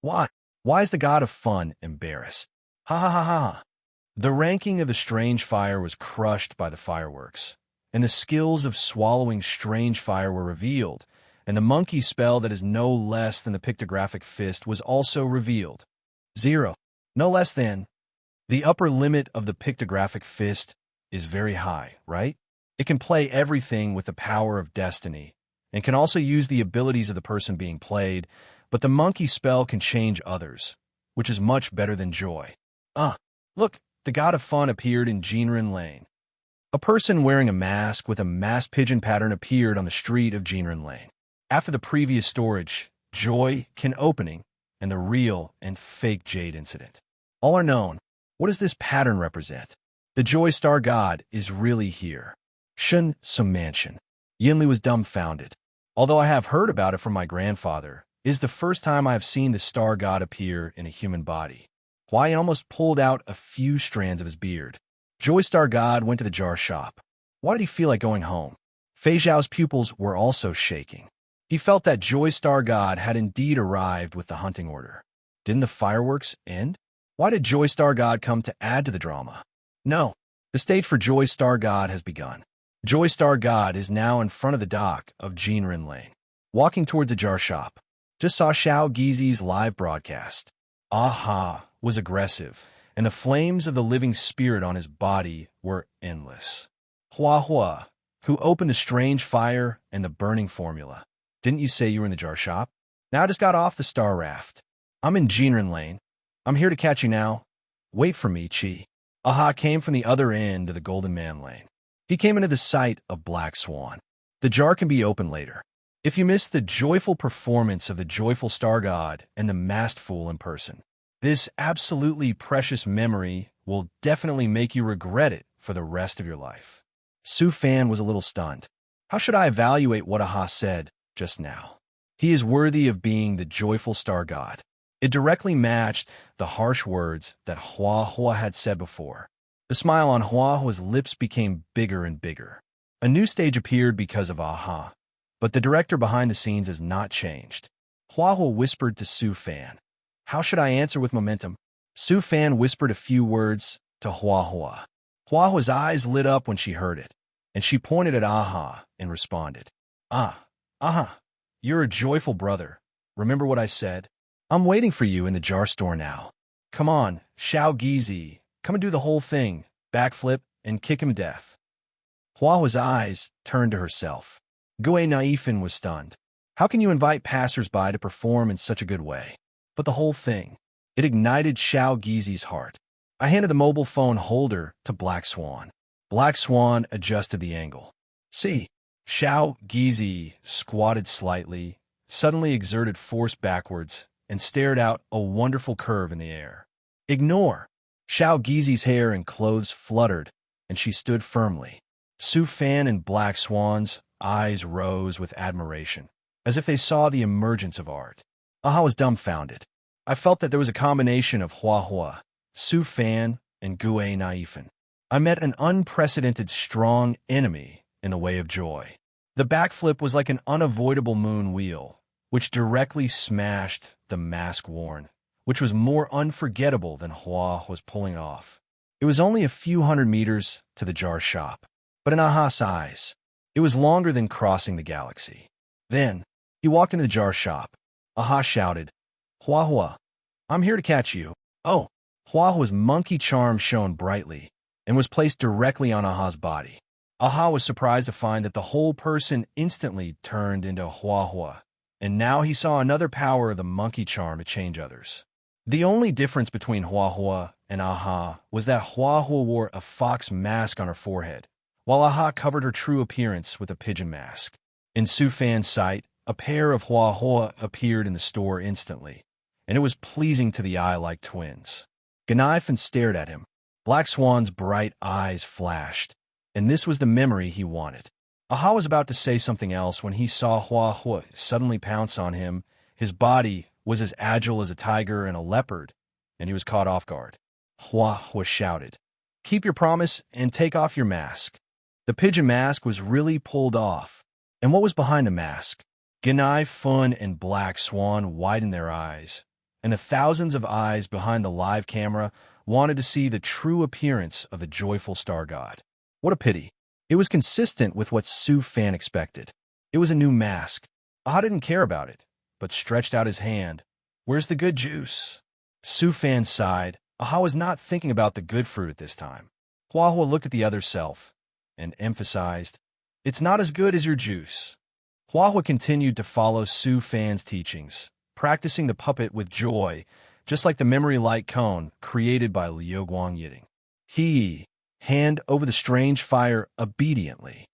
Why? Why is the god of fun embarrassed? Ha ha ha ha. The ranking of the strange fire was crushed by the fireworks, and the skills of swallowing strange fire were revealed, and the monkey spell that is no less than the pictographic fist was also revealed. 0. No less than. The upper limit of the pictographic fist is very high, right? It can play everything with the power of destiny, and can also use the abilities of the person being played, but the monkey spell can change others, which is much better than joy. Look, the god of fun appeared in Jinren Lane. A person wearing a mask with a masked pigeon pattern appeared on the street of Jinren Lane. After the previous storage, joy, can opening, and the real and fake jade incident. All are known. What does this pattern represent? The Joy Star God is really here. Shun some mansion. Yinli was dumbfounded. Although I have heard about it from my grandfather, it is the first time I have seen the Star God appear in a human body. Huai almost pulled out a few strands of his beard. Joy Star God went to the jar shop. Why did he feel like going home? Fei Zhao's pupils were also shaking. He felt that Joy Star God had indeed arrived with the hunting order. Didn't the fireworks end? Why did Joy Star God come to add to the drama? No, the stage for Joy Star God has begun. Joy Star God is now in front of the dock of Jinren Lane, walking towards the jar shop. Just saw Xiao Gizi's live broadcast. Aha was aggressive, and the flames of the living spirit on his body were endless. Hua Hua, who opened the strange fire and the burning formula. Didn't you say you were in the jar shop? Now I just got off the star raft. I'm in Jinren Lane. I'm here to catch you now. Wait for me, Chi. Aha came from the other end of the Golden Man Lane. He came into the sight of Black Swan. The jar can be opened later. If you missed the joyful performance of the joyful star god and the masked fool in person, this absolutely precious memory will definitely make you regret it for the rest of your life. Su Fan was a little stunned. How should I evaluate what Aha said just now? He is worthy of being the joyful star god. It directly matched the harsh words that Hua Hua had said before. The smile on Hua Hua's lips became bigger and bigger. A new stage appeared because of Aha, but the director behind the scenes has not changed. Hua Hua whispered to Su Fan. How should I answer with momentum? Su Fan whispered a few words to Hua Hua. Hua Hua's eyes lit up when she heard it, and she pointed at Aha and responded. Aha, you're a joyful brother. Remember what I said? I'm waiting for you in the jar store now. Come on, Xiao Gizi, come and do the whole thing, backflip, and kick him to death. Hua Hua's eyes turned to herself. Gue Naifin was stunned. How can you invite passers-by to perform in such a good way? But the whole thing, it ignited Xiao Gizi's heart. I handed the mobile phone holder to Black Swan. Black Swan adjusted the angle. See, Xiao Gizi squatted slightly, suddenly exerted force backwards, and stared out a wonderful curve in the air. Ignore! Xiao Gizi's hair and clothes fluttered, and she stood firmly. Su Fan and Black Swan's eyes rose with admiration, as if they saw the emergence of art. Aha was dumbfounded. I felt that there was a combination of Hua Hua, Su Fan, and Gue Naifin. I met an unprecedented strong enemy in the way of joy. The backflip was like an unavoidable moon wheel, which directly smashed the mask worn, which was more unforgettable than Hua was pulling off. It was only a few hundred meters to the jar shop, but in Aha's eyes, it was longer than crossing the galaxy. Then, he walked into the jar shop. Aha shouted, Hua Hua, I'm here to catch you. Oh, Hua Hua's monkey charm shone brightly and was placed directly on Aha's body. Aha was surprised to find that the whole person instantly turned into Hua Hua, and now he saw another power of the monkey charm to change others. The only difference between Hua Hua and Aha was that Hua Hua wore a fox mask on her forehead, while Aha covered her true appearance with a pigeon mask. In Su Fan's sight, a pair of Hua Hua appeared in the store instantly, and it was pleasing to the eye like twins. Ganifan stared at him. Black Swan's bright eyes flashed, and this was the memory he wanted. Aha was about to say something else when he saw Hua Hua suddenly pounce on him. His body was as agile as a tiger and a leopard, and he was caught off guard. Hua Hua shouted, "Keep your promise and take off your mask." The pigeon mask was really pulled off. And what was behind the mask? Ganifan and Black Swan widened their eyes, and the thousands of eyes behind the live camera wanted to see the true appearance of the joyful star god. What a pity. It was consistent with what Su Fan expected. It was a new mask. Aha didn't care about it, but stretched out his hand. "Where's the good juice?" Su Fan sighed. Aha was not thinking about the good fruit at this time. Hua Hua looked at the other self and emphasized, "It's not as good as your juice." Hua Hua continued to follow Su Fan's teachings, practicing the puppet with joy, just like the memory light cone created by Liu Guang Yiting. He, hand over the strange fire obediently.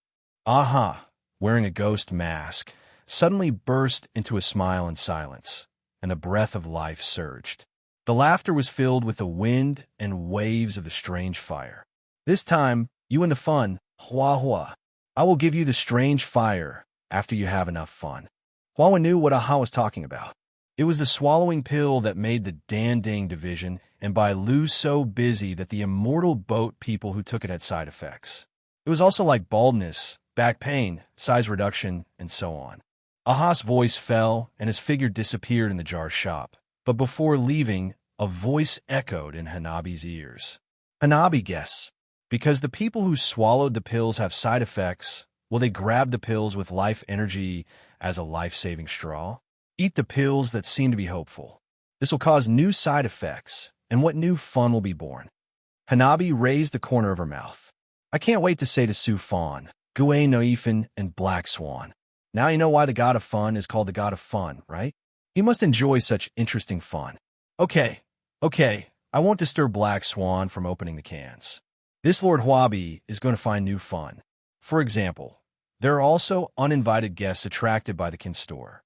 Aha, wearing a ghost mask, suddenly burst into a smile in silence, and the breath of life surged. The laughter was filled with the wind and waves of the strange fire. "This time, you and the fun, Hua Hua. I will give you the strange fire after you have enough fun." Hua Hua knew what Aha was talking about. It was the swallowing pill that made the Danding division, and by Lu so busy that the immortal boat people who took it had side effects. It was also like baldness, back pain, size reduction, and so on. Aha's voice fell, and his figure disappeared in the jar shop. But before leaving, a voice echoed in Hanabi's ears. "Hanabi, guess. Because the people who swallowed the pills have side effects, will they grab the pills with life energy as a life-saving straw? Eat the pills that seem to be hopeful. This will cause new side effects, and what new fun will be born?" Hanabi raised the corner of her mouth. "I can't wait to say to Su Fan, Gui Noifan, and Black Swan. Now you know why the god of fun is called the god of fun, right? You must enjoy such interesting fun." Okay, I won't disturb Black Swan from opening the cans. This Lord Huabi is going to find new fun. For example, there are also uninvited guests attracted by the kin store.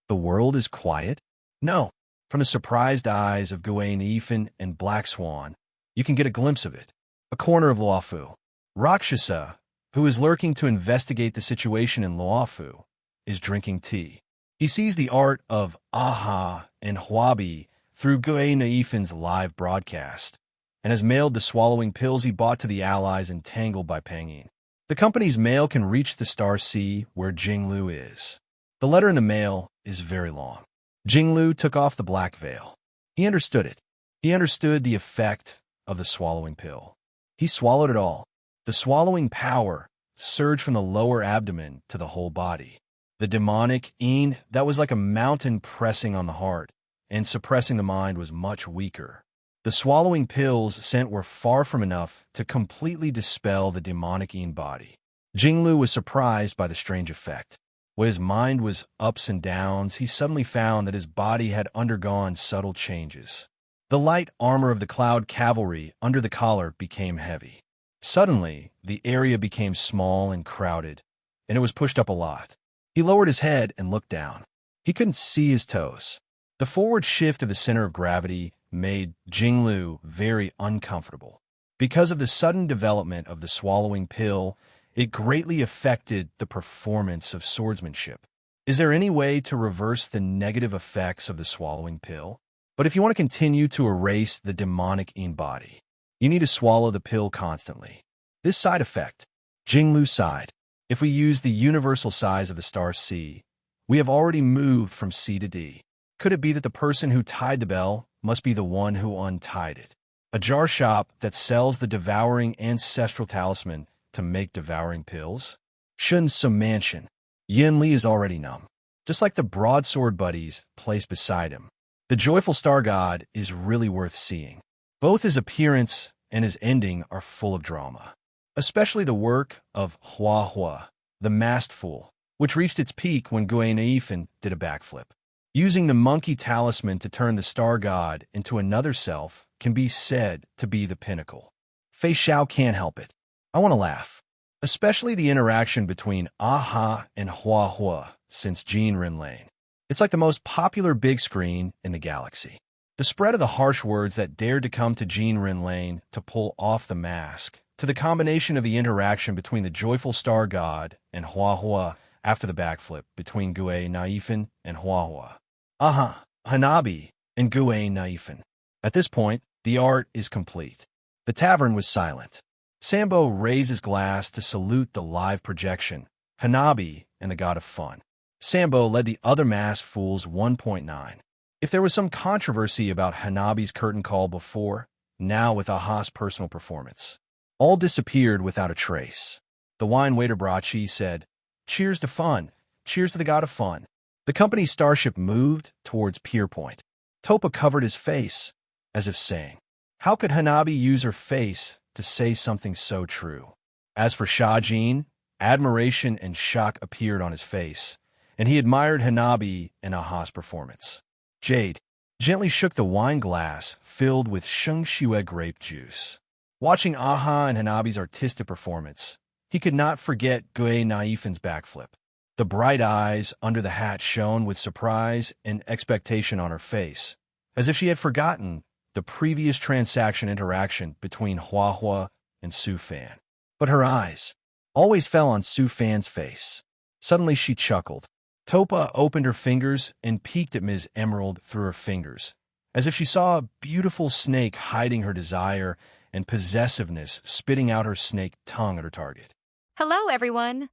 The world is quiet? No. From the surprised eyes of Gui Noifan and Black Swan, you can get a glimpse of it. A corner of Luofu. Rakshasa, who is lurking to investigate the situation in Luofu, is drinking tea. He sees the art of Aha and Huabi through Gui Naifan's live broadcast, and has mailed the swallowing pills he bought to the allies entangled by Pangyin. The company's mail can reach the Star Sea where Jinglu is. The letter in the mail is very long. Jinglu took off the black veil. He understood it. He understood the effect of the swallowing pill. He swallowed it all. The swallowing power surged from the lower abdomen to the whole body. The demonic yin that was like a mountain pressing on the heart and suppressing the mind was much weaker. The swallowing pills sent were far from enough to completely dispel the demonic yin body. Jinglu was surprised by the strange effect. When his mind was ups and downs, he suddenly found that his body had undergone subtle changes. The light armor of the cloud cavalry under the collar became heavy. Suddenly, the area became small and crowded, and it was pushed up a lot. He lowered his head and looked down. He couldn't see his toes. The forward shift of the center of gravity made Jinglu very uncomfortable. Because of the sudden development of the swallowing pill, it greatly affected the performance of swordsmanship. Is there any way to reverse the negative effects of the swallowing pill? But if you want to continue to erase the demonic yin body, you need to swallow the pill constantly. This side effect, Jinglu sighed. If we use the universal size of the star C, we have already moved from C to D. Could it be that the person who tied the bell must be the one who untied it? A jar shop that sells the devouring ancestral talisman to make devouring pills? Shun's mansion. Yin Li is already numb. Just like the broadsword buddies placed beside him, the joyful star god is really worth seeing. Both his appearance and his ending are full of drama. Especially the work of Hua Hua, the masked fool, which reached its peak when Gui Naifan did a backflip. Using the monkey talisman to turn the star god into another self can be said to be the pinnacle. Fei Xiao can't help it. I want to laugh. especially the interaction between Aha and Hua Hua since Jean Rin Lane. It's like the most popular big screen in the galaxy. The spread of the harsh words that dared to come to Jean Rin Lane to pull off the mask, to the combination of the interaction between the joyful star god and Hua Hua after the backflip between Gue Naifin and Hua Hua. Aha, Hanabi and Gue Naifin. At this point, the art is complete. The tavern was silent. Sambo raised his glass to salute the live projection, Hanabi and the god of fun. Sambo led the other masked fools 1.9. If there was some controversy about Hanabi's curtain call before, now with Aha's personal performance, all disappeared without a trace. The wine waiter Brachi said, "Cheers to fun. Cheers to the god of fun." The company's starship moved towards Pier Point. Topa covered his face, as if saying, how could Hanabi use her face to say something so true? As for Shajin, admiration and shock appeared on his face, and he admired Hanabi and Aha's performance. Jade gently shook the wine glass filled with Sheng Shue grape juice. Watching Aha and Hanabi's artistic performance, he could not forget Gue Naifin's backflip. The bright eyes under the hat shone with surprise and expectation on her face, as if she had forgotten the previous transaction interaction between Hua Hua and Su Fan. But her eyes always fell on Su Fan's face. Suddenly she chuckled. Topa opened her fingers and peeked at Ms. Emerald through her fingers, as if she saw a beautiful snake hiding her desire and possessiveness, spitting out her snake tongue at her target. Hello, everyone.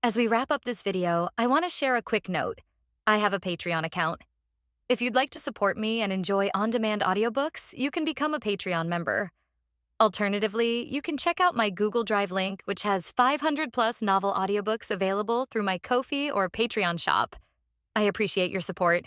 As we wrap up this video, I want to share a quick note. I have a Patreon account. If you'd like to support me and enjoy on-demand audiobooks, you can become a Patreon member. Alternatively, you can check out my Google Drive link, which has 500-plus novel audiobooks available through my Ko-fi or Patreon shop. I appreciate your support.